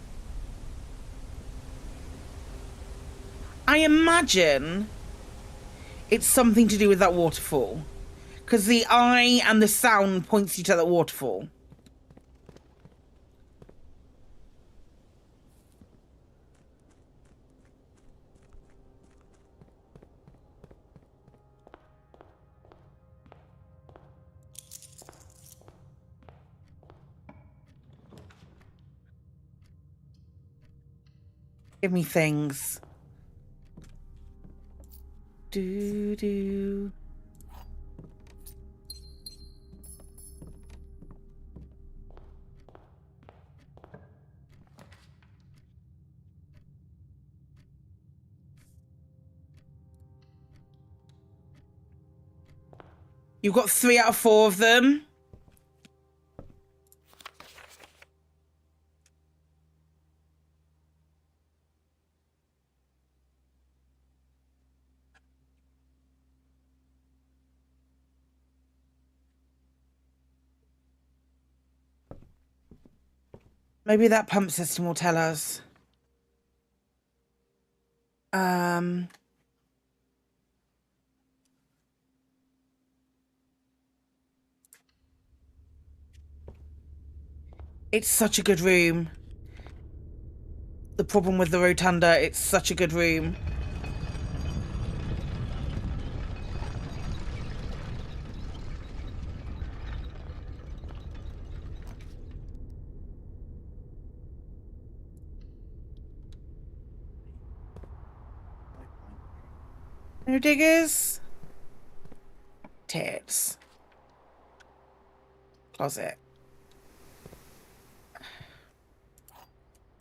I imagine it's something to do with that waterfall. Because the eye and the sound points you to that waterfall. Give me things. Do. You've got 3 out of 4 of them. Maybe that pump system will tell us. It's such a good room. The problem with the rotunda, it's such a good room. No diggers. Tits. Closet.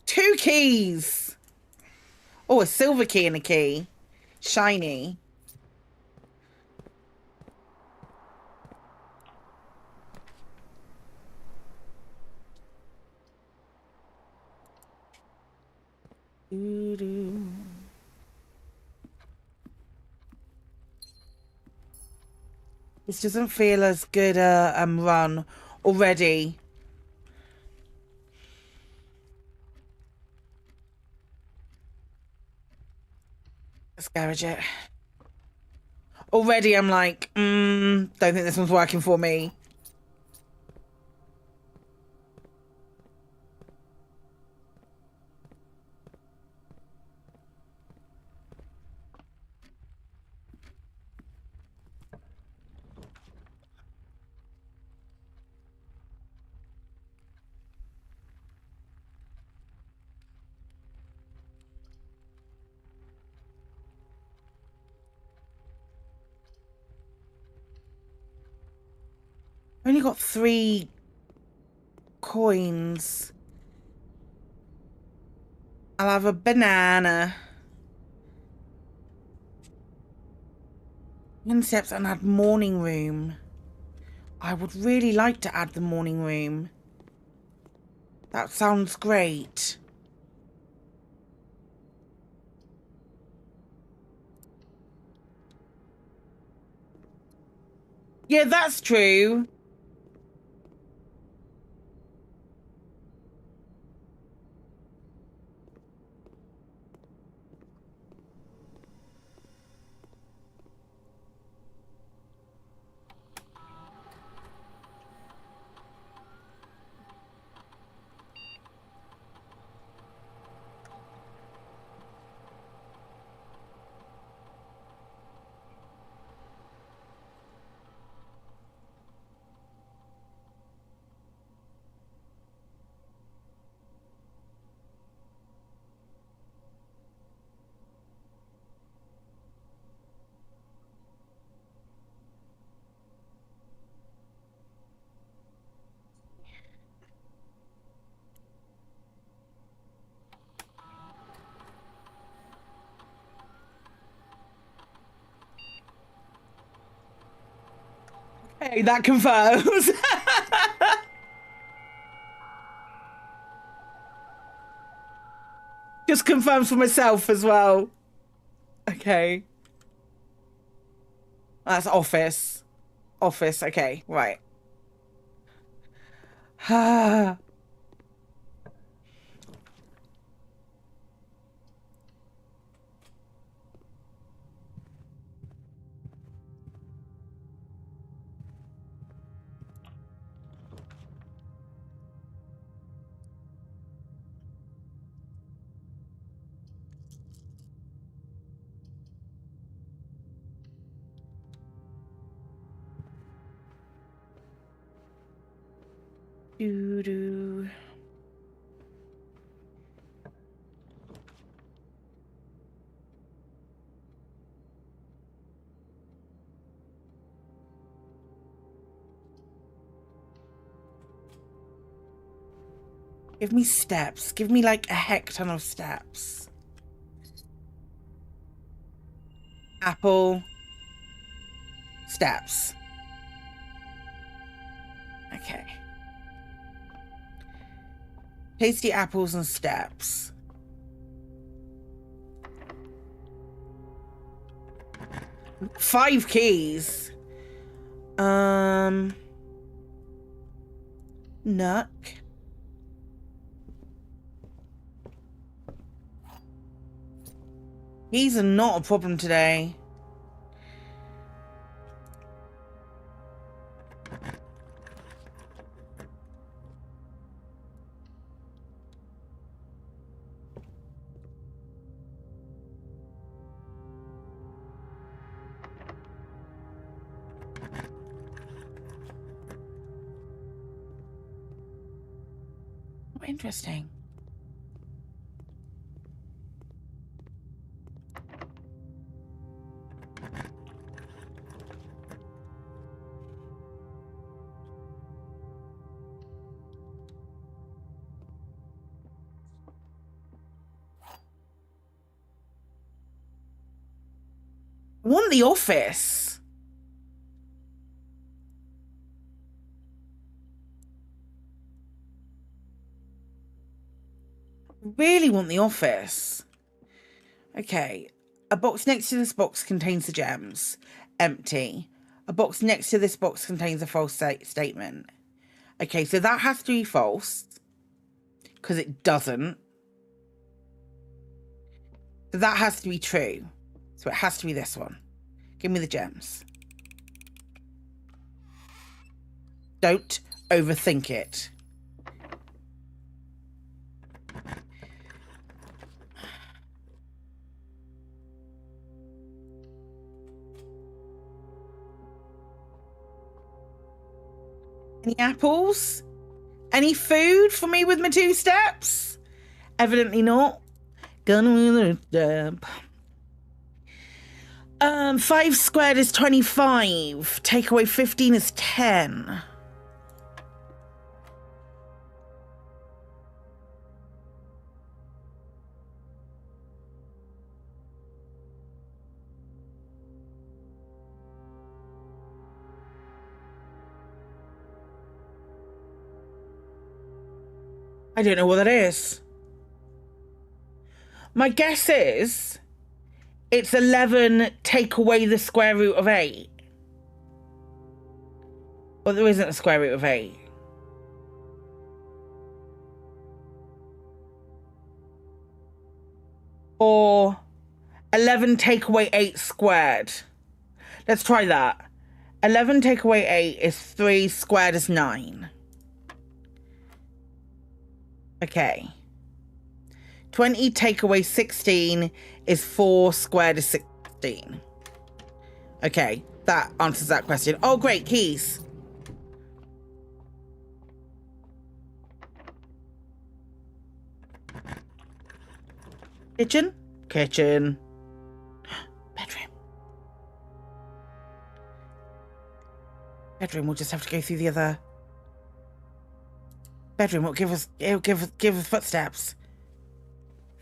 2 keys. Oh, a silver key and a key. Shiny. Doo-doo. This doesn't feel as good a run already. Let's garage it. Already I'm like, don't think this one's working for me. I only got 3 coins. I'll have a banana. Steps and add morning room. I would really like to add the morning room. That sounds great. Yeah, that's true. Hey, that confirms. Just confirms for myself as well. Okay. That's office. Office, okay, right. Doo-doo. Give me steps. Give me like a heck ton of steps. Apple. Steps. Okay. Tasty apples and steps. Five keys. Nuck. Keys are not a problem today. interesting. I want the office. Really want the office. Okay. A box next to this box contains the gems. Empty. A box next to this box contains a false statement. Okay, so that has to be false. Because it doesn't. So that has to be true. So it has to be this one. Give me the gems. Don't overthink it. Any apples? Any food for me with my 2 steps? Evidently not. Gone with a step. 5 squared is 25. Take away 15 is 10. I don't know what that is. My guess is it's 11 take away the square root of 8. Well, there isn't a square root of 8. Or 11 take away 8 squared. Let's try that. 11 take away 8 is 3, squared is 9. Okay. 20 take away 16 is 4, squared is 16. Okay, that answers that question. Oh, great, keys. Kitchen? Kitchen. Bedroom. Bedroom, we'll just have to go through the other... Bedroom will give us footsteps.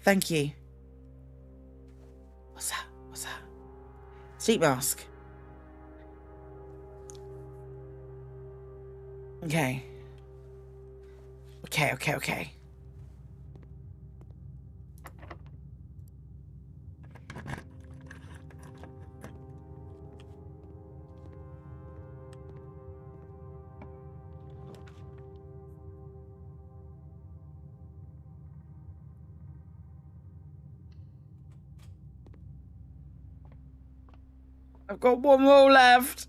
Thank you. What's that? What's that? Sleep mask. Okay. Okay. I've got one more left.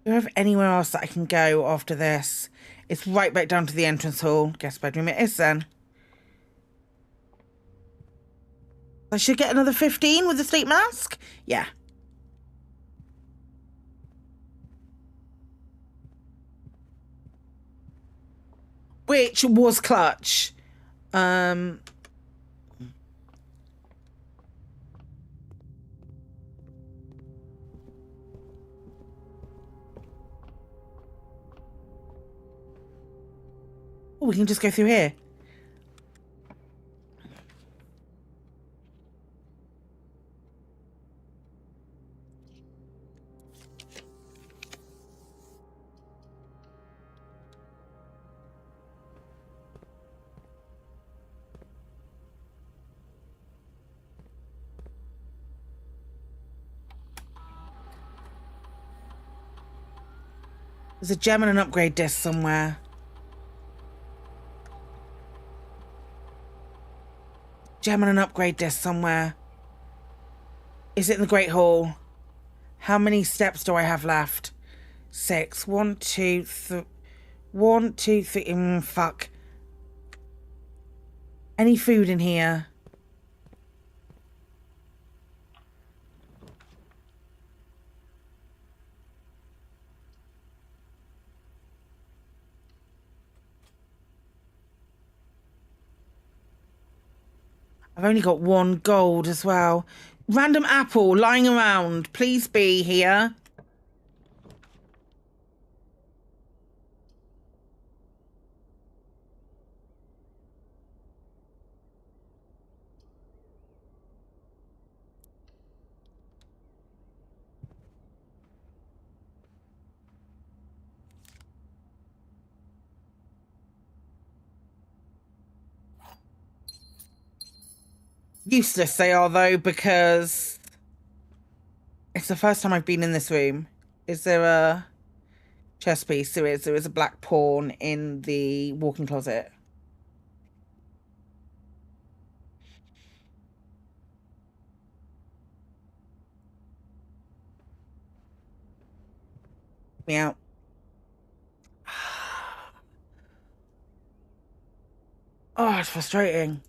Do I have anywhere else that I can go after this? It's right back down to the entrance hall. Guest bedroom it is then. I should get another 15 with the sleep mask? Yeah. Which was clutch. Oh, we can just go through here. There's a gem and an upgrade disc somewhere. Gem and an upgrade disc somewhere. Is it in the Great Hall? How many steps do I have left? 6. 1, 2, 3. 1, 2, 3. Fuck. Any food in here? I've only got 1 gold as well. Random apple lying around. Please be here. Useless they are though, because it's the first time I've been in this room. Is there a chest piece? There is. There is a black pawn in the walk-in closet. Me out. Oh, it's frustrating.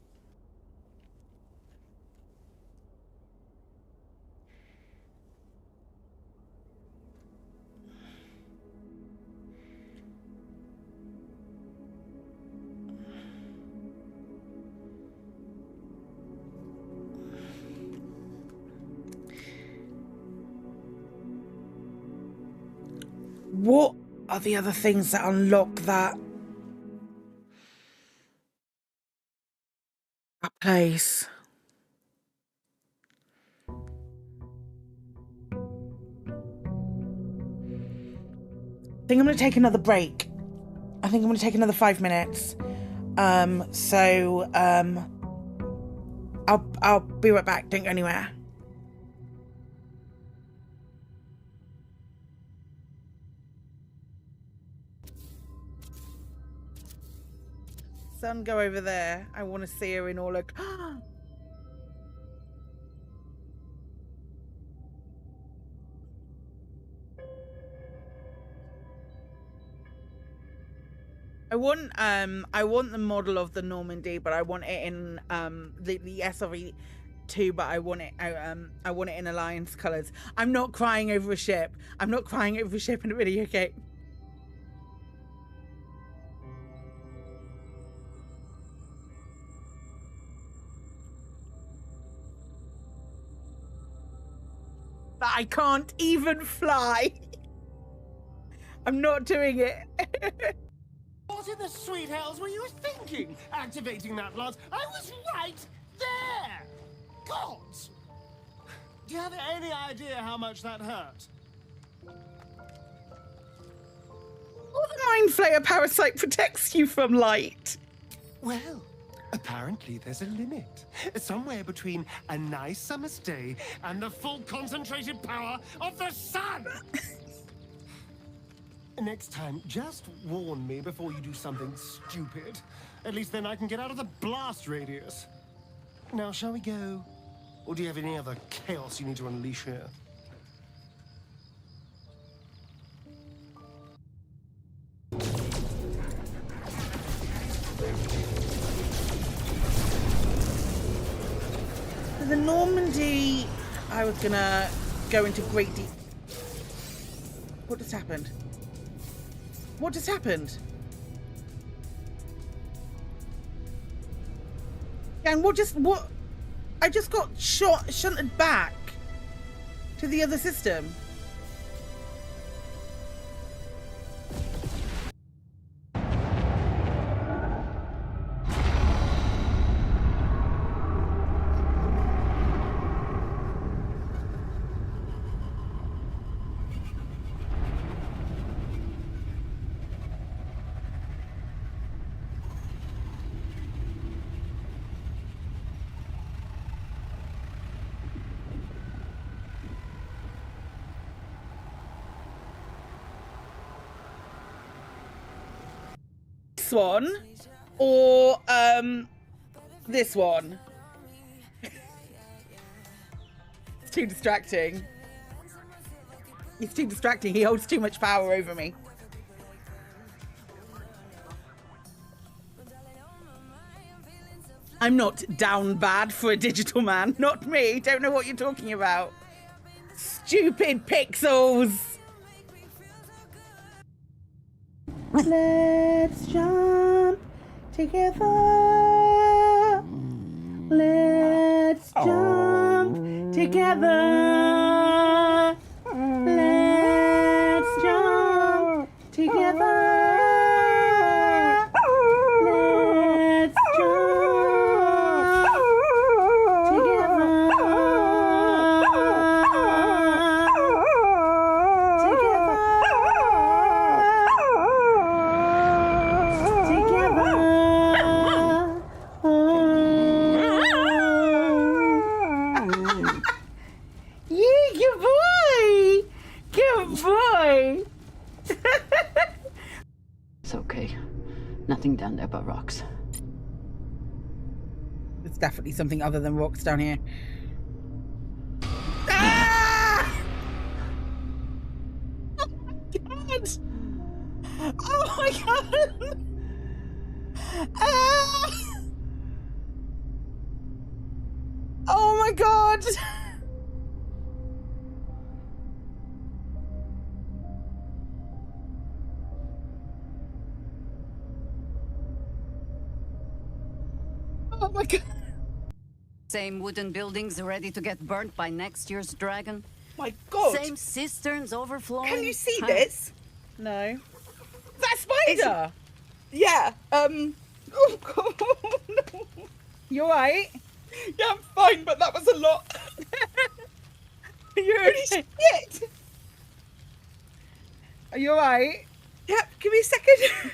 What are the other things that unlock that place? I think I'm going to take another break. I think I'm going to take another 5 minutes. I'll be right back. Don't go anywhere. Sun, go over there. I want to see her in all her... I want the model of the Normandy, but I want it in the SRE 2, but I want it in Alliance colours. I'm not crying over a ship. I'm not crying over a ship in a video game. That I can't even fly. I'm not doing it. What in the sweet hells were you thinking? Activating that lance? I was right there! Gods! Do you have any idea how much that hurt? Well, the Mind Flayer parasite protects you from light. Well, apparently there's a limit. Somewhere between a nice summer's day and the full concentrated power of the sun! Next time, just warn me before you do something stupid. At least then I can get out of the blast radius. Now, shall we go? Or do you have any other chaos you need to unleash here? The Normandy, I was gonna go into great deep. What just happened? What just happened? And what? I just got shunted back to the other system. One or this one. It's too distracting. It's too distracting. He holds too much power over me. I'm not down bad for a digital man. Not me. Don't know what you're talking about. Stupid pixels. Let's jump together. Let's jump together. Let's jump together. Let's It's okay. Nothing down there but rocks. It's definitely something other than rocks down here. Ah! Oh my god! Oh my god! Ah! Oh my god! Oh my god! Same wooden buildings ready to get burnt by next year's dragon. My god! Same cisterns overflowing. Can you see this? No. That spider! Yeah. Oh god. No. You alright? Yeah, I'm fine, but that was a lot. You're Holy shit! Are you alright? Yeah, give me a second.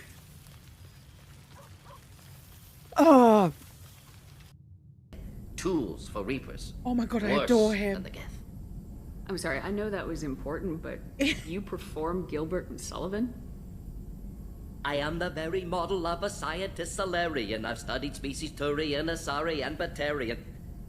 Oh. Tools for reapers. Oh my god, I Worse adore than him. the Geth. I'm sorry, I know that was important, but you perform Gilbert and Sullivan? I am the very model of a scientist Solarian. I've studied species Turian, Asari, and Batarian.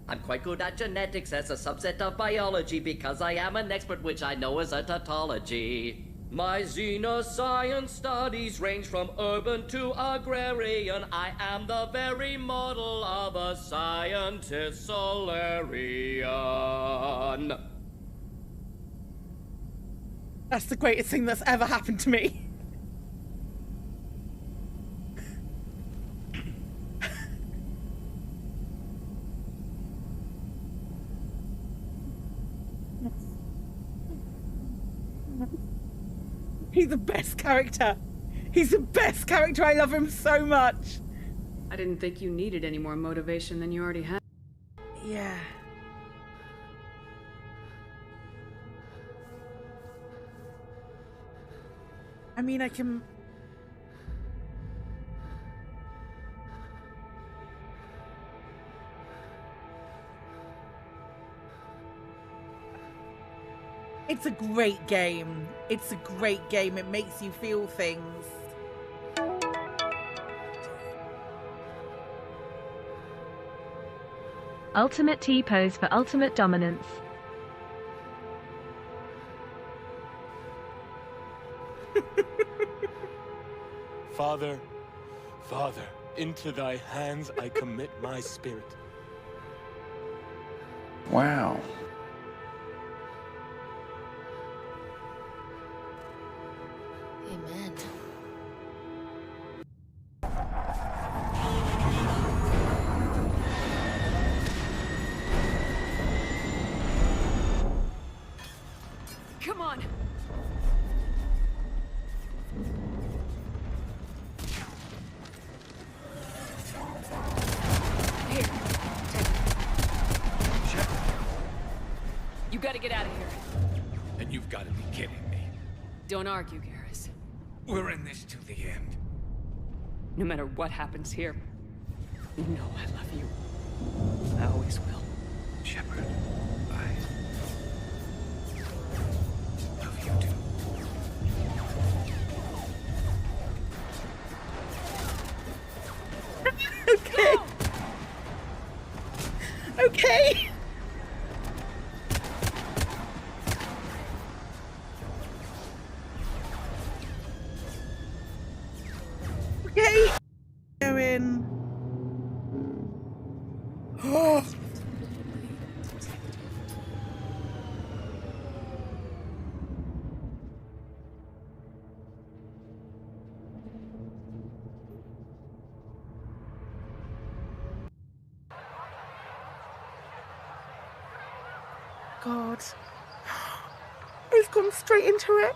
I'm quite good at genetics as a subset of biology because I am an expert, which I know is a tautology. My xenoscience studies range from urban to agrarian. I am the very model of a scientist Solarian. That's the greatest thing that's ever happened to me. He's the best character. He's the best character. I love him so much. I didn't think you needed any more motivation than you already had. Yeah. I mean, I can... It's a great game. It's a great game. It makes you feel things. Ultimate T-pose for ultimate dominance. Father, Father, into thy hands I commit my spirit. Wow. Amen. Come on! Here, you gotta get out of here. And you've got to be kidding me. Don't argue, Garrus. We're in this till the end. No matter what happens here, you know I love you. I always will. Shepard, I love you too. Okay. Okay. Okay. Go in. God. He's gone straight into it.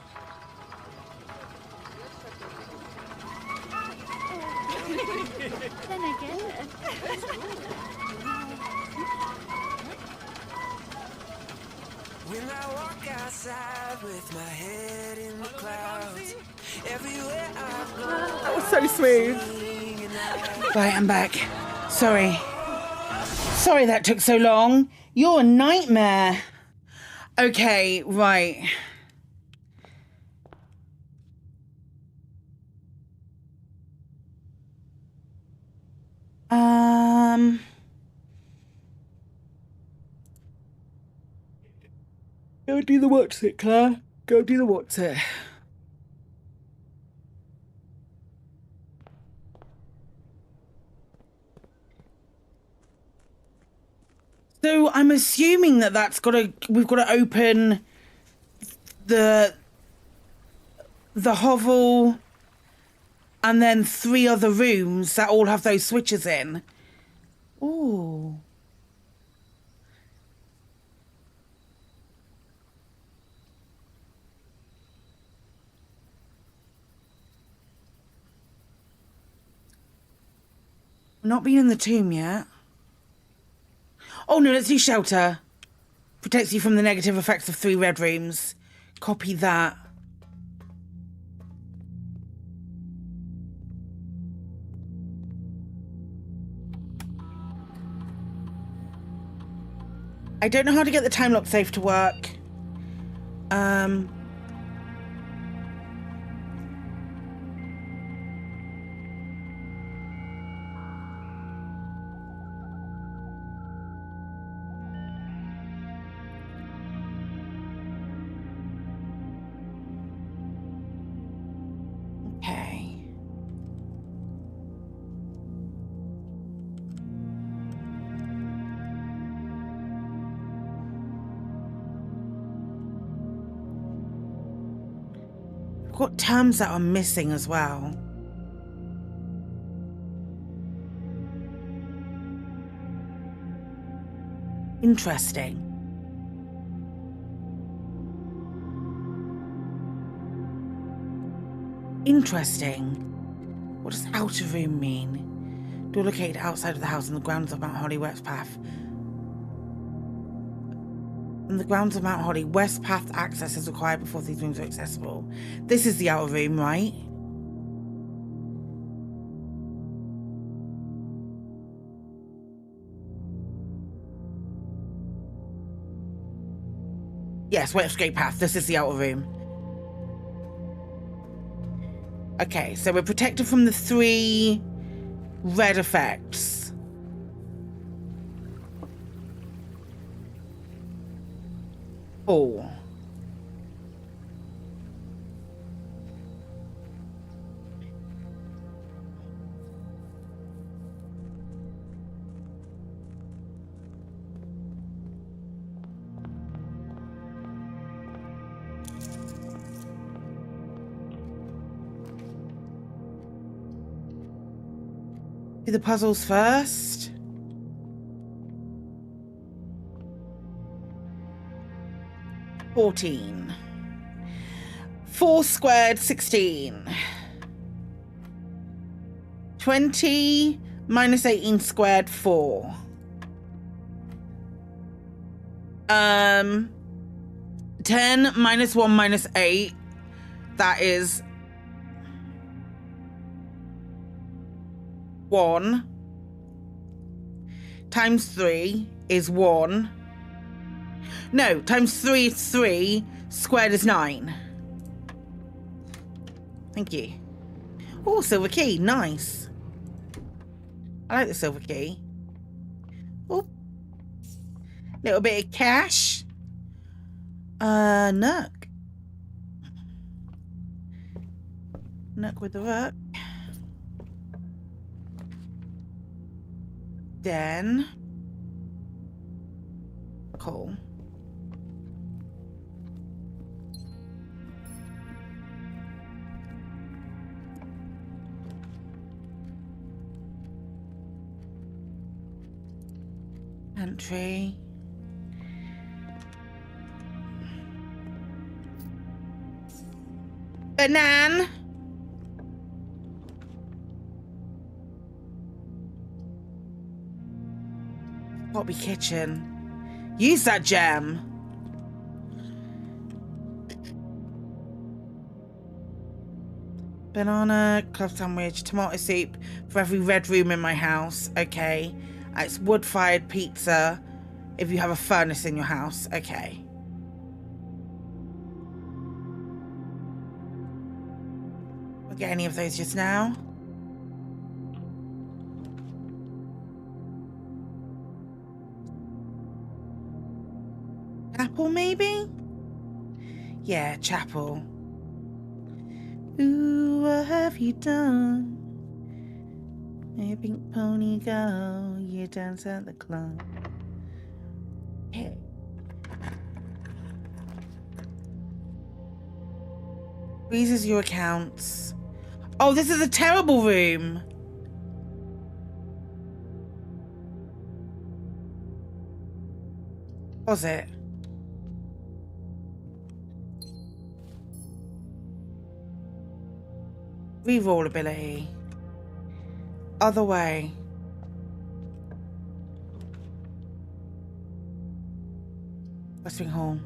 Then again. When I walk outside with my head in the clouds, everywhere I go. That was so smooth. Right, I'm back. Sorry. Sorry that took so long. You're a nightmare. Okay, right. Go do the what's it, Claire. Go do the what's it. So I'm assuming that we've got to open the hovel and then 3 other rooms that all have those switches in. Ooh. We're not being in the tomb yet. Oh no, let's do shelter. Protects you from the negative effects of 3 red rooms. Copy that. I don't know how to get the time lock safe to work. Okay. I've got terms that are missing as well. Interesting. Interesting. What does outer room mean? Door located outside of the house on the grounds of Mount Holly West Path. On the grounds of Mount Holly, West Path access is required before these rooms are accessible. This is the outer room, right? Yes, Westgate Path. This is the outer room. Okay, so we're protected from the 3 red effects. Oh. Do the puzzles first. $14. 4 squared, 16. 20 minus 18 squared, 4. 10 minus 1 minus 8. That is 1 times 3 is 1. No, times 3 is 3. Squared is 9. Thank you. Oh, silver key. Nice. I like the silver key. Oh. Little bit of cash. Nook. Nook with the rook. Then. Cool. Pantry. Banan. Bobby kitchen. Use that gem. Banana, club sandwich, tomato soup for every red room in my house. Okay. It's wood-fired pizza if you have a furnace in your house. Okay. I'll get any of those just now. Chapel, maybe? Yeah, chapel. Ooh, what have you done? A pink pony go, you dance at the club. Hey. Freezes your accounts. Oh, this is a terrible room. Was it? Reroll ability. Other way. Westwing Hall.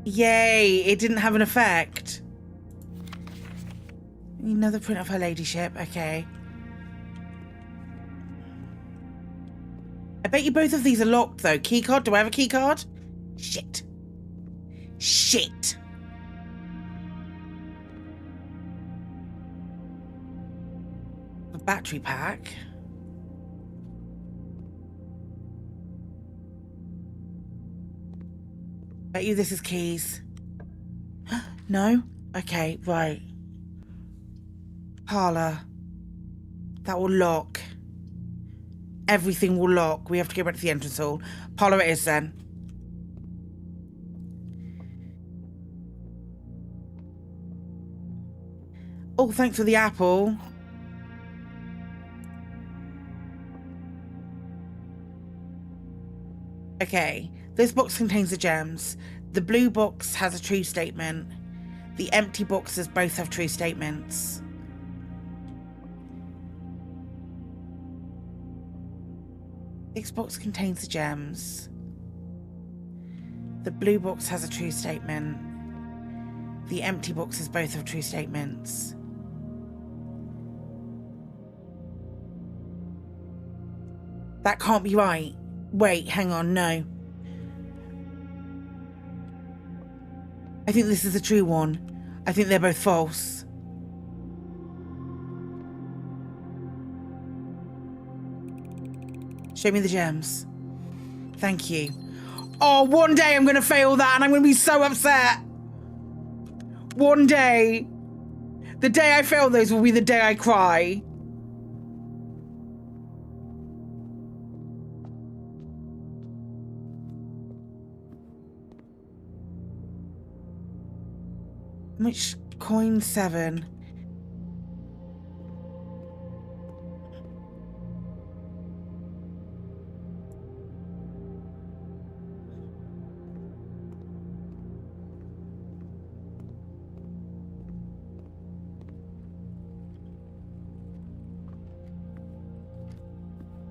Yay, it didn't have an effect. Another print of her ladyship, okay. I bet you both of these are locked though. Keycard, do I have a keycard? Shit. Shit. A battery pack. Bet you this is keys. No? Okay, right. Parlour. That will lock. Everything will lock. We have to go back to the entrance hall. Parlour it is then. Oh, thanks for the apple. Okay. This box contains the gems. The blue box has a true statement. The empty boxes both have true statements. This box contains the gems. The blue box has a true statement. The empty boxes both have true statements. That can't be right. Wait, hang on, no. I think this is the true one. I think they're both false. Show me the gems. Thank you. Oh, one day I'm going to fail that and I'm going to be so upset. One day. The day I fail those will be the day I cry. Which coin 7?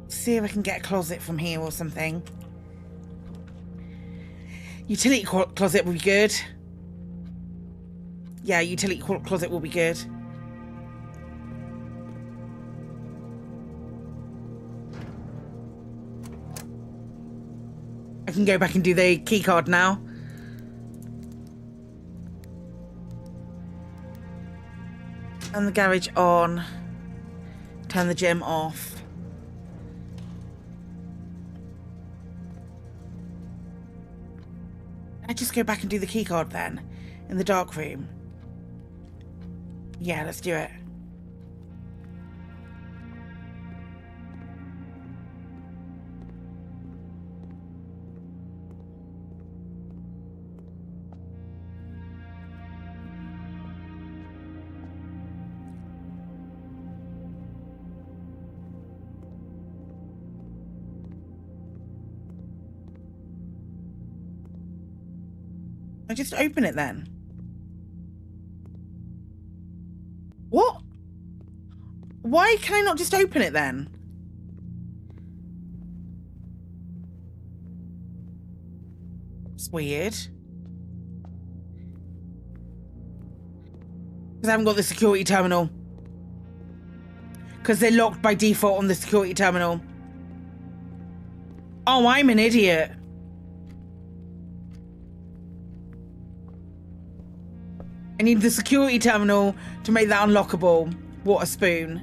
See if I can get a closet from here or something. Utility closet will be good. Yeah, utility closet will be good. I can go back and do the key card now. Turn the garage on. Turn the gym off. I just go back and do the key card then in the dark room. Yeah, let's do it. I just open it then. What? Why can I not just open it then? It's weird. Because I haven't got the security terminal. Because they're locked by default on the security terminal. Oh, I'm an idiot. I need the security terminal to make that unlockable. What a spoon.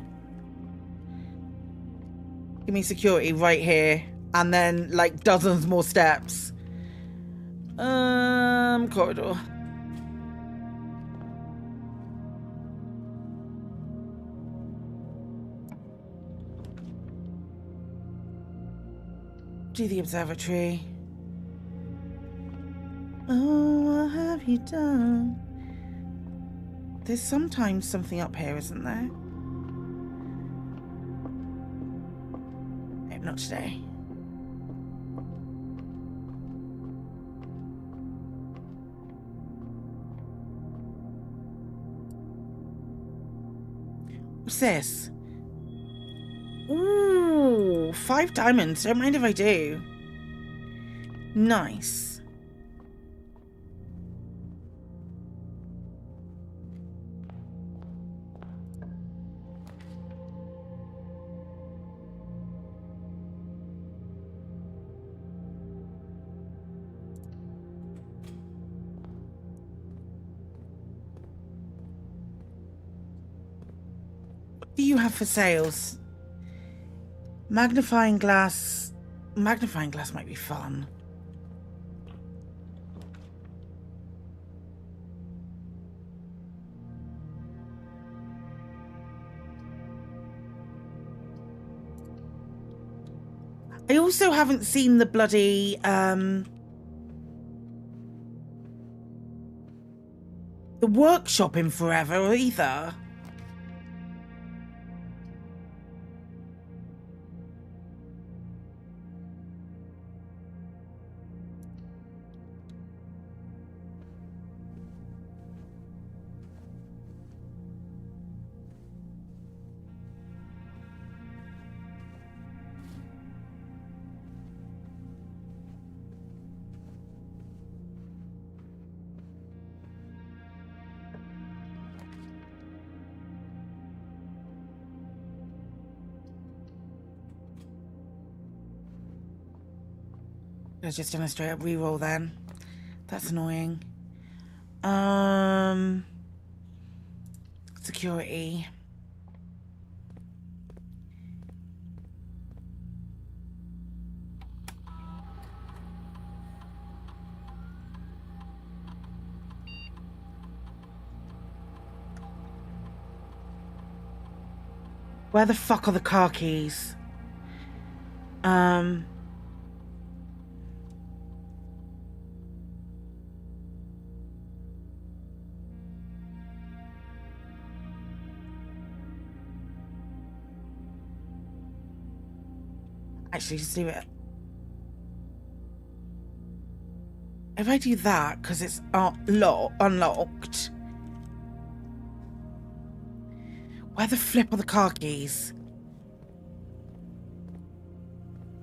Give me security right here. And then, like, dozens more steps. Corridor. Do the observatory. Oh, what have you done? There's sometimes something up here, isn't there? No, not today. What's this? Ooh, 5 diamonds. Don't mind if I do. Nice. What do you have for sales? Magnifying glass. Magnifying glass might be fun. I also haven't seen the bloody the workshop in forever either. I was just done a straight up reroll then. That's annoying. Security. Where the fuck are the car keys? Actually, just do it. If I do that, because it's unlocked. Where the flip are the car keys?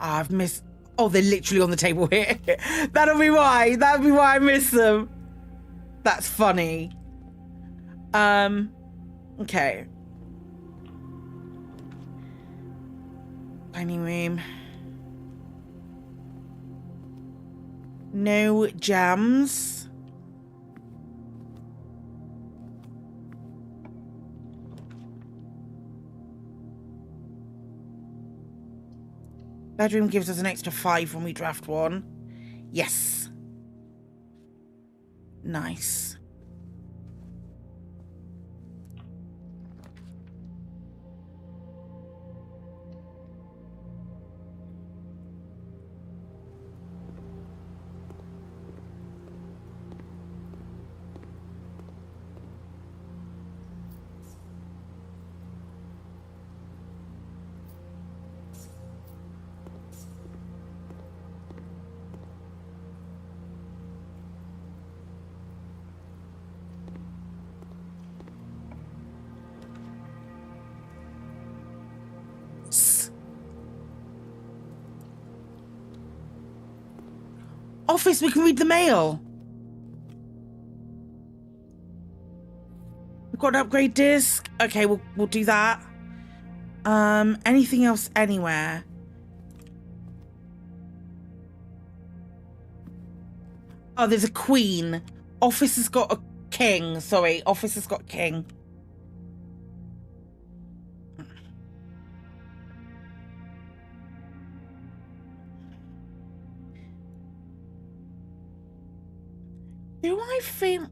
Ah, I've missed. Oh, they're literally on the table here. That'll be why. That'll be why I missed them. That's funny. Okay. Dining room. No jams. Bedroom gives us an extra 5 when we draft one. Yes. Nice. Office, we can read the mail. We've got an upgrade disc. Okay, we'll do that. Anything else anywhere? Oh, there's a queen. Office has got a king. Sorry, office has got king. Do I feel...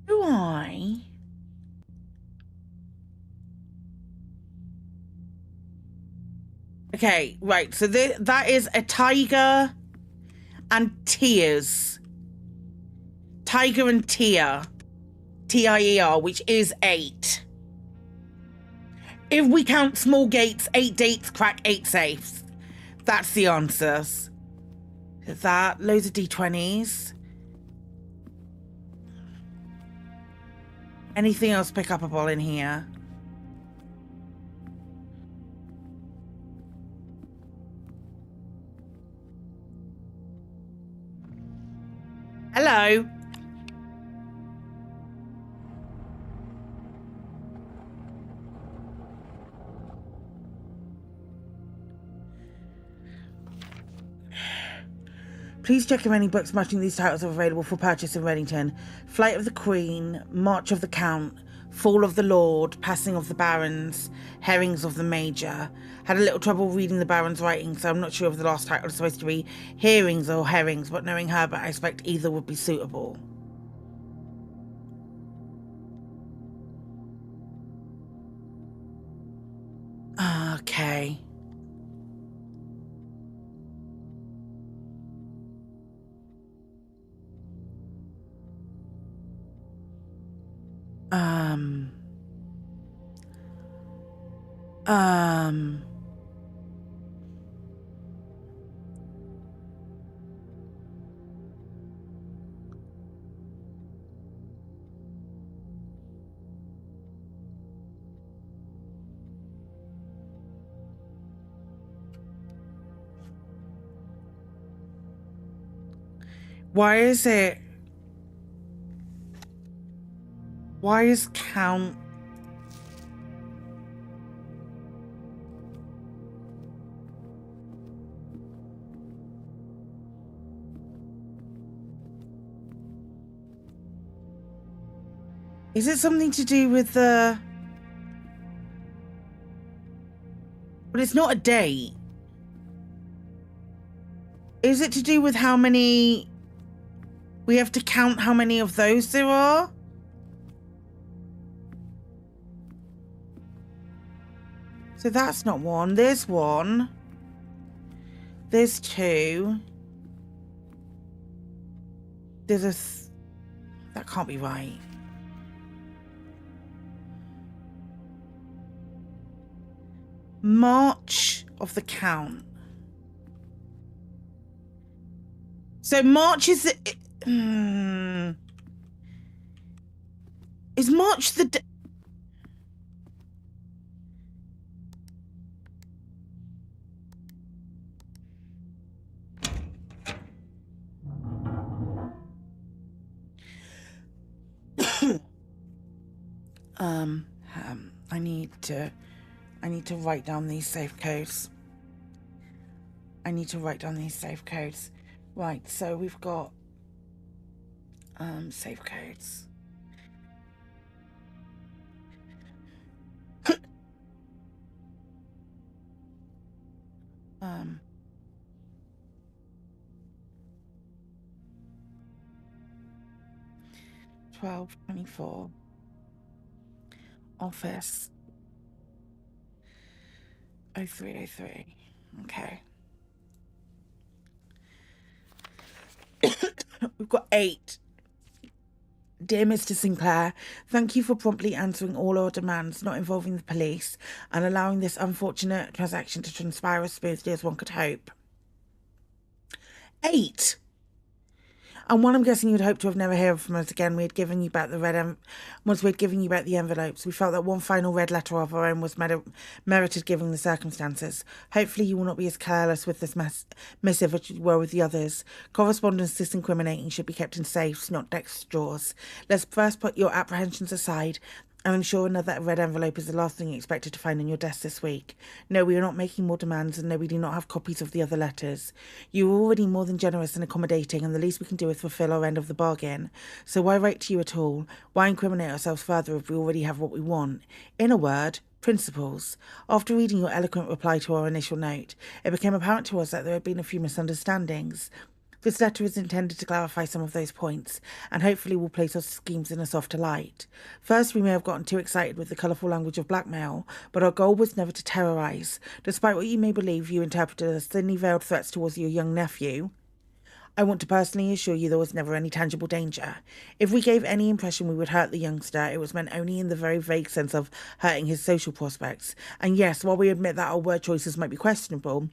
Do I... Okay, right. So that is a tiger and tears. Tiger and Tier. Tier, which is 8. If we count small gates, 8 dates crack 8 safes. That's the answers. That, loads of D20s. Anything else pick up a ball in here? Hello. Please check if any books matching these titles are available for purchase in Reddington. Flight of the Queen, March of the Count, Fall of the Lord, Passing of the Barons, Herrings of the Major. Had a little trouble reading the Baron's writing, so I'm not sure if the last title is supposed to be Hearings or Herrings, but knowing Herbert, I expect either would be suitable. Okay. Why is it? Why is count? Is it something to do with the... But it's not a date. Is it to do with how many... We have to count how many of those there are? So that's not one. There's one. There's 2. There's a... That can't be right. March of the Count. So March is the... Is March the... I need to write down these safe codes. Right, so we've got safe codes. 1224. Office 0303. Okay. We've got 8. Dear Mr. Sinclair, thank you for promptly answering all our demands not involving the police and allowing this unfortunate transaction to transpire as smoothly as one could hope. 8. And one, I'm guessing you'd hope to have never heard from us again. Once we'd given you back the envelopes, we felt that one final red letter of our own was merited given the circumstances. Hopefully you will not be as careless with this missive as you were with the others. Correspondence this incriminating should be kept in safes, not desk drawers. Let's first put your apprehensions aside, and I'm sure another red envelope is the last thing you expected to find on your desk this week. No, we are not making more demands, and no, we do not have copies of the other letters. You are already more than generous and accommodating, and the least we can do is fulfill our end of the bargain. So why write to you at all? Why incriminate ourselves further if we already have what we want? In a word, principles. After reading your eloquent reply to our initial note, it became apparent to us that there had been a few misunderstandings. This letter is intended to clarify some of those points, and hopefully will place our schemes in a softer light. First, we may have gotten too excited with the colourful language of blackmail, but our goal was never to terrorise. Despite what you may believe you interpreted as thinly veiled threats towards your young nephew, I want to personally assure you there was never any tangible danger. If we gave any impression we would hurt the youngster, it was meant only in the very vague sense of hurting his social prospects. And yes, while we admit that our word choices might be questionable,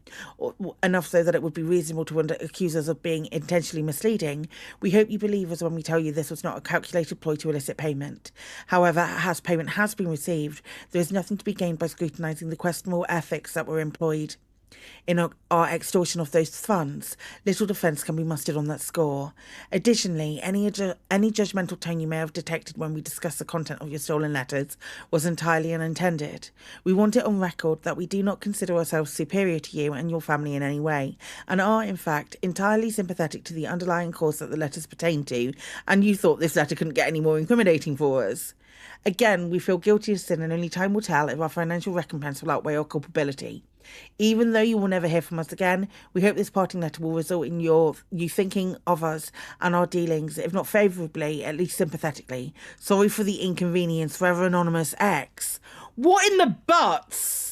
enough so that it would be reasonable to accuse us of being intentionally misleading, we hope you believe us when we tell you this was not a calculated ploy to elicit payment. However, as payment has been received, there is nothing to be gained by scrutinising the questionable ethics that were employed in our extortion of those funds. Little defence can be mustered on that score. Additionally, any judgmental tone you may have detected when we discussed the content of your stolen letters was entirely unintended. We want it on record that we do not consider ourselves superior to you and your family in any way, and are, in fact, entirely sympathetic to the underlying cause that the letters pertain to, and you thought this letter couldn't get any more incriminating for us. Again, we feel guilty of sin, and only time will tell if our financial recompense will outweigh our culpability. Even though you will never hear from us again, we hope this parting letter will result in you thinking of us and our dealings, if not favourably, at least sympathetically. Sorry for the inconvenience, Forever Anonymous X. What in the butts?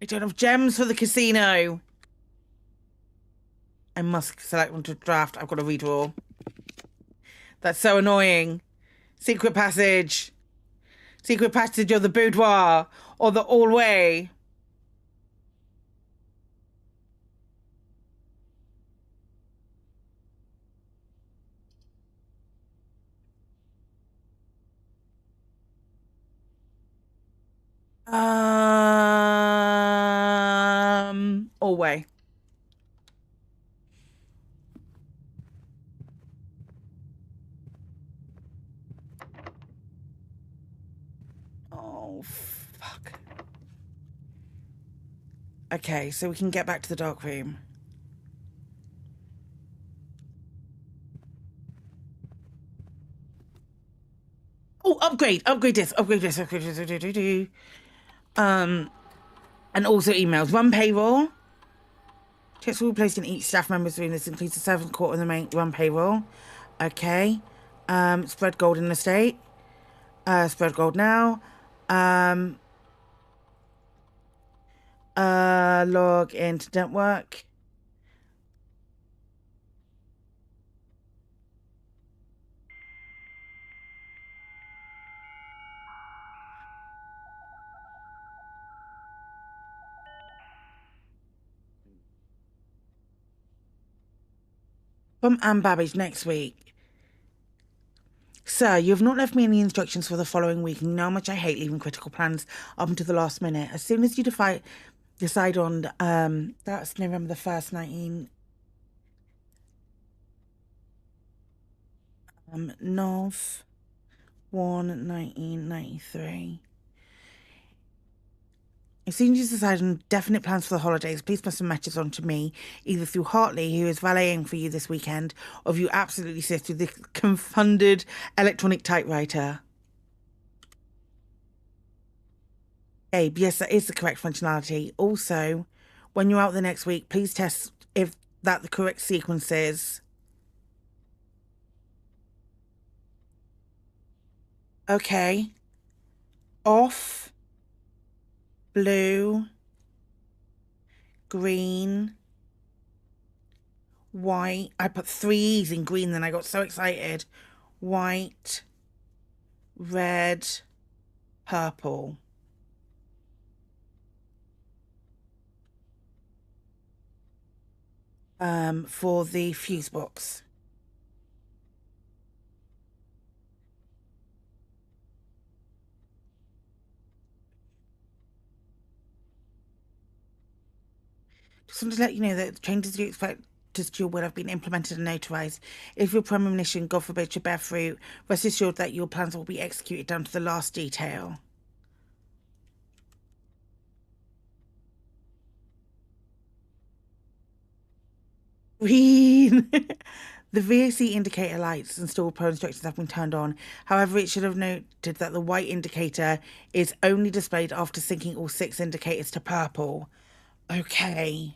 I don't have gems for the casino. I must select one to draft. I've got to redraw. That's so annoying. Secret passage. Secret passage or the boudoir. Or the hallway. Hallway. Oh, fuck. Okay, so we can get back to the dark room. Oh, upgrade this. And also emails. Run payroll. Checks will be placed in each staff member's room. This includes the servant quarter and the main run payroll. Okay. Spread gold in the estate. Spread gold now. Log into network. From Anne Babbage next week. Sir, you have not left me any instructions for the following week, and you know how much I hate leaving critical plans up until the last minute. As soon as you decide on, that's November the 1st, 1993. As soon as you decide on definite plans for the holidays, please pass some messages on to me, either through Hartley, who is valeting for you this weekend, or if you absolutely sift through the confounded electronic typewriter. Abe, yes, that is the correct functionality. Also, when you're out the next week, please test if that the correct sequence is. Okay. Off. Blue, green, white. I put 3 E's in green, then I got so excited. White, red, purple. For the fuse box. Just wanted to let you know that the changes you expect to your will have been implemented and notarized. If your premonition, God forbid, should bear fruit, rest assured that your plans will be executed down to the last detail. Green. The VOC indicator lights and store pro instructions have been turned on. However, it should have noted that the white indicator is only displayed after syncing all 6 indicators to purple. Okay.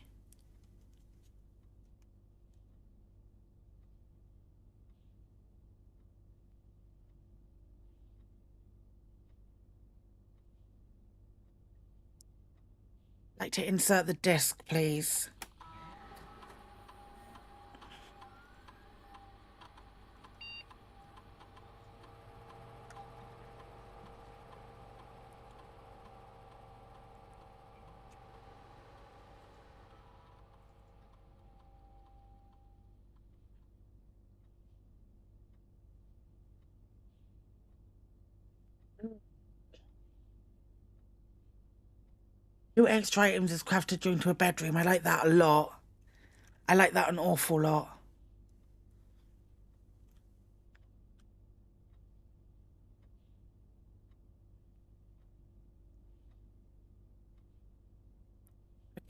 I'd like to insert the disc, please. Two extra items is crafted during to a bedroom. I like that a lot. I like that an awful lot.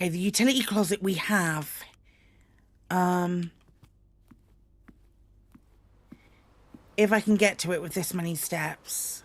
Okay, the utility closet we have. If I can get to it with this many steps.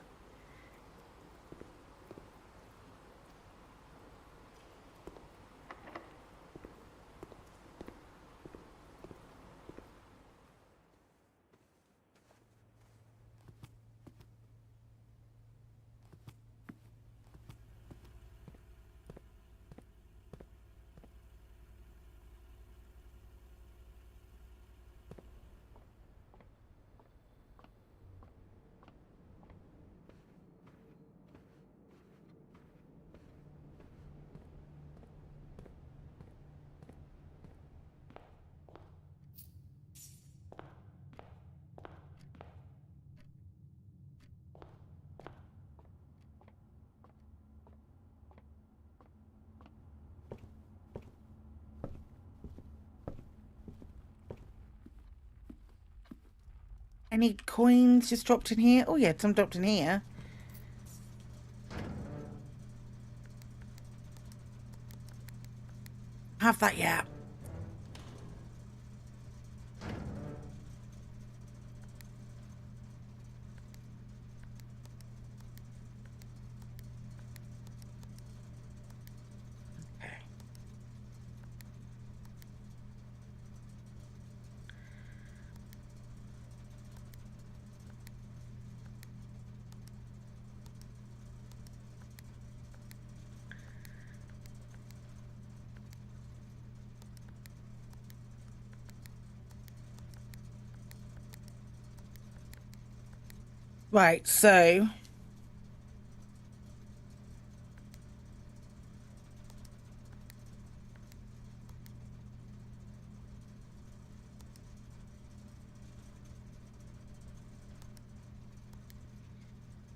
Any coins just dropped in here? Oh yeah, some dropped in here. Have that yet. Right, so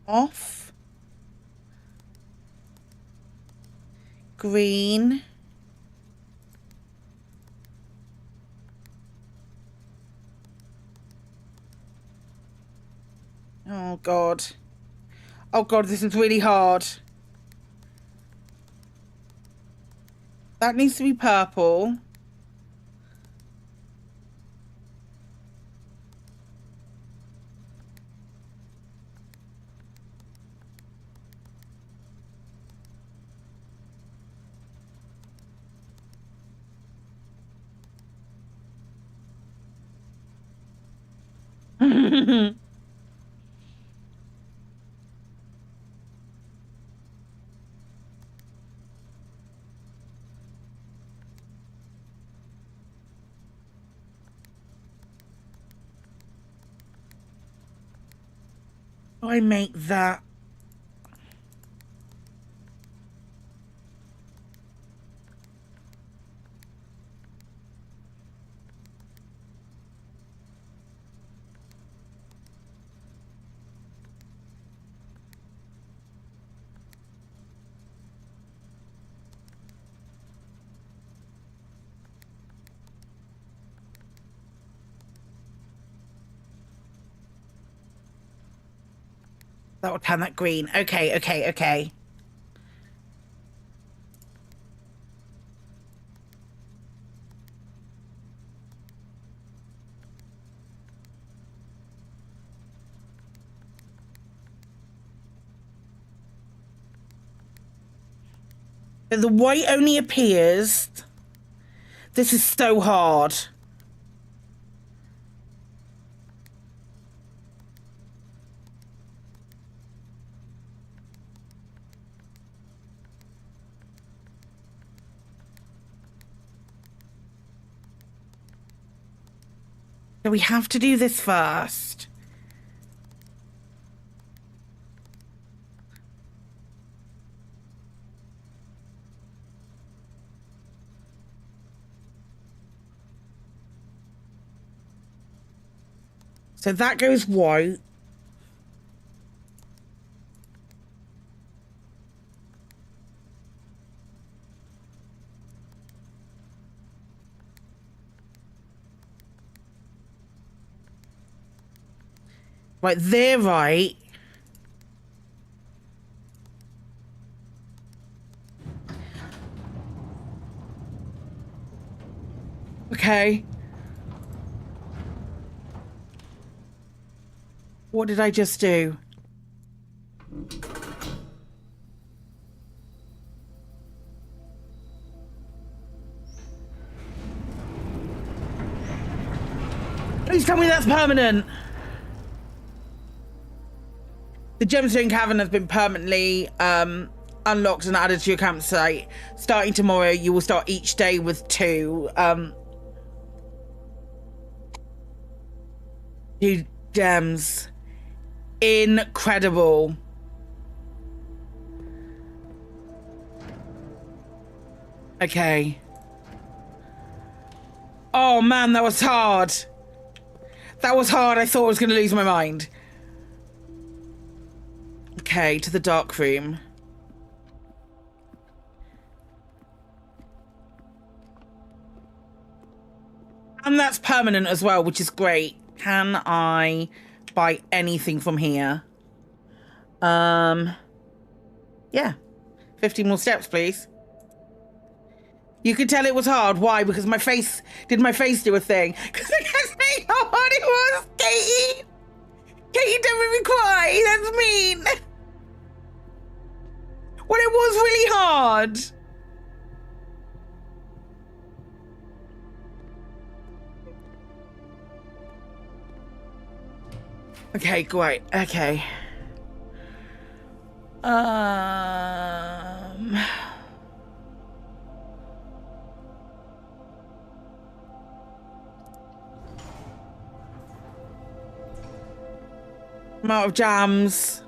off, green, oh god, this is really hard. That needs to be purple. do I make that? That will turn that green. Okay, okay, okay. So the white only appears. This is so hard. So we have to do this first. So that goes white. Right, they're right. Okay. What did I just do? Please tell me that's permanent. The gemstone cavern has been permanently unlocked and added to your campsite. Starting tomorrow, you will start each day with 2 gems. Incredible. Okay. Oh man, that was hard. That was hard. I thought I was going to lose my mind. Okay, to the dark room. And that's permanent as well, which is great. Can I buy anything from here? Yeah. 50 more steps, please. You could tell it was hard. Why? Because my face... Did my face do a thing? Because I kept saying how hard it was, Katie! Katie, don't make me cry! That's mean! Well, it was really hard. Okay, great. Okay. I'm out of jams.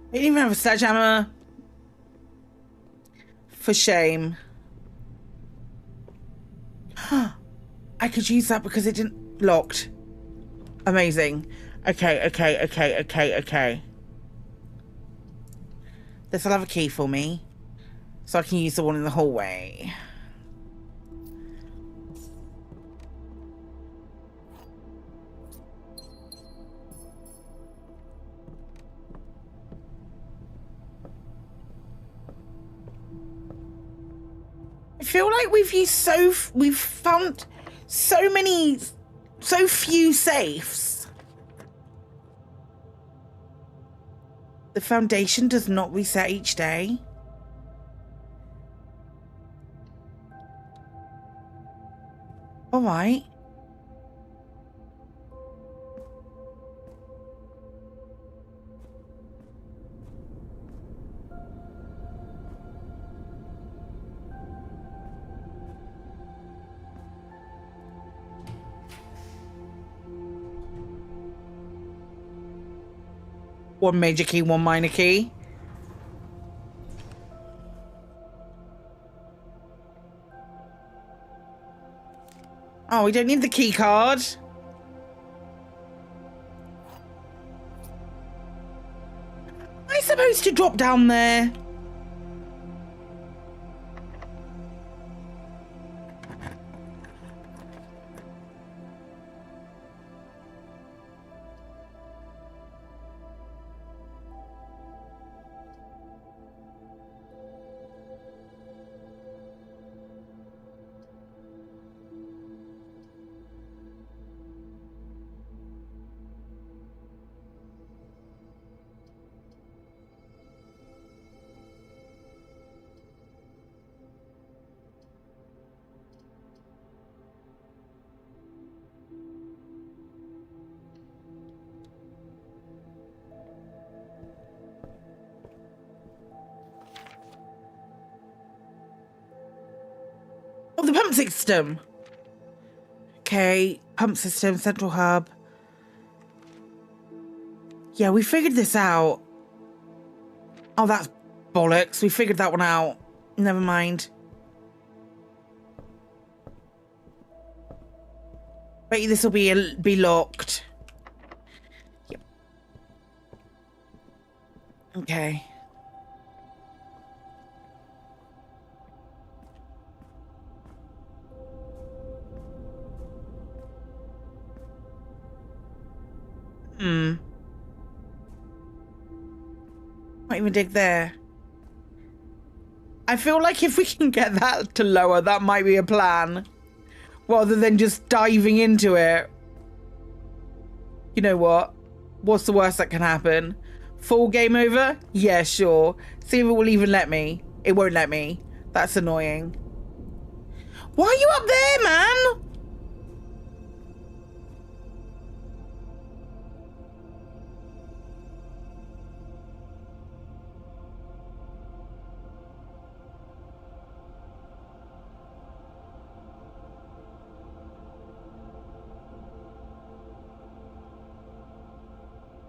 I didn't even have a sledgehammer. For shame. I could use that because it didn't locked. Amazing. Okay, okay, okay, okay, okay. This will have a key for me. So I can use the one in the hallway. I feel like we've found so few safes. The foundation does not reset each day. All right. One major key, one minor key. Oh, we don't need the key card. Am I supposed to drop down there? Oh, the pump system. Okay, pump system, central hub. Yeah, we figured this out. Oh, that's bollocks. We figured that one out. Never mind. Bet you this will be locked. Yep. Okay. Might even dig there. I feel like if we can get that to lower, that might be a plan. Rather than just diving into it. You know what? What's the worst that can happen? Full game over? Yeah, sure. See if it will even let me. It won't let me. That's annoying. Why are you up there, man?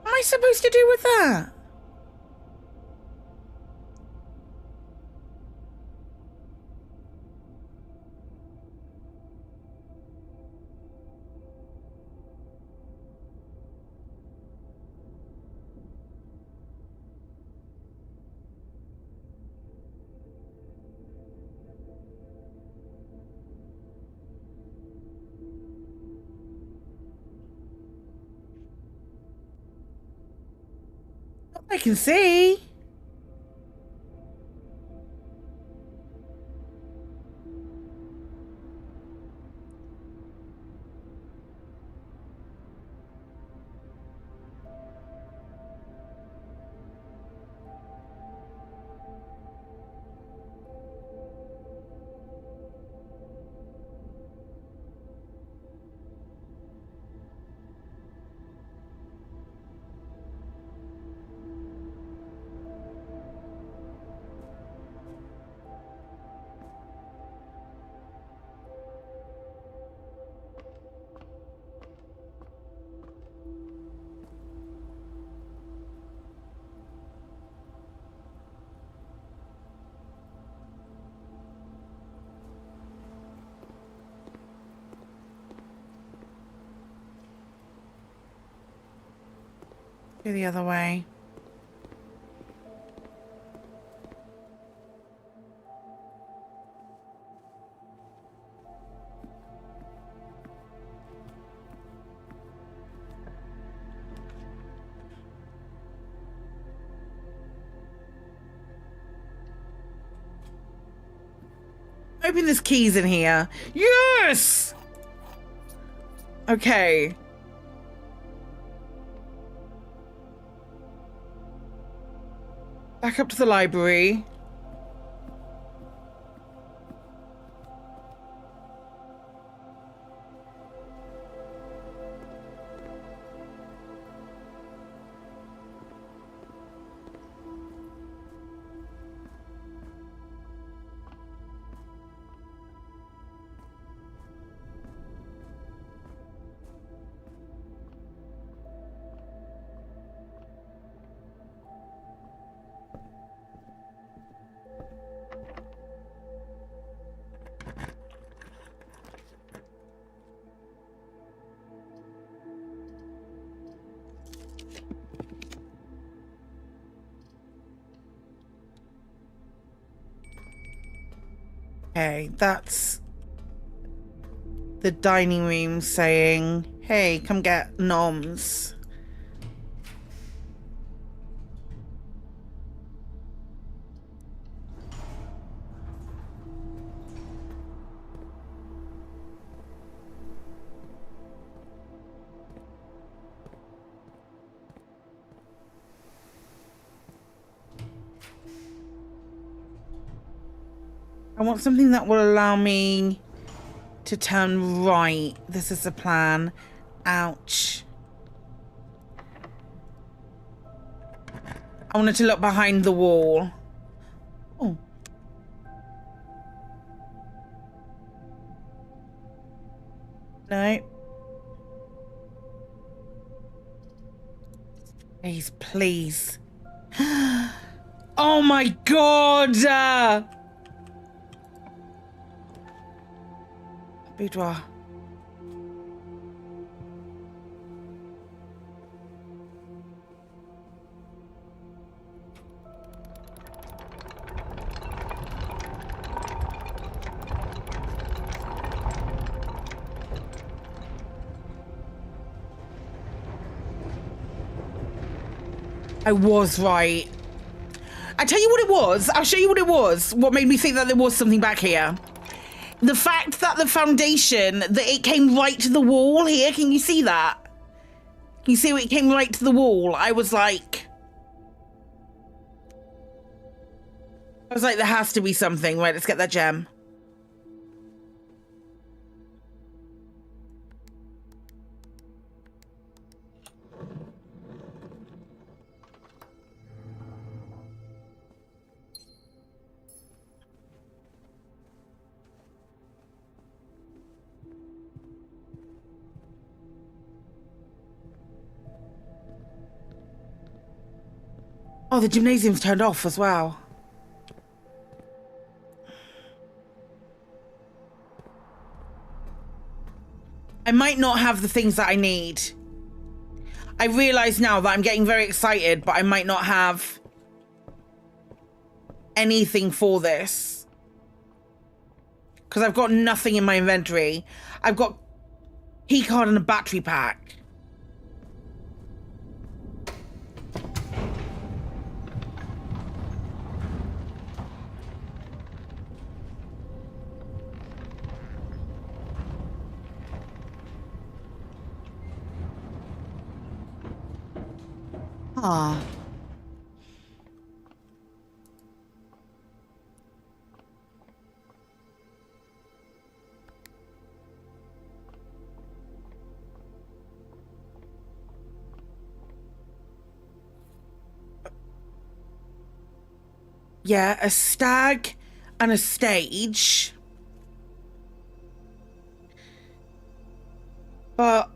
What am I supposed to do with that? I can see. Go the other way. Hoping there's keys in here. Yes! Okay. back up to the library. Okay, that's the dining room saying, hey, come get noms. I want something that will allow me to turn right. This is the plan. Ouch. I wanted to look behind the wall. Oh. No. Please, please. Oh my God! Boudoir. I was right. I tell you what it was. I'll show you what it was. What made me think that there was something back here. The fact that the foundation, that it came right to the wall here. Can you see that? Can you see it came right to the wall? I was like, there has to be something. Right, let's get that gem. Oh, the gymnasium's turned off as well. I might not have the things that I need. I realize now that I'm getting very excited, but I might not have anything for this. Because I've got nothing in my inventory. I've got key card and a battery pack. Ah. Yeah, a stag and a stage. But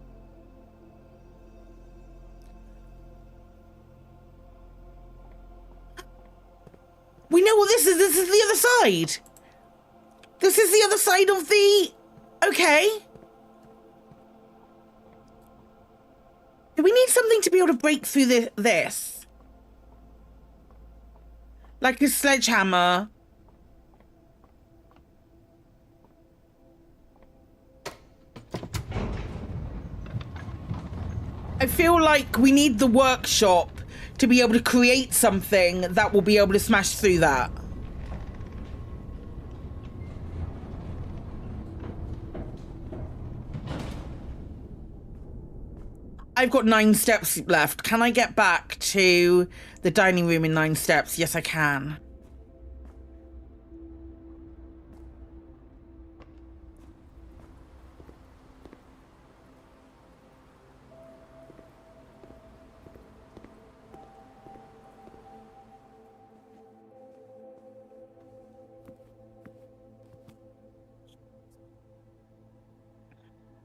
we know what this is. This is the other side. This is the other side of the... Okay. Do we need something to be able to break through this? Like a sledgehammer. I feel like we need the workshop to be able to create something that will be able to smash through that. I I've got 9 steps left. Can I get back to the dining room in 9 steps? Yes, I can.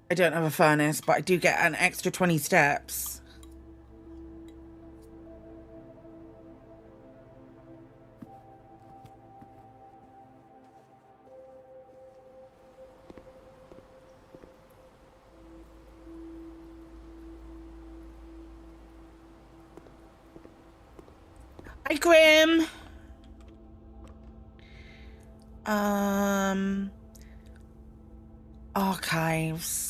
I don't have a furnace, but I do get an extra 20 steps. Hi, Grim. Archives.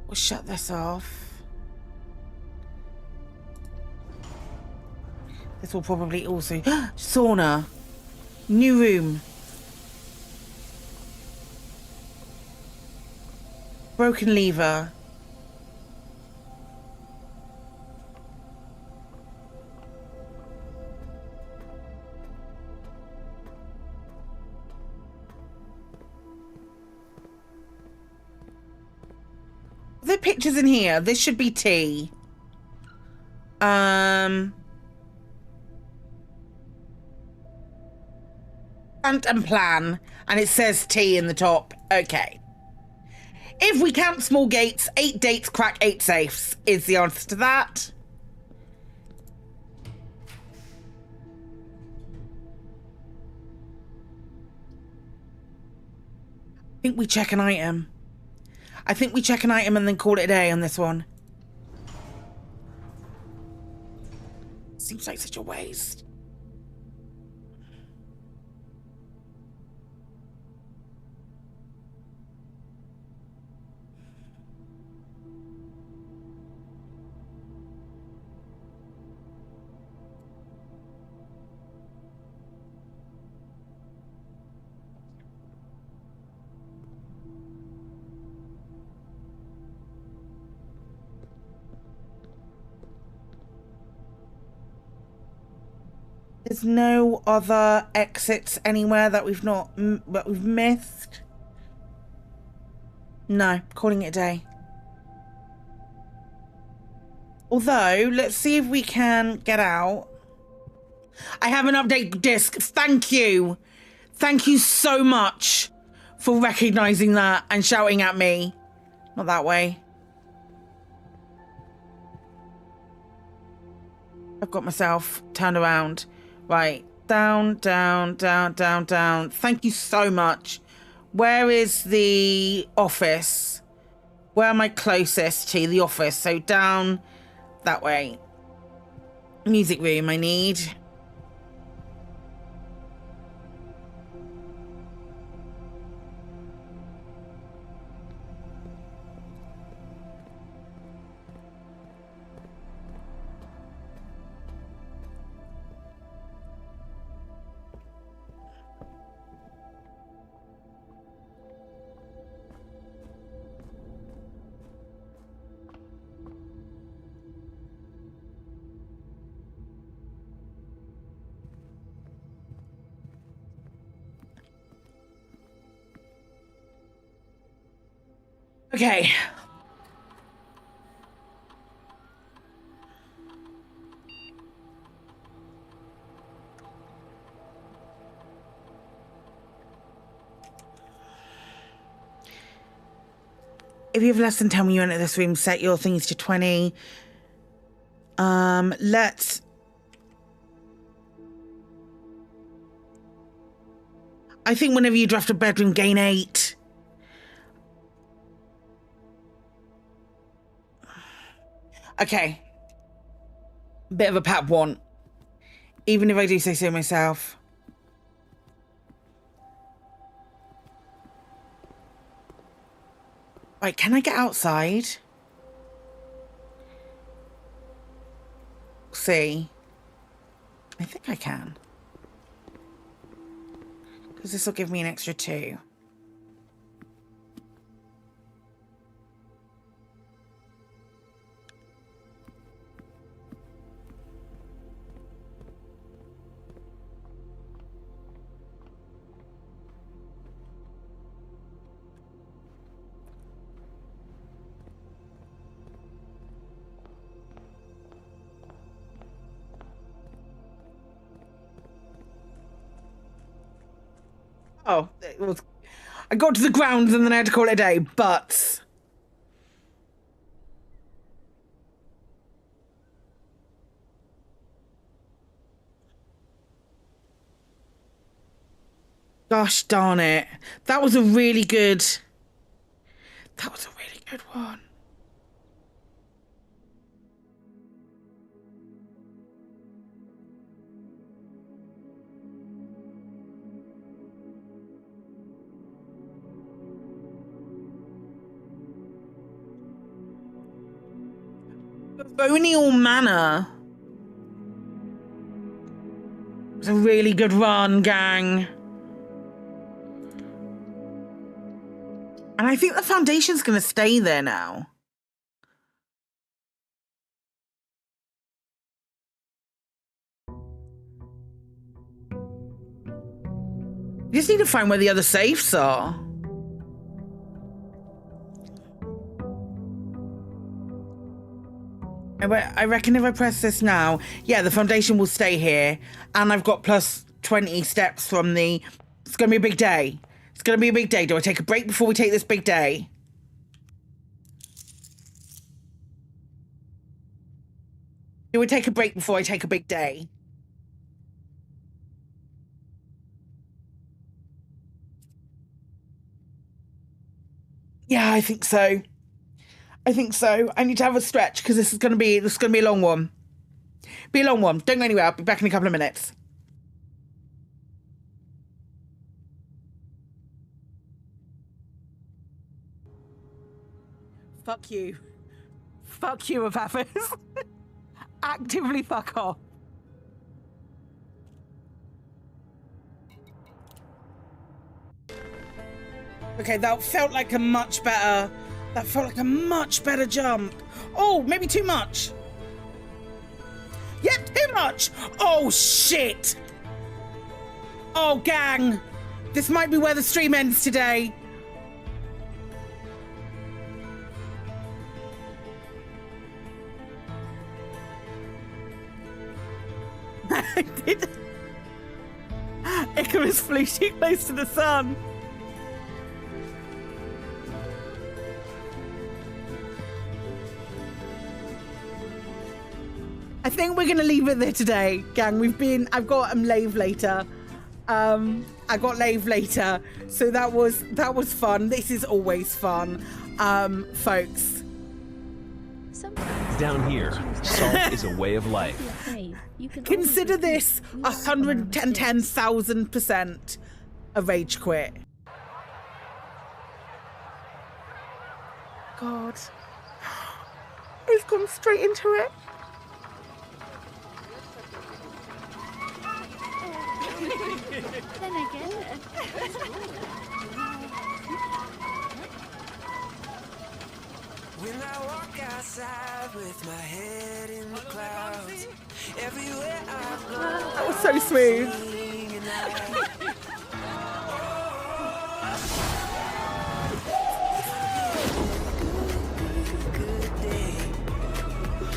We'll shut this off. This will probably also... sauna. New room. Broken lever. Are there pictures in here? This should be tea. And plan, and it says T in the top. Okay. If we count small gates, 8 dates crack 8 safes is the answer to that. I think we check an item. I think we check an item and then call it a day on this one. Seems like such a waste. There's no other exits anywhere that we've missed. No, calling it a day. Although, let's see if we can get out. I have an update disc. Thank you. Thank you so much for recognizing that and shouting at me. Not that way. I've got myself turned around. Right, down, down, down, down, down. Thank you so much. Where is the office? Where am I closest to the office? So down that way. Music room I need. Okay. If you have less than 10 when you enter this room, set your things to 20. Let's... I think whenever you draft a bedroom, gain 8. Okay. Bit of a pat want. Even if I do say so myself. Right, can I get outside? See. I think I can. Because this will give me an extra 2. Oh, it was. I got to the grounds and then I had to call it a day, but. Gosh darn it. That was a really good. That was a really good one. Bonial Manor. It's a really good run, gang. And I think the foundation's going to stay there now. You just need to find where the other safes are. I reckon if I press this now, yeah, the foundation will stay here. And I've got plus 20 steps from the... It's going to be a big day. It's going to be a big day. Do I take a break before we take this big day? Do we take a break before I take a big day? Yeah, I think so. I think so. I need to have a stretch because this is gonna be a long one. Be a long one. Don't go anywhere. I'll be back in a couple of minutes. Fuck you. Fuck you, Apathis. Actively fuck off. Okay, that felt like a much better... That felt like a much better jump. Oh, maybe too much. Yep, too much. Oh, shit. Oh, gang. This might be where the stream ends today. I did. Icarus flew too close to the sun. I think we're gonna leave it there today, gang. I've got Lave later. I got Lave later. So that was fun. This is always fun. Folks. Down here, salt is a way of life. Consider this 110,000% a rage quit. God. It's gone straight into it. Then again. When I walk outside with my head in the clouds, everywhere I go. That was so smooth.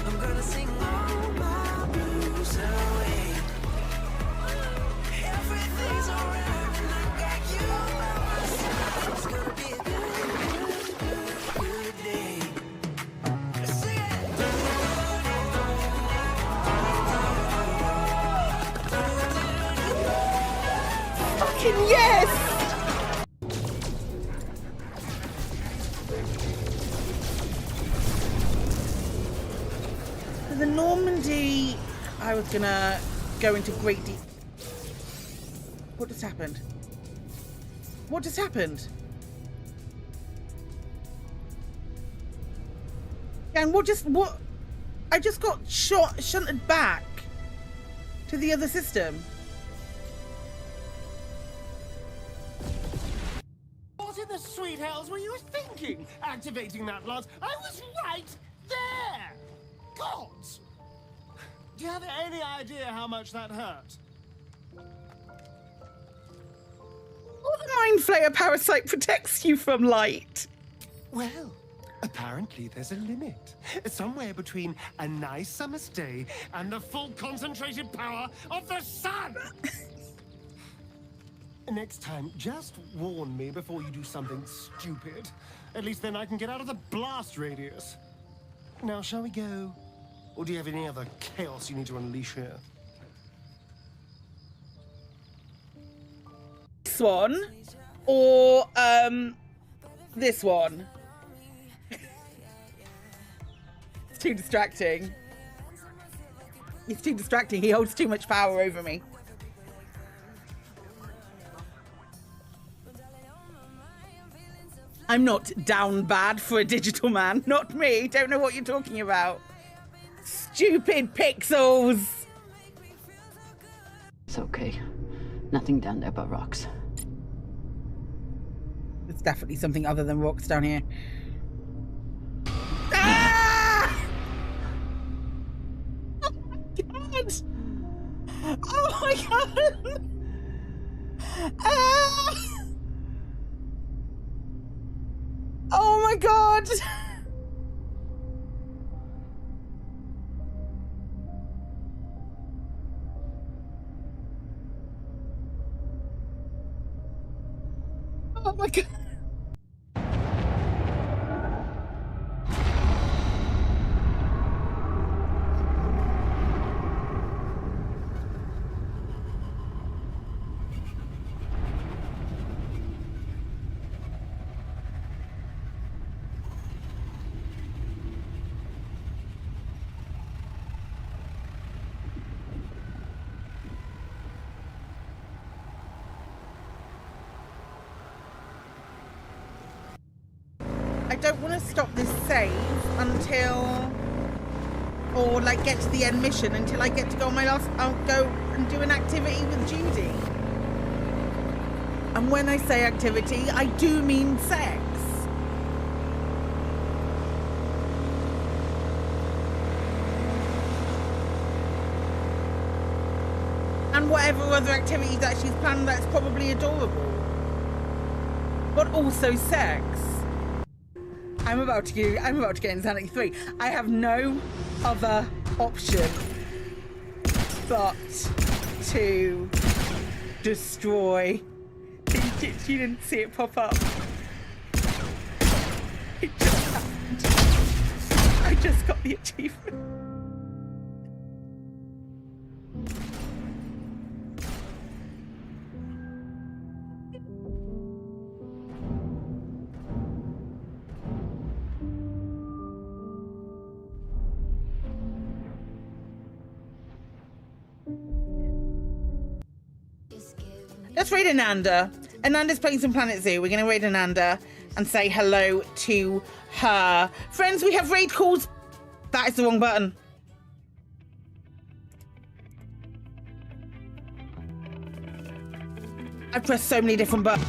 I'm gonna sing all my blues away. Everything's alright when I got you by my side. It's gonna be a good day. Sing it. Fucking yes! For the Normandy, I was gonna go into great deep. What just happened? What just happened? And what? I just got shunted back to the other system. What in the sweet hells were you thinking? Activating that lance? I was right there! Gods! Do you have any idea how much that hurt? Well, the Mind Flayer parasite protects you from light. Well, apparently there's a limit. Somewhere between a nice summer's day and the full concentrated power of the sun! Next time, just warn me before you do something stupid. At least then I can get out of the blast radius. Now, shall we go? Or do you have any other chaos you need to unleash here? This one, or this one. It's too distracting. It's too distracting. He holds too much power over me. I'm not down bad for a digital man. Not me. Don't know what you're talking about. Stupid pixels. It's okay. Nothing down there but rocks. It's definitely something other than rocks down here. Ah! Oh my god! Ah! Oh my god! Oh my god! I don't want to stop this save until, or like get to the end mission until I get to go on my last, I'll go and do an activity with Judy. And when I say activity, I do mean sex. And whatever other activities that she's planned, that's probably adorable. But also sex. I'm about to get Insanity 3. I have no other option but to destroy. You didn't see it pop up. It just happened. I just got the achievement. Let's raid Ananda. Ananda's playing some Planet Zoo. We're going to raid Ananda and say hello to her. Friends, we have raid calls. That is the wrong button. I pressed so many different buttons.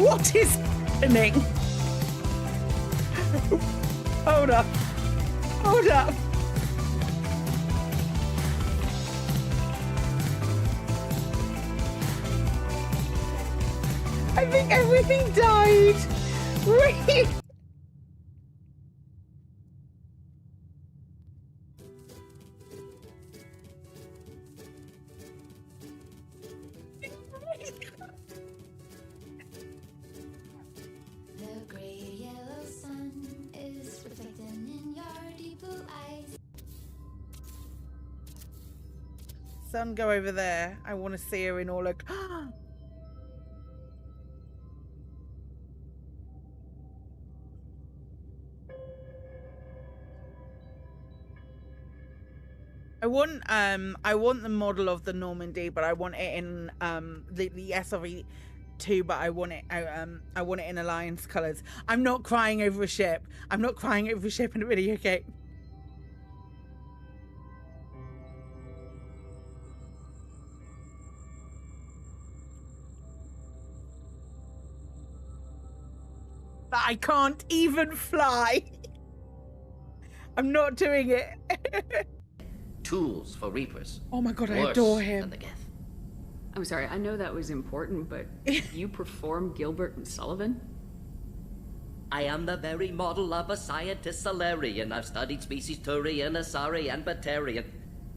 What is happening? Hold up. Hold up. I think everything died. Wait. The gray yellow sun is reflecting in your deep blue eyes. Sun, go over there. I want to see her in all her... I want the model of the Normandy, but I want it in the SRE too, but I want it. I want it in Alliance colours. I'm not crying over a ship. I'm not crying over a ship in a video game. But I can't even fly. I'm not doing it. Tools for Reapers. Oh my god, I Worse adore than him. the Geth. I'm sorry, I know that was important, but you perform Gilbert and Sullivan? I am the very model of a scientist Solarian. I've studied species Turian, Asari, and Batarian.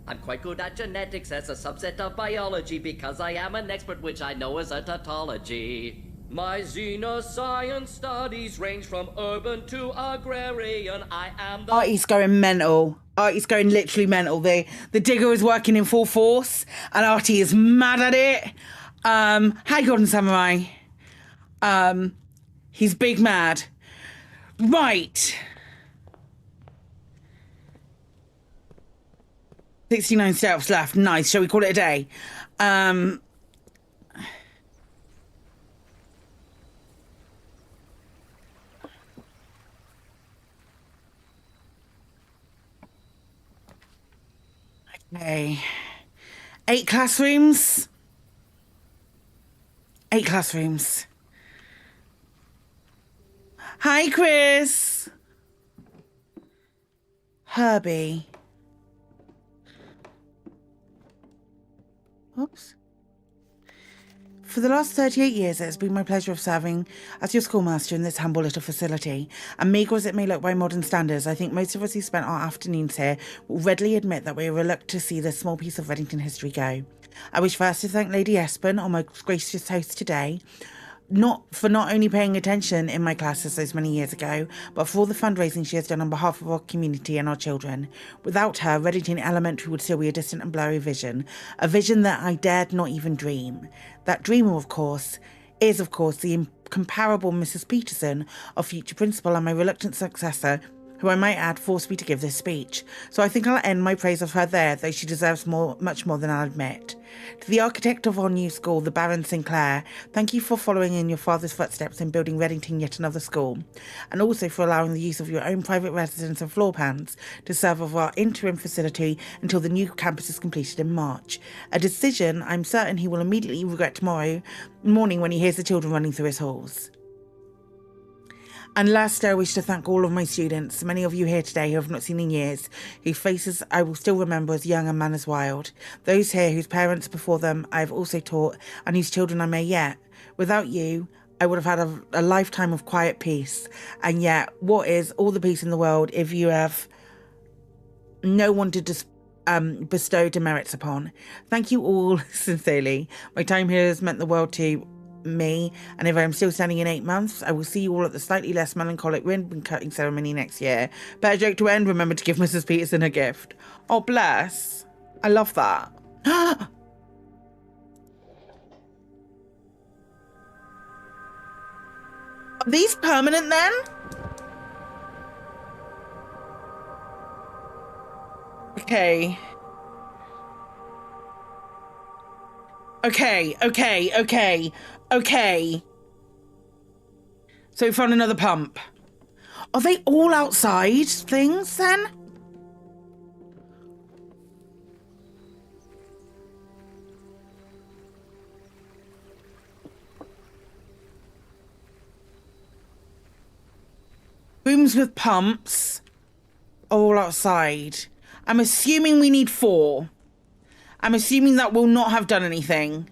I'm quite good at genetics as a subset of biology because I am an expert, which I know is a tautology. My xenoscience studies range from urban to agrarian. I am the... Artie's going mental. Artie's going literally mental. The digger is working in full force, and Artie is mad at it. Hi, Golden Samurai. He's big mad. Right. 69 steps left. Nice. Shall we call it a day? Okay. 8 classrooms. 8 classrooms. Hi, Chris. Herbie. Oops. For the last 38 years, it has been my pleasure of serving as your schoolmaster in this humble little facility. And meagre as it may look by modern standards, I think most of us who spent our afternoons here will readily admit that we are reluctant to see this small piece of Reddington history go. I wish first to thank Lady Espen, our most gracious host today, not only paying attention in my classes those many years ago, but for all the fundraising she has done on behalf of our community and our children. Without her, Reddington Elementary would still be a distant and blurry vision, a vision that I dared not even dream. That dreamer, of course, is, of course, the incomparable Mrs. Peterson, our future principal and my reluctant successor, who I might add forced me to give this speech. So I think I'll end my praise of her there, though she deserves much more than I'll admit. To the architect of our new school, the Baron Sinclair, thank you for following in your father's footsteps in building Reddington yet another school, and also for allowing the use of your own private residence and floor plans to serve as our interim facility until the new campus is completed in March. A decision I'm certain he will immediately regret tomorrow morning when he hears the children running through his halls. And last, I wish to thank all of my students, many of you here today who I've not seen in years, whose faces I will still remember as young and manners wild. Those here whose parents before them I have also taught, and whose children I may yet. Without you, I would have had a lifetime of quiet peace. And yet, what is all the peace in the world if you have no one to bestow demerits upon? Thank you all sincerely. My time here has meant the world to me, and if I'm still standing in 8 months, I will see you all at the slightly less melancholic ribbon cutting ceremony next year. Better joke to end, remember to give Mrs. Peterson a gift. Oh, bless. I love that. Are these permanent then? Okay. Okay. So we found another pump. Are they all outside things then? Rooms with pumps are all outside. I'm assuming we need 4. I'm assuming that will not have done anything.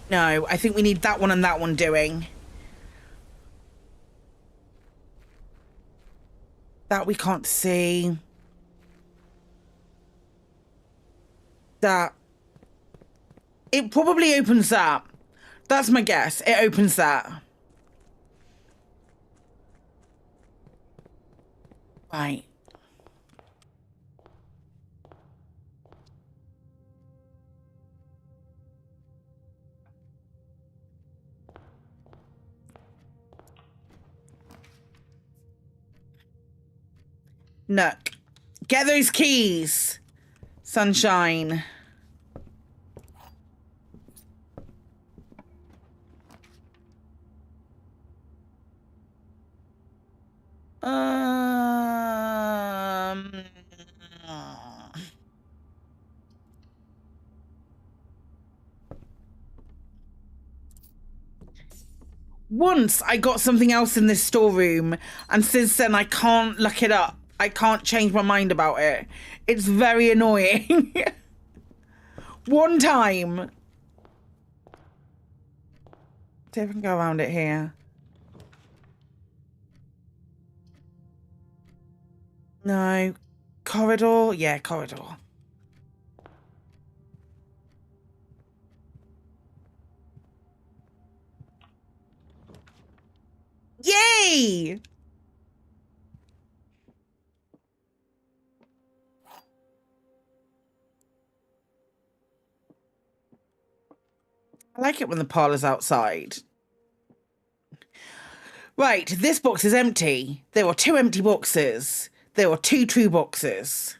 No, I think we need that one and that one doing. That we can't see. That. It probably opens that. That's my guess. It opens that. Right. Nook. Get those keys. Sunshine. Once I got something else in this storeroom, and since then I can't look it up. I can't change my mind about it. It's very annoying. One time. See if I can go around it here. No. Corridor? Yeah, corridor. Yay! I like it when the parlour's outside. Right, this box is empty. There are 2 empty boxes. There are 2 true boxes.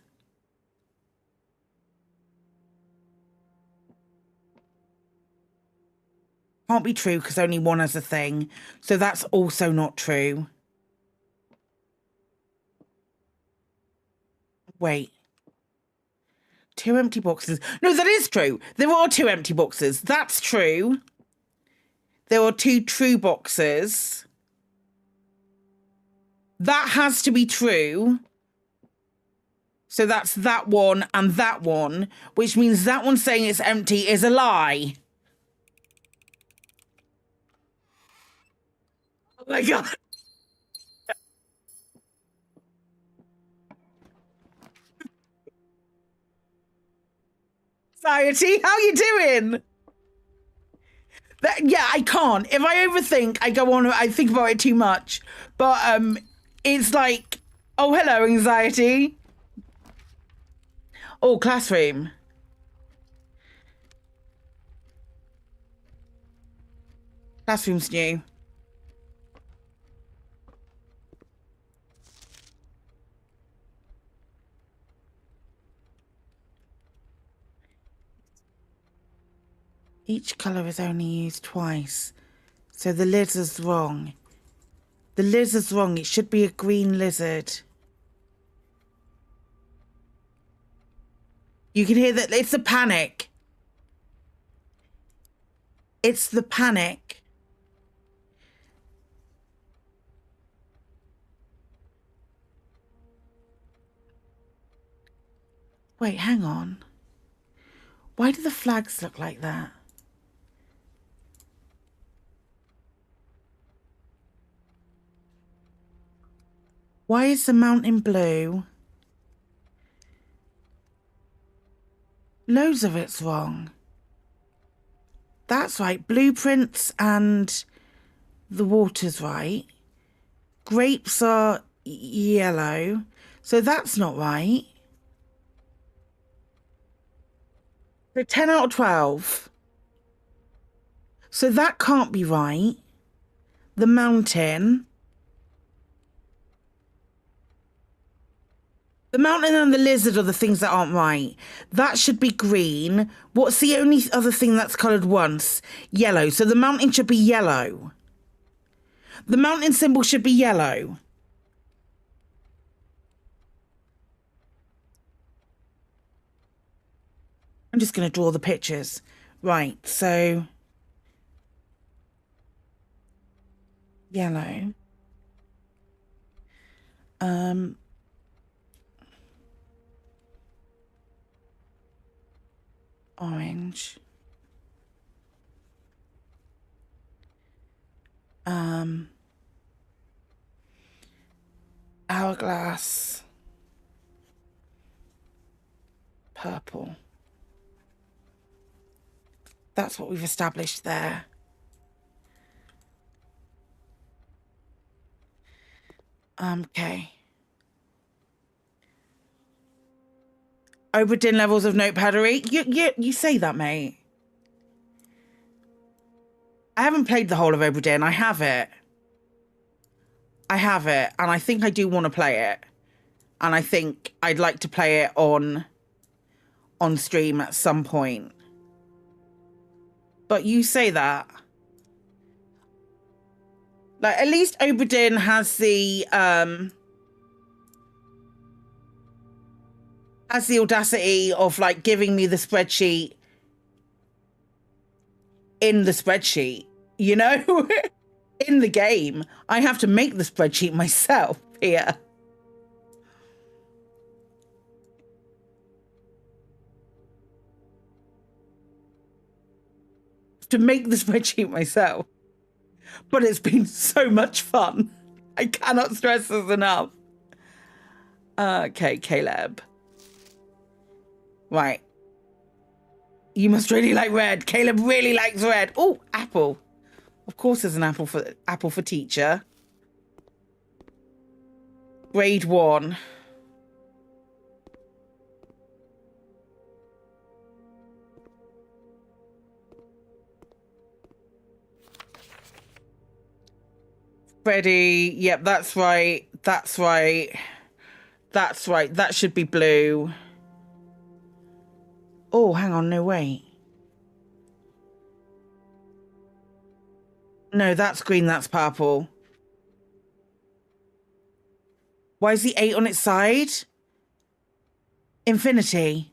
Can't be true because only one has a thing. So that's also not true. Wait. 2 empty boxes. No, that is true. There are 2 empty boxes. That's true. There are 2 true boxes. That has to be true. So that's that one and that one, which means that one saying it's empty is a lie. Oh my God. Society, how you doing? Yeah, I can't. If I overthink, I go on, I think about it too much. But it's like, oh, hello, anxiety. Oh, classroom. Classroom's new. Each colour is only used twice, so the lizard's wrong. The lizard's wrong. It should be a green lizard. You can hear that it's the panic. It's the panic. Wait, hang on. Why do the flags look like that? Why is the mountain blue? Loads of it's wrong. That's right. Blueprints and the water's right. Grapes are yellow. So that's not right. So 10 out of 12. So that can't be right. The mountain. The mountain and the lizard are the things that aren't right. That should be green. What's the only other thing that's coloured once? Yellow. So the mountain should be yellow. The mountain symbol should be yellow. I'm just going to draw the pictures. Right, so... yellow. Orange. Hourglass. Purple. That's what we've established there. Okay. Obra Dinn levels of notepadery. You say that, mate. I haven't played the whole of Obra Dinn. I have it. I have it, and I think I do want to play it. and I think I'd like to play it on stream at some point. But you say that. Like, at least Oberdin has the audacity of like giving me the spreadsheet in the spreadsheet, you know? In the game. I have to make the spreadsheet myself here. To make the spreadsheet myself. But it's been so much fun. I cannot stress this enough. Okay, Caleb. Right. You must really like red. Caleb really likes red. Oh, apple. Of course there's an apple for teacher. Grade 1. Freddie, yep, that's right. That's right. That's right. That should be blue. Oh, hang on, no, wait. No, that's green, that's purple. Why is the 8 on its side? Infinity.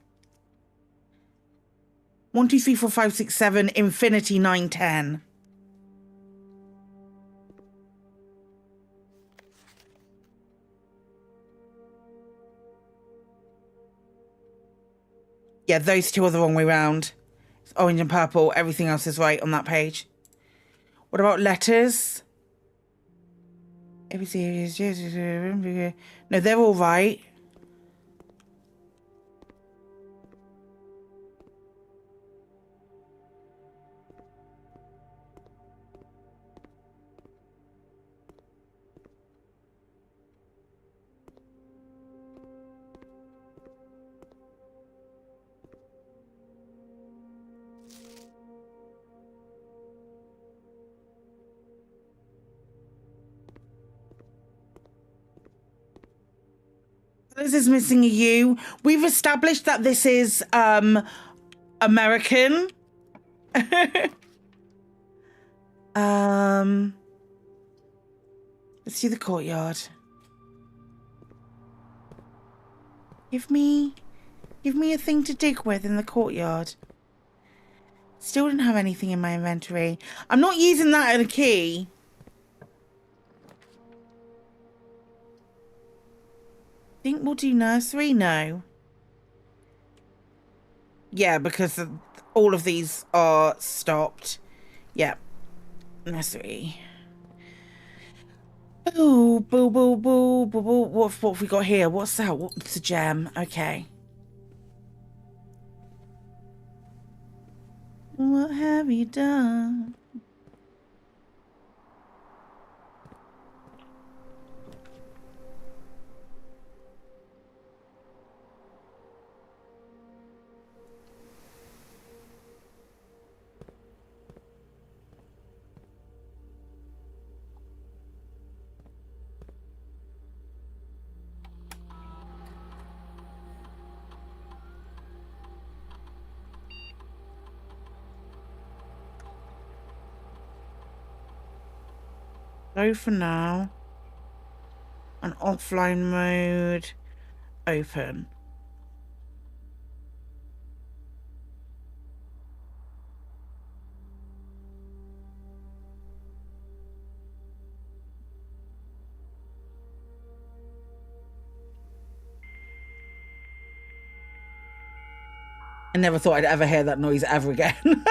1, 2, 3, 4, 5, 6, 7, infinity, 9, 10. Yeah, those two are the wrong way round. It's orange and purple. Everything else is right on that page. What about letters? No, they're all right. This is missing a U. We've established that this is American. Let's see the courtyard. Give me a thing to dig with in the courtyard. Still didn't have anything in my inventory. I'm not using that as a key. Think we'll do nursery? No. Yeah, because all of these are stopped. Yeah. Nursery. Boo, boo, boo, boo, boo, boo. What have we got here? What's that? What's a gem? Okay. What have you done? Go for now. An offline mode. Open. I never thought I'd ever hear that noise ever again. And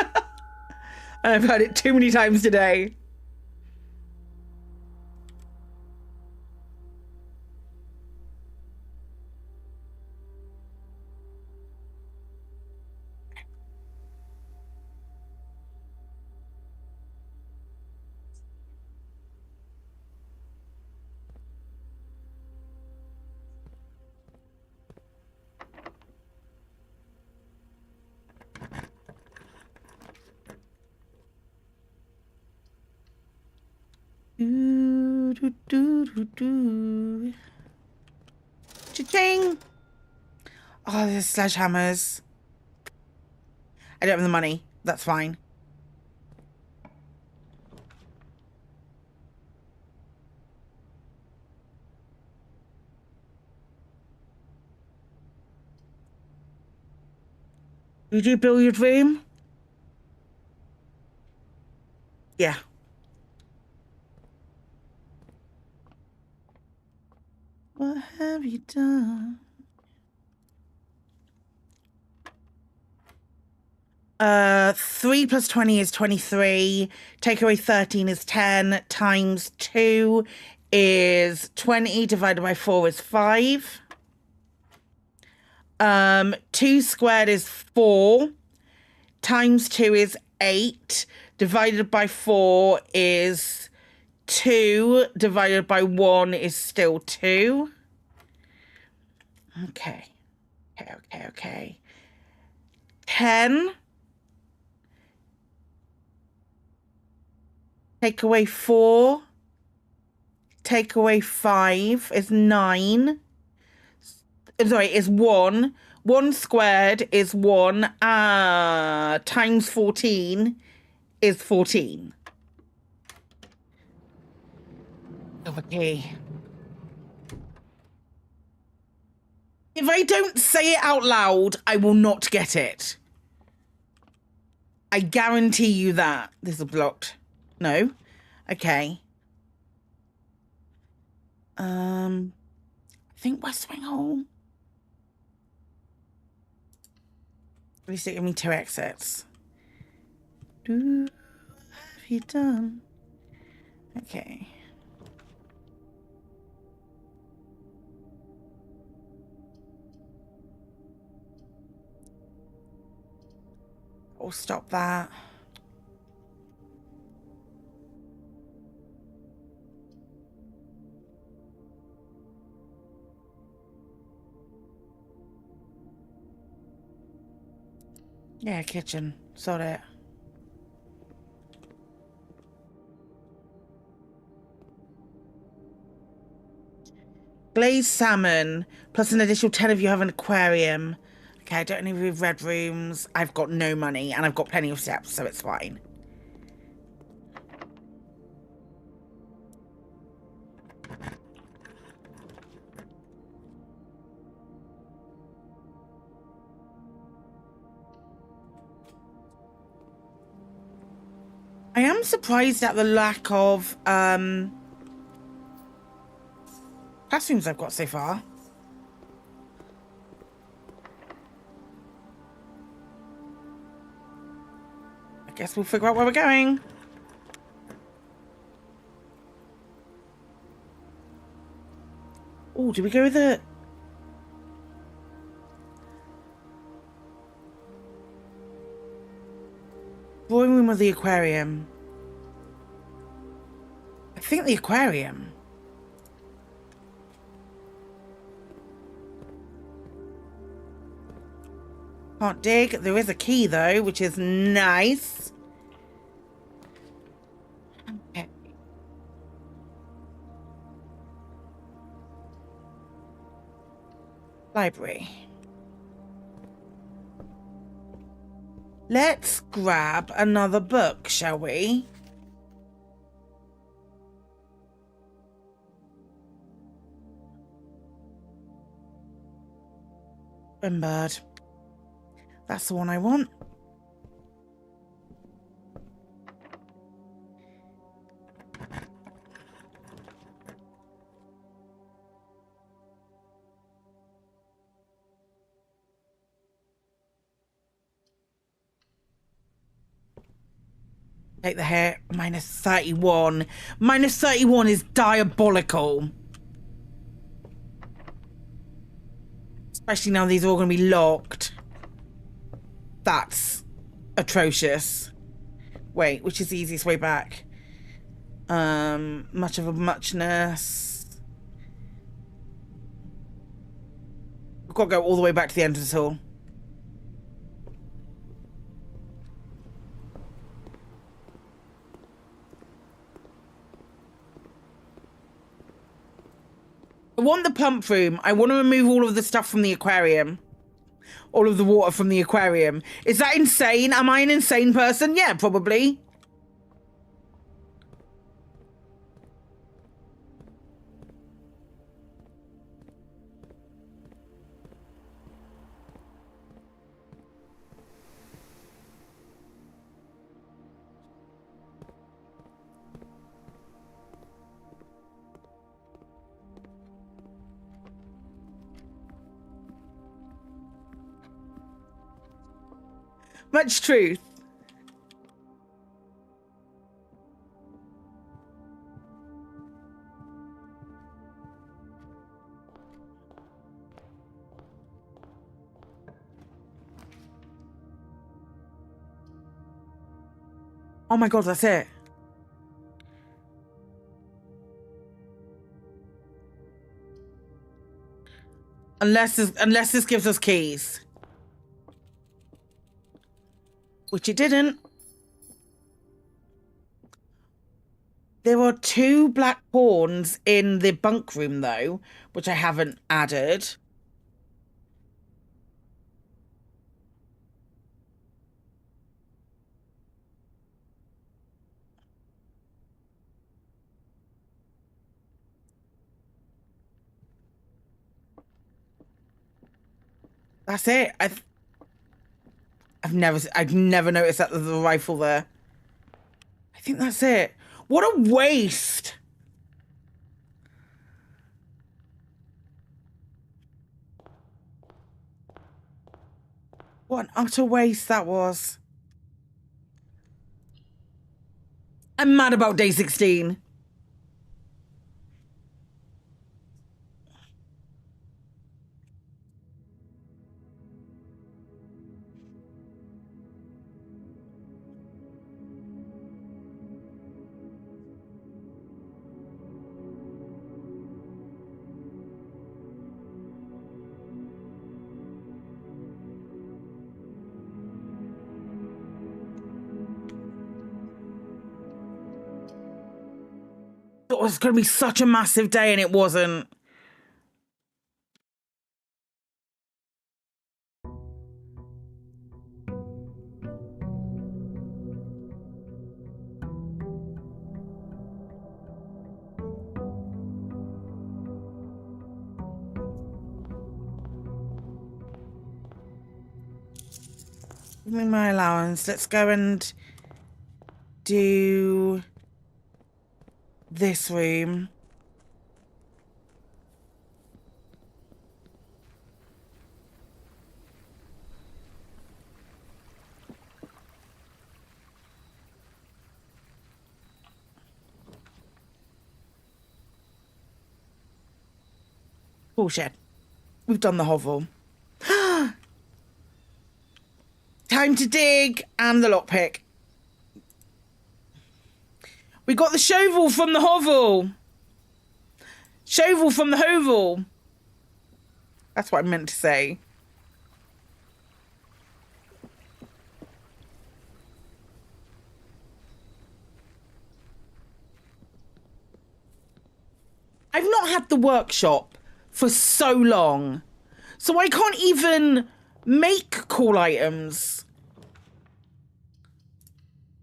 I've heard it too many times today. Cha-ching! Oh, there's sledgehammers. I don't have the money. That's fine. Did you build your dream? Yeah. What have you done? 3 plus 20 is 23. Take away 13 is 10. Times 2 is 20. Divided by 4 is 5. 2 squared is 4. Times 2 is 8. Divided by 4 is 2. Divided by 1 is still 2. Okay. Okay. 10. Take away 4. Take away 5 is 9. Sorry, is 1. 1 squared is 1. Times 14 is 14. Okay. If I don't say it out loud, I will not get it. I guarantee you that. This is blocked. No. Okay. I think West Wing Hall. At least it gave me 2 exits. What have you done? Okay. I'll stop that. Yeah, kitchen. Sort it. Glazed salmon, plus an additional 10 if you have an aquarium. Okay, I don't need red rooms. I've got no money, and I've got plenty of steps, so it's fine. I am surprised at the lack of classrooms I've got so far. I guess we'll figure out where we're going. Oh, do we go with the... drawing room or the aquarium? I think the aquarium. Can't dig. There is a key though, which is nice. Okay. Library. Let's grab another book, shall we? Bird. That's the one I want. Take the hit. Minus 31. Minus 31 is diabolical. Especially now these are all going to be locked. That's atrocious. Wait, which is the easiest way back? Much of a muchness. We've got to go all the way back to the entrance hall. I want the pump room. I want to remove all of the stuff from the aquarium. All of the water from the aquarium. Is that insane? Am I an insane person? Yeah, probably. Much truth. Oh my God, that's it. Unless this gives us keys. Which it didn't. There are 2 black pawns in the bunk room though, which I haven't added. That's it. I've never noticed that there's a rifle there. I think that's it. What a waste. What an utter waste that was. I'm mad about day 16. It was going to be such a massive day and it wasn't. Give me my allowance. Let's go and do this room. Bullshit. We've done the hovel. Time to dig and the lockpick. We got the shovel from the hovel. Shovel from the hovel. That's what I meant to say. I've not had the workshop for so long, so I can't even make cool items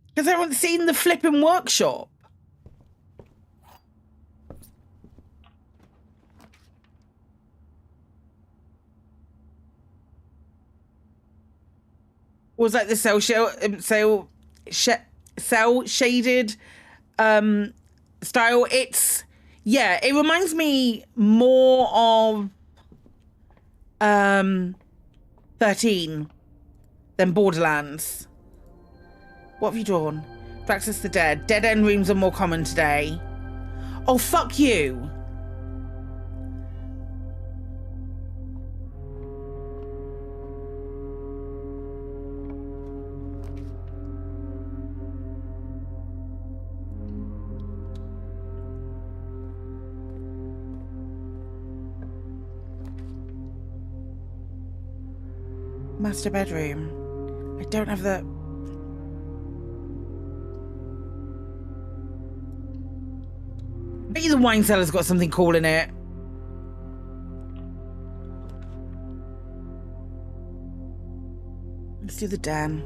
because I haven't seen the flipping workshop. Was like the cell shaded style. It's, yeah, it reminds me more of 13 than Borderlands. What have you drawn? To access the dead. Dead end rooms are more common today. Oh, fuck you. Master bedroom. I don't have the... Maybe the wine cellar's got something cool in it. do the den.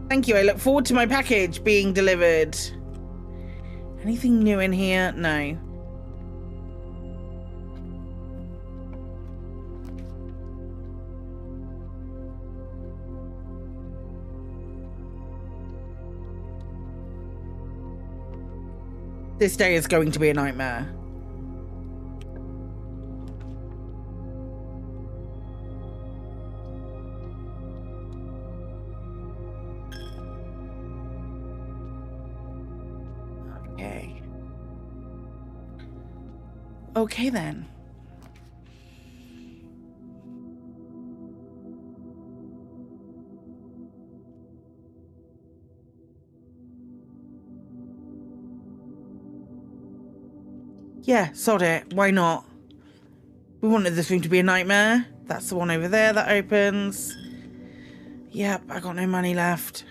Thank you. I look forward to my package being delivered. Anything new in here? No. This day is going to be a nightmare. Okay. Okay then. Yeah, sod it. Why not? We wanted this room to be a nightmare. That's the one over there that opens. Yep, I got no money left.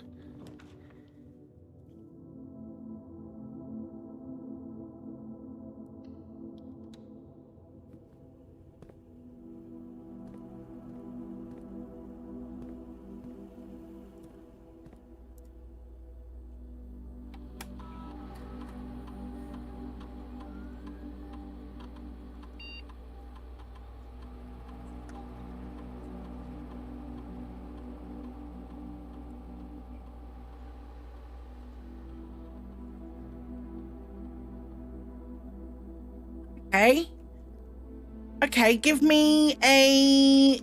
Okay. Okay, give me a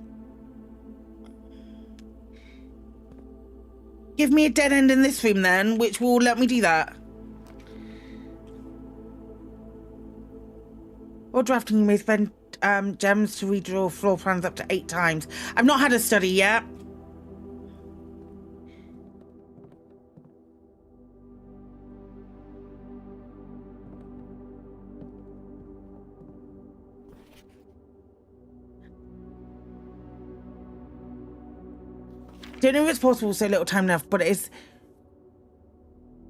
dead end in this room then, which will let me do that. While drafting, you may spend gems to redraw floor plans up to 8 times. I've not had a study yet. Don't know if it's possible, so little time left, but it is.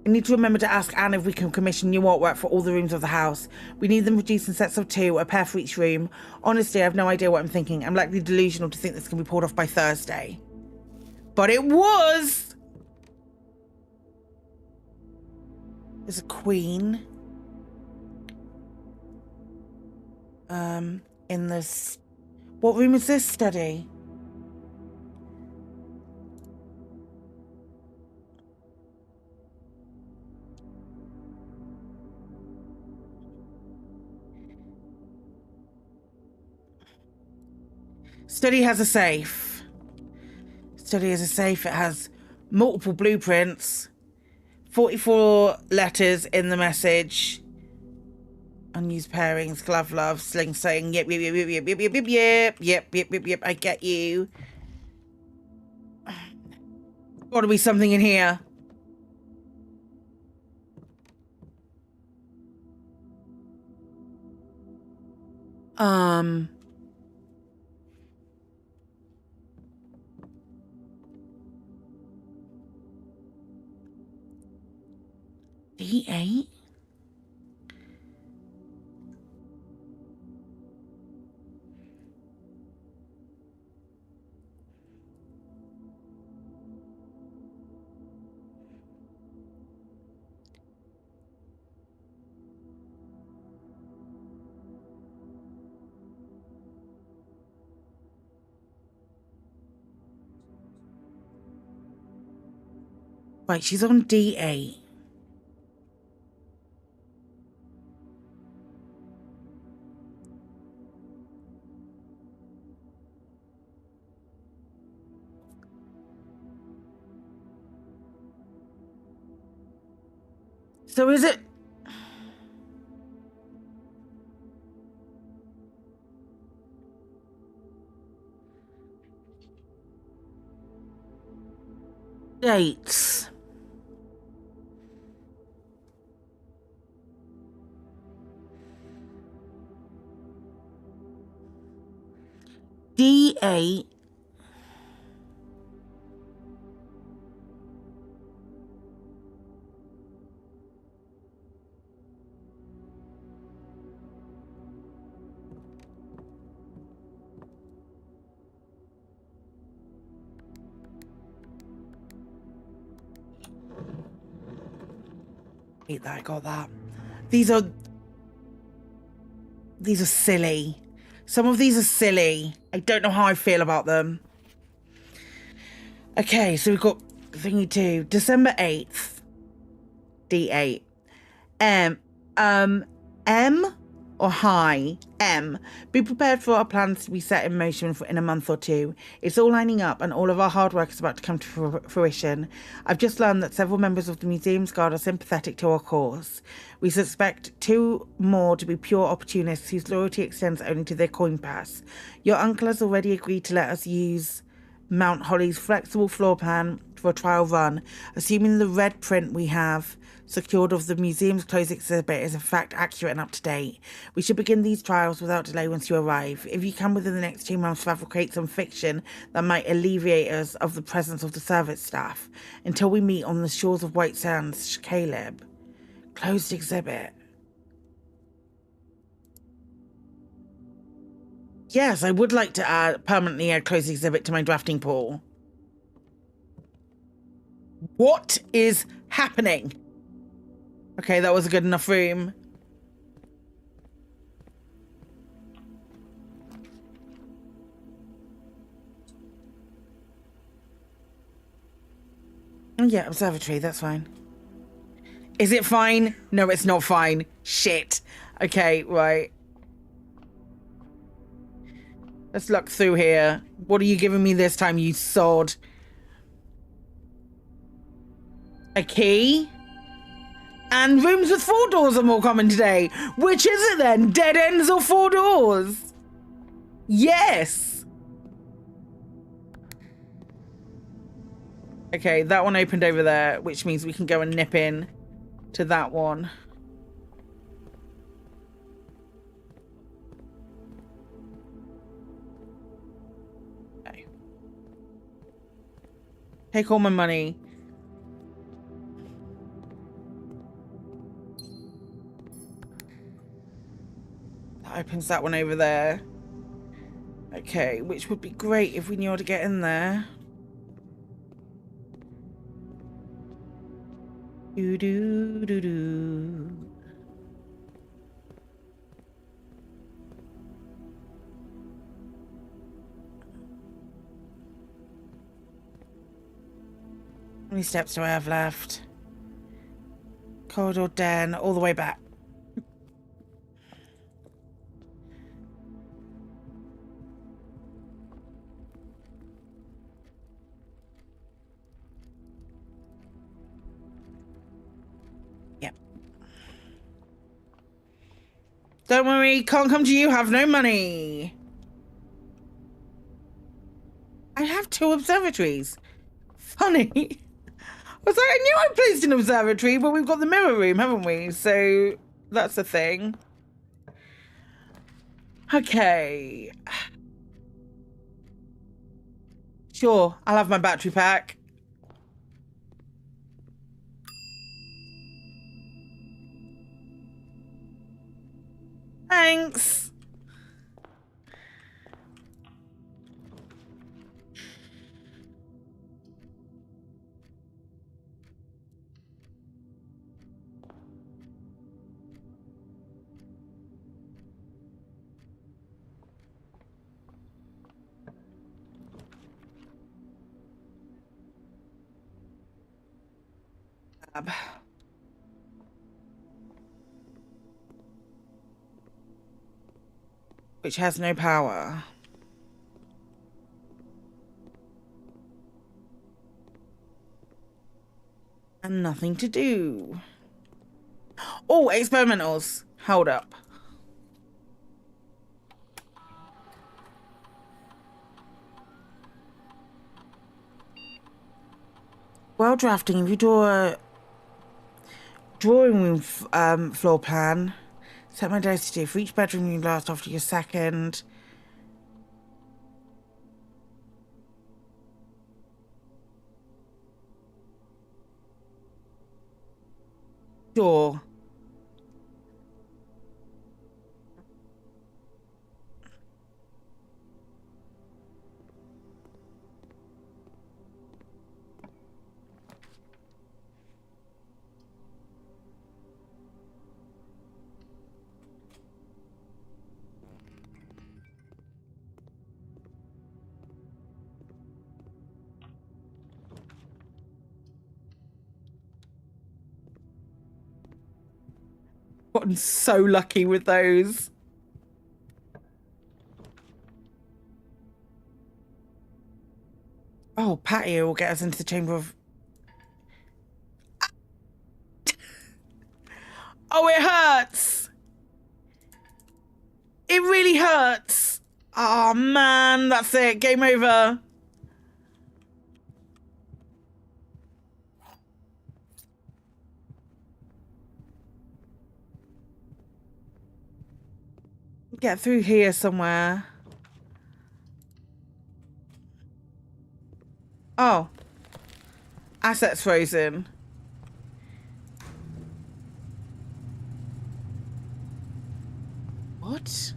I need to remember to ask Anne if we can commission new artwork for all the rooms of the house. We need them produced in sets of 2, a pair for each room. Honestly, I have no idea what I'm thinking. I'm likely delusional to think this can be pulled off by Thursday. But it was! There's a queen. In this... What room is this? Study. Study has a safe. Study has a safe. It has multiple blueprints. 44 letters in the message. Unused pairings, glove love, sling saying, yep, yep, yep, yep, yep, yep, yep, yep, yep, yep, yep, yep, yep, I get you. Gotta be something in here. D8? Right, she's on D8. So is it... Dates. D8. Hate that I got that. These are silly. Some of these are silly. I don't know how I feel about them. Okay, so we've got thingy 2. December 8th. D8. M or high? M. Be prepared for our plans to be set in motion in a month or 2. It's all lining up and all of our hard work is about to come to fruition. I've just learned that several members of the Museum's Guard are sympathetic to our cause. We suspect 2 more to be pure opportunists whose loyalty extends only to their coin pass. Your uncle has already agreed to let us use Mount Holly's flexible floor plan for a trial run, assuming the red print we have secured of the museum's closed exhibit is in fact accurate and up to date. We should begin these trials without delay once you arrive. If you can within the next 2 months fabricate some fiction that might alleviate us of the presence of the service staff until we meet on the shores of White Sands, Caleb. Closed exhibit. Yes, I would like to permanently add closed exhibit to my drafting pool. What is happening? Okay, that was a good enough room. Yeah, observatory, that's fine. Is it fine? No, it's not fine. Shit. Okay, right. Let's look through here. What are you giving me this time, you sod? A key? And rooms with 4 doors are more common today. Which is it then? Dead ends or 4 doors? Yes. Okay, that one opened over there, which means we can go and nip in to that one. Okay. Take all my money. That opens that one over there. Okay, which would be great if we knew how to get in there. Do do do do. How many steps do I have left? Corridor den, all the way back. Don't worry, can't come to you, have no money. I have 2 observatories. Funny. I was like, I knew I placed an observatory, but we've got the mirror room, haven't we? So that's the thing. Okay. Sure, I'll have my battery pack. Thanks. Which has no power. And nothing to do. Oh, experimentals. Hold up. While drafting, if you draw a drawing room floor plan, set my dice to do for each bedroom you last after your second. Sure. Gotten so lucky with those. Oh, patio will get us into the chamber of... Oh, it hurts. It really hurts. Oh, man. That's it. Game over. Get through here somewhere. Oh. Assets frozen. What?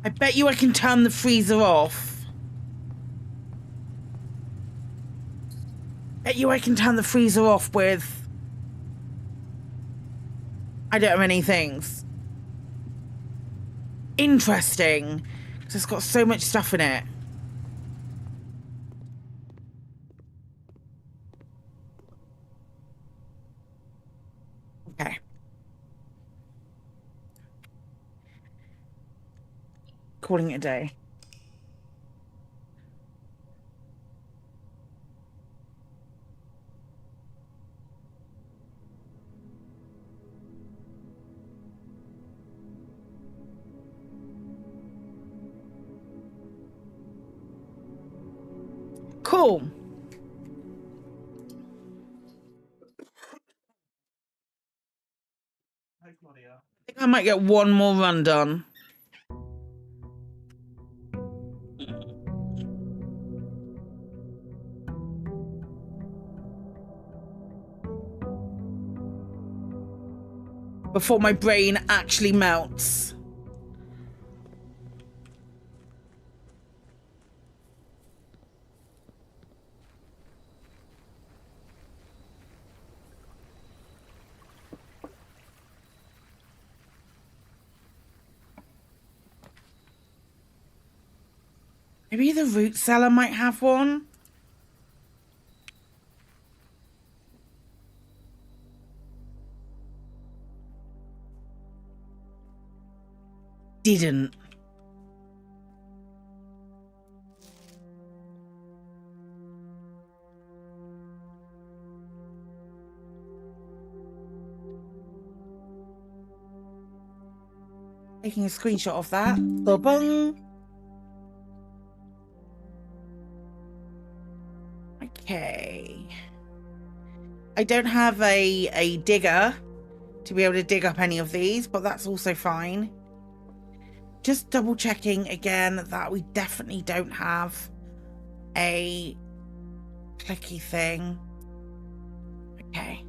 I bet you I can turn the freezer off. Bet you I can turn the freezer off with... I don't have any things. Interesting. Because it's got so much stuff in it. Okay. Calling it a day. Cool. I think I might get one more run done. Before my brain actually melts. Maybe the root cellar might have one. Didn't. Taking a screenshot of that. Ba-bung. Okay. I don't have a digger to be able to dig up any of these, but that's also fine. Just double checking again that we definitely don't have a clicky thing. Okay.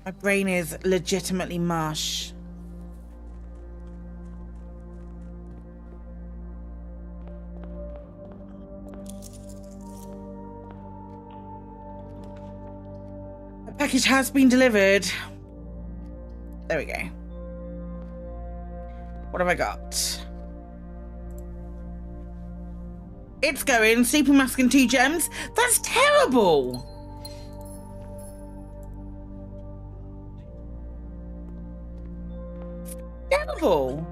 My brain is legitimately mush. The package has been delivered. There we go. What have I got? It's going. Sleeping mask and 2 gems. That's terrible. Terrible.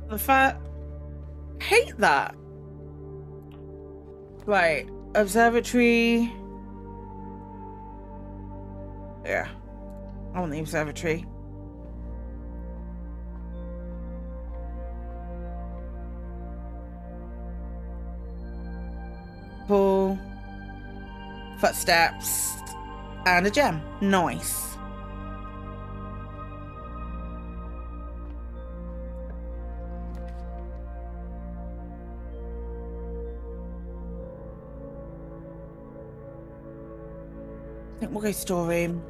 The fact, hate that. Right, observatory. Yeah. I want the observatory. Pool. Footsteps. And a gem. Nice. I think we'll go storeroom.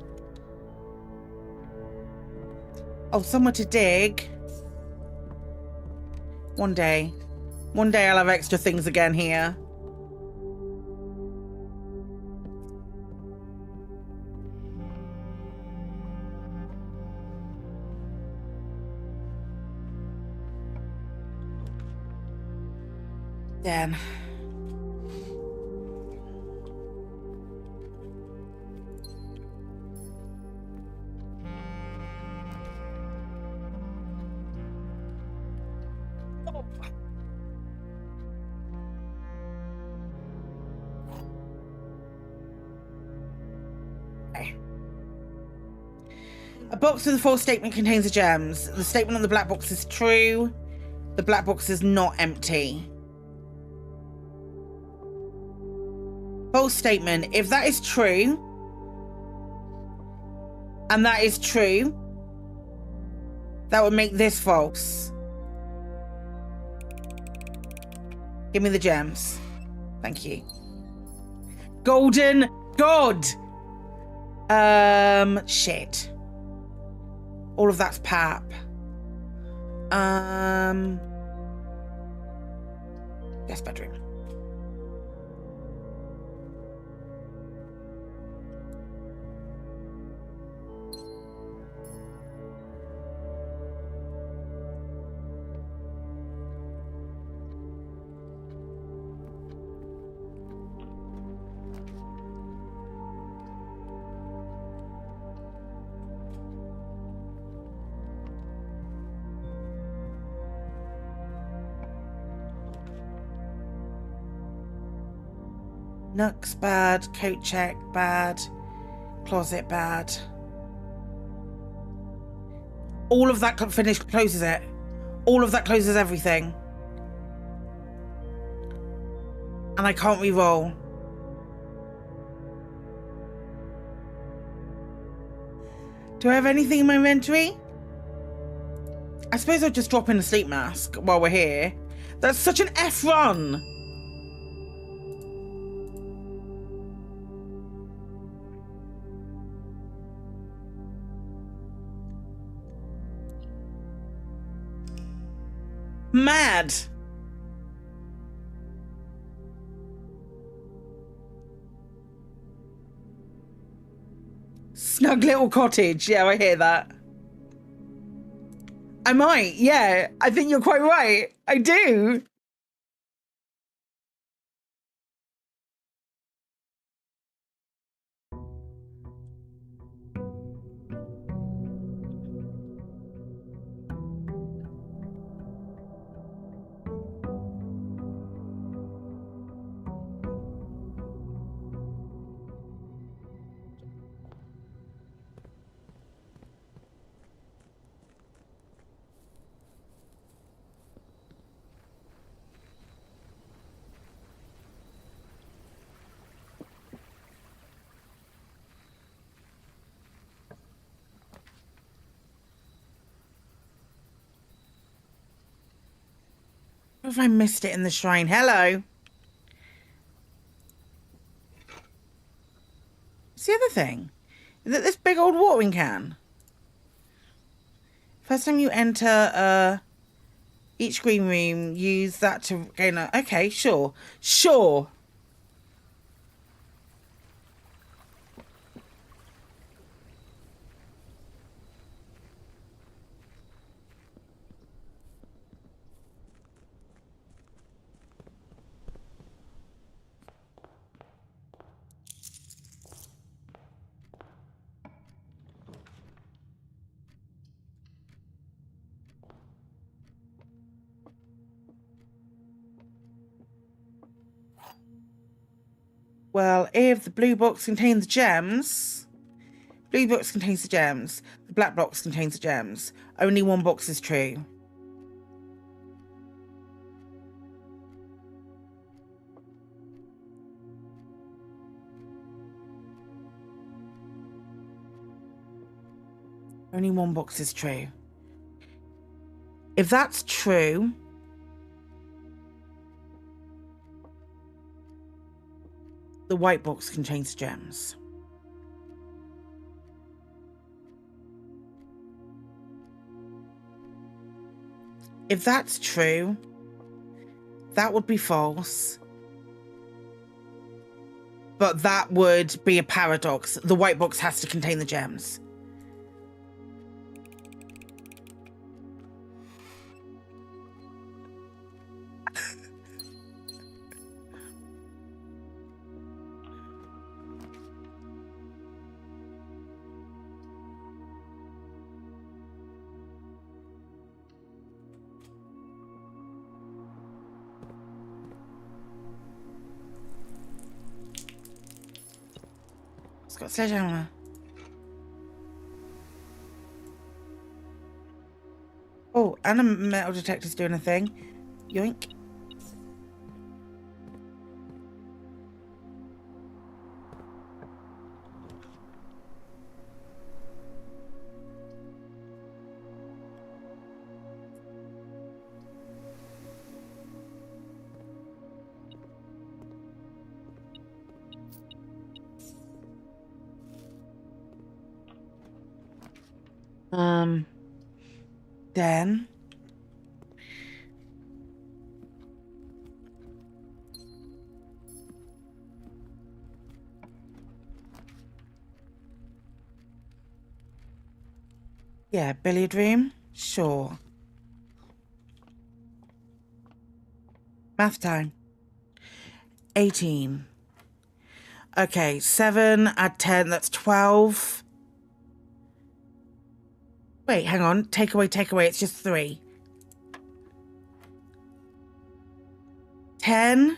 Oh, somewhere to dig. One day. One day I'll have extra things again here. Then. A box with a false statement contains the gems. The statement on the black box is true. The black box is not empty. False statement. If that is true, and that is true, that would make this false. Give me the gems. Thank you. Golden God. Shit. All of that's pap. Guest bedroom. Nooks bad, coat check bad, closet bad. All of that closes it. All of that closes everything. And I can't re-roll. Do I have anything in my inventory? I suppose I'll just drop in a sleep mask while we're here. That's such an F run. Mad. Snug little cottage. Yeah, I hear that. I might. Yeah, I think you're quite right. I do. What if I missed it in the shrine? Hello. What's the other thing? Is it this big old watering can? First time you enter each green room, use that to gain a... Okay, sure. Sure. Well, if the blue box contains gems, Blue box contains the gems. The black box contains the gems. Only one box is true. Only one box is true. If that's true, the white box contains gems. If that's true, that would be false. But that would be a paradox. The white box has to contain the gems. It's got sledgehammer. Oh, and a metal detector's doing a thing. Yoink. Then yeah, billiard room, sure. Math time. 18. Okay, 7 add 10, that's 12. Wait, hang on. Take away, it's just 3. 10,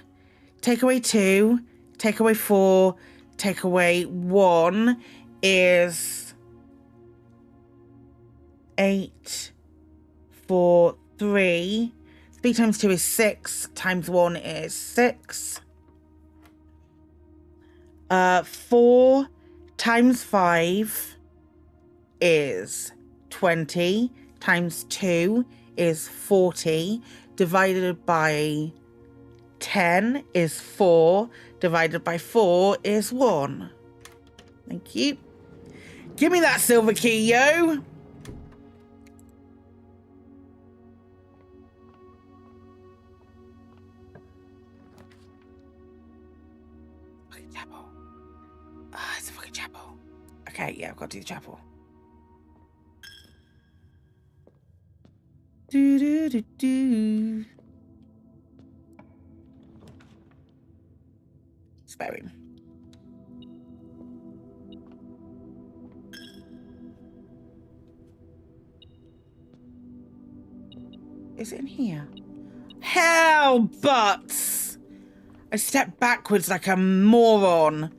take away 2, take away 4, take away 1 is 8, 4, 3. 3 times 2 is 6, times 1 is 6. 4 times 5 is 20, times 2 is 40, divided by 10 is 4, divided by 4 is 1. Thank you. Give me that silver key, yo! Fucking chapel. Ah, it's a fucking chapel. Okay, yeah, I've got to do the chapel. Do do do do. Spare him. Is it in here? Hell butts! I stepped backwards like a moron.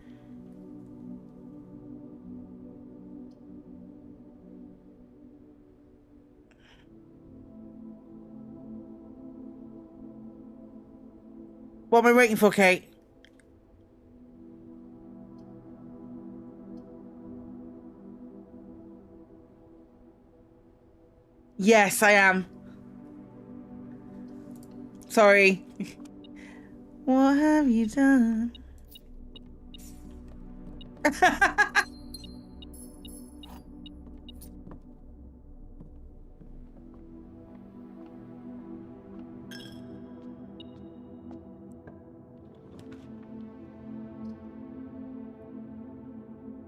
What am I waiting for, Kate? Yes, I am. Sorry. What have you done?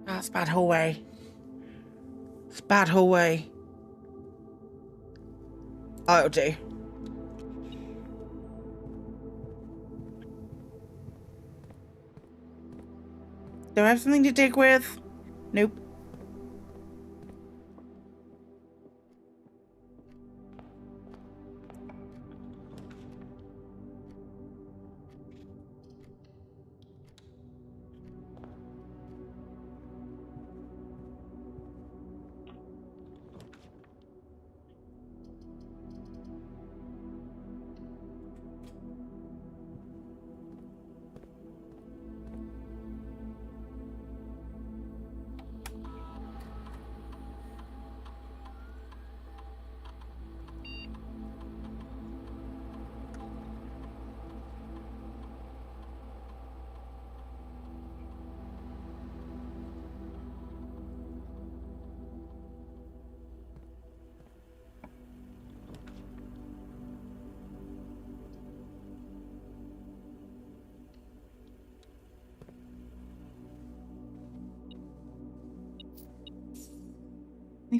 That's bad hallway. It's bad hallway. Oh, it'll do. Do I have something to dig with? Nope.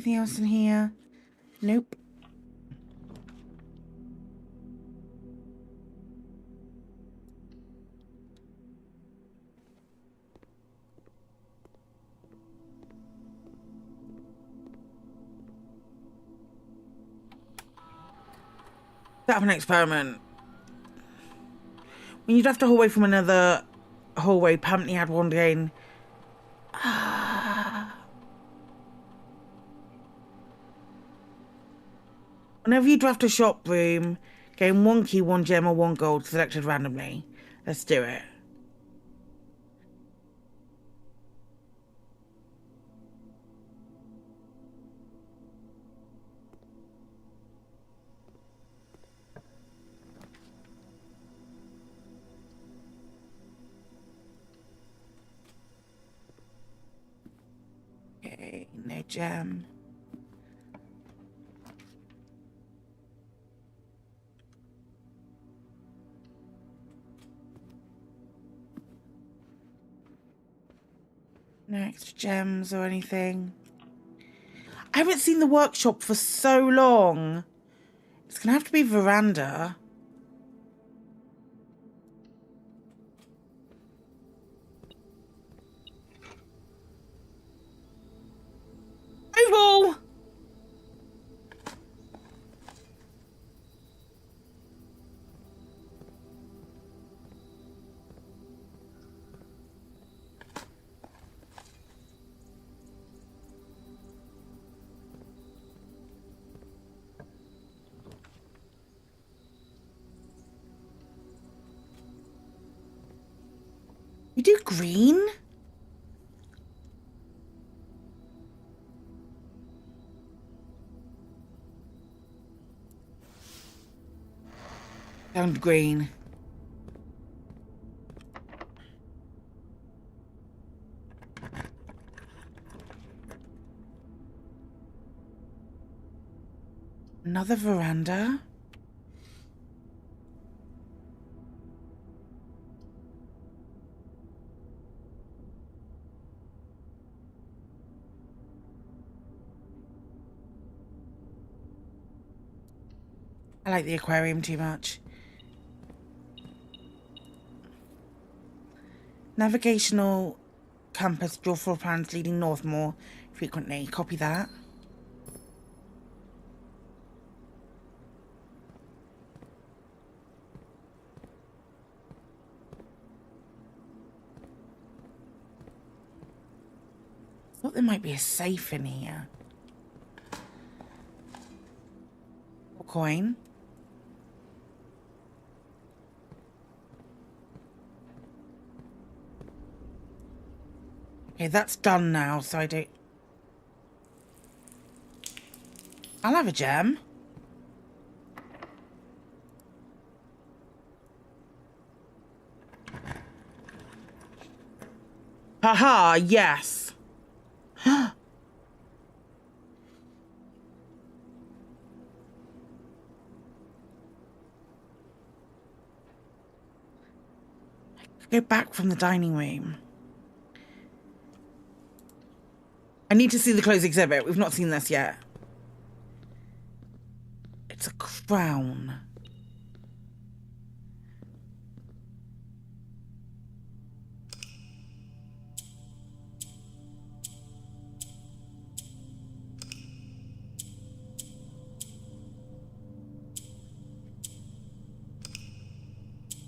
Anything else in here? Nope. Set up an experiment. When you left a hallway from another hallway, permanently had one gain. Whenever you draft a shop room, gain 1 key, 1 gem, or 1 gold selected randomly. Let's do it. Okay, no gem. No extra gems or anything. I haven't seen the workshop for so long. It's gonna have to be veranda. Oval! We do green? Found green. Another veranda? I like the aquarium too much. Navigational compass, draw floor plans leading north more frequently. Copy that. I thought there might be a safe in here. Or coin. Okay, that's done now, so I don't... I'll have a gem. Haha, yes. Go back from the dining room. I need to see the closed exhibit. We've not seen this yet. It's a crown.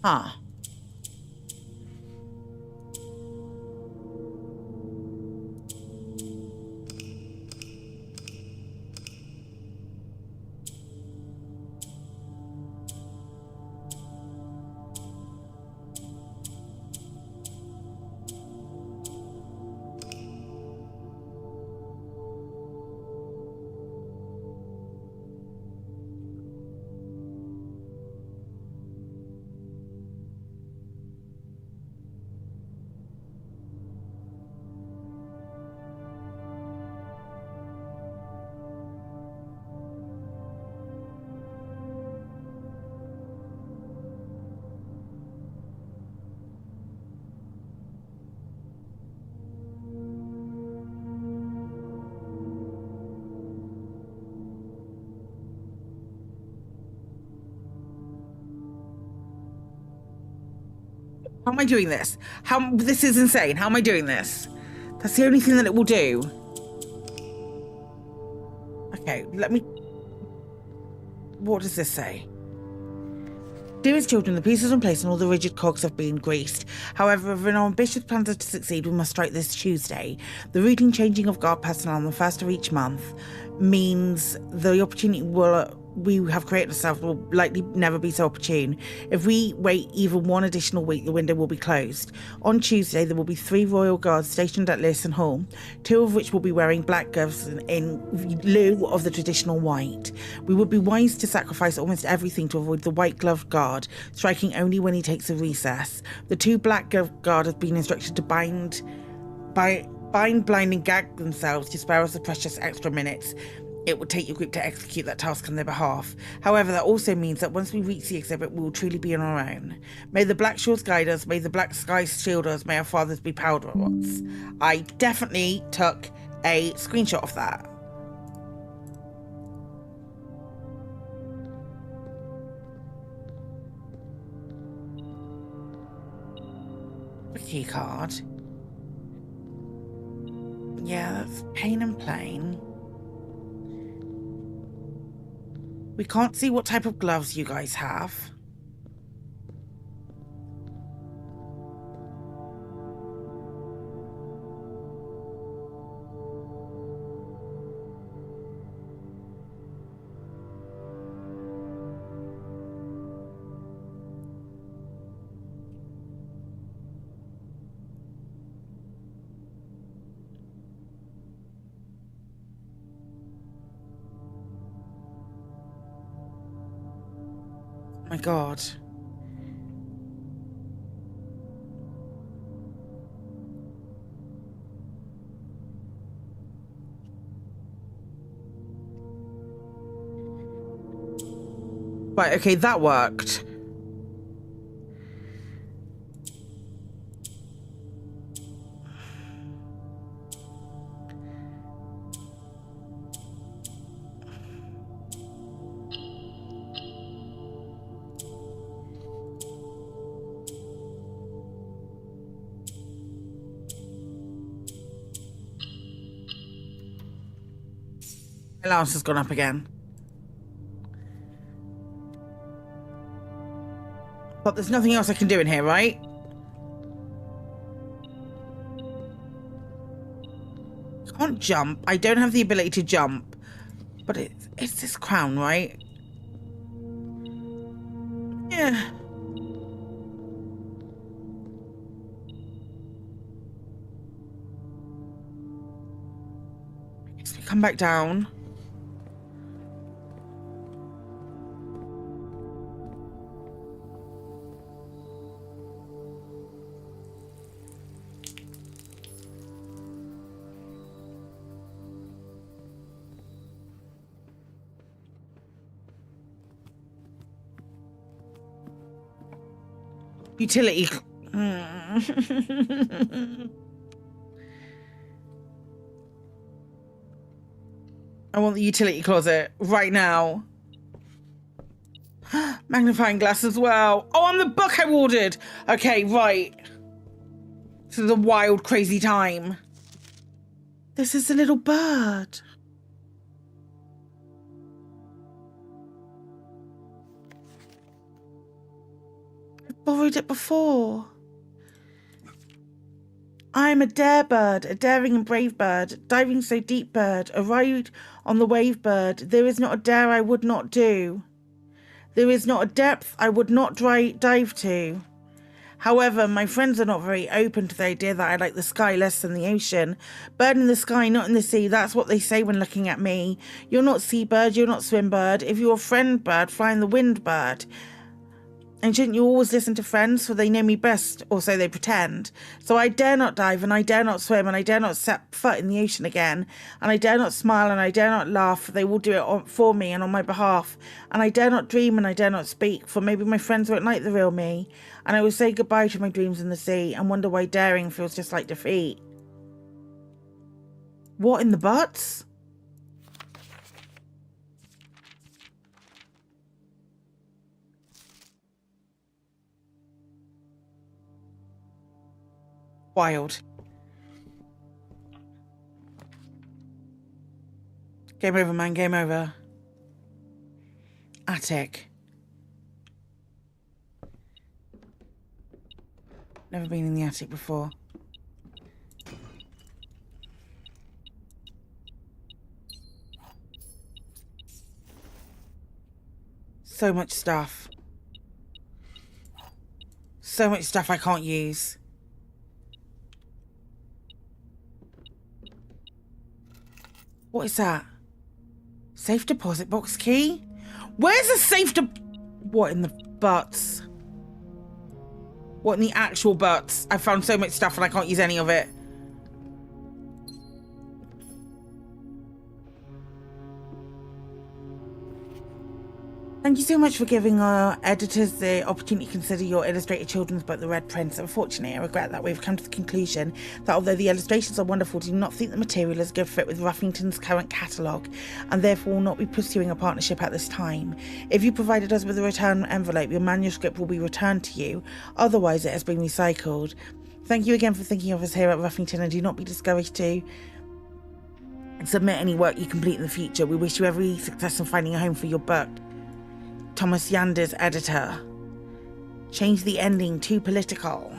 Huh. How am I doing this? This is insane. How am I doing this? That's the only thing that it will do. Okay, let me... What does this say? Dearest children, the pieces are in place and all the rigid cogs have been greased. However, if our ambitious plans are to succeed, we must strike this Tuesday. The routine changing of guard personnel on the first of each month means the opportunity we have created ourselves will likely never be so opportune. If we wait even one additional week, the window will be closed. On Tuesday, there will be 3 royal guards stationed at Leeson Hall, 2 of which will be wearing black gloves in lieu of the traditional white. We would be wise to sacrifice almost everything to avoid the white-gloved guard, striking only when he takes a recess. The 2 black-gloved guard have been instructed to bind, blind, and gag themselves to spare us the precious extra minutes it would take your group to execute that task on their behalf. However, that also means that once we reach the exhibit, we will truly be on our own. May the black shores guide us, may the black skies shield us, may our fathers be proud of us. I definitely took a screenshot of that. A key card. Yeah, that's pain and plain. We can't see what type of gloves you guys have. My God. Right, okay, that worked. Allowance has gone up again. But there's nothing else I can do in here, right? Can't jump. I don't have the ability to jump. But it's this crown, right? Yeah. I guess we come back down. Utility. I want the utility closet right now. Magnifying glass as well. Oh, I'm the book I ordered. Okay, right. This is a wild, crazy time. This is a little bird. Borrowed it before. I'm a dare bird, a daring and brave bird, diving so deep bird, a ride on the wave bird. There is not a dare I would not do. There is not a depth I would not dive to. However, my friends are not very open to the idea that I like the sky less than the ocean. Bird in the sky, not in the sea. That's what they say when looking at me. You're not sea bird, you're not swim bird. If you're a friend bird, fly in the wind bird. And shouldn't you always listen to friends, for they know me best, or so they pretend. So I dare not dive, and I dare not swim, and I dare not set foot in the ocean again. And I dare not smile, and I dare not laugh, for they will do it for me and on my behalf. And I dare not dream, and I dare not speak, for maybe my friends won't like the real me. And I will say goodbye to my dreams in the sea, and wonder why daring feels just like defeat. What in the butts? Wild. Game over, man. Game over. Attic. Never been in the attic before. So much stuff. So much stuff I can't use. What is that? Safe deposit box key? Where's the safe What in the butts? What in the actual butts? I found so much stuff and I can't use any of it. Thank you so much for giving our editors the opportunity to consider your illustrated children's book, The Red Prince. Unfortunately, I regret that we've come to the conclusion that although the illustrations are wonderful, do not think the material is a good fit with Ruffington's current catalogue, and therefore will not be pursuing a partnership at this time. If you provided us with a return envelope, your manuscript will be returned to you. Otherwise, it has been recycled. Thank you again for thinking of us here at Ruffington, and do not be discouraged to submit any work you complete in the future. We wish you every success in finding a home for your book. Thomas Yanders, editor. Change the ending too political.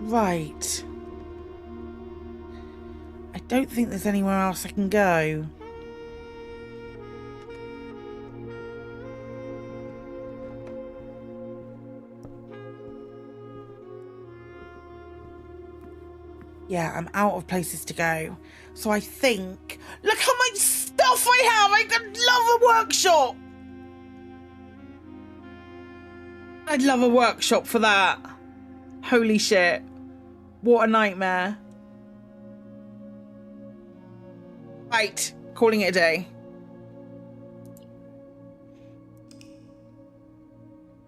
Right. I don't think there's anywhere else I can go. Yeah, I'm out of places to go. So I think... Look how much stuff I have! I could love a workshop! I'd love a workshop for that. Holy shit. What a nightmare. Right, calling it a day.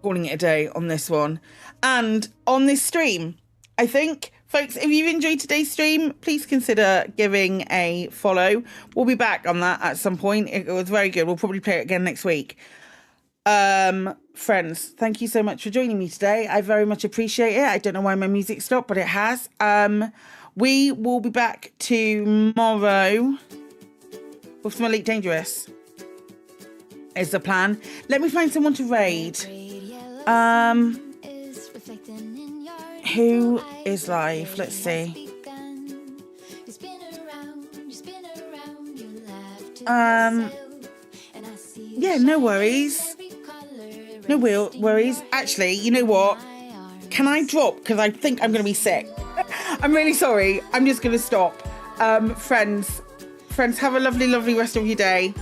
Calling it a day on this one. And on this stream, I think... Folks, if you've enjoyed today's stream, please consider giving a follow. We'll be back on that at some point. It was very good. We'll probably play it again next week. Friends, thank you so much for joining me today. I very much appreciate it. I don't know why my music stopped, but it has. We will be back tomorrow with some Elite Dangerous. Is the plan. Let me find someone to raid. Who is live? Let's see. Yeah, no worries. No worries. Actually, you know what? Can I drop? Because I think I'm going to be sick. I'm really sorry. I'm just going to stop. Friends, have a lovely, lovely rest of your day.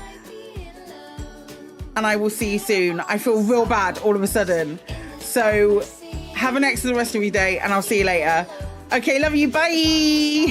And I will see you soon. I feel real bad all of a sudden. So... have an excellent rest of your day, and I'll see you later. Okay, love you. Bye.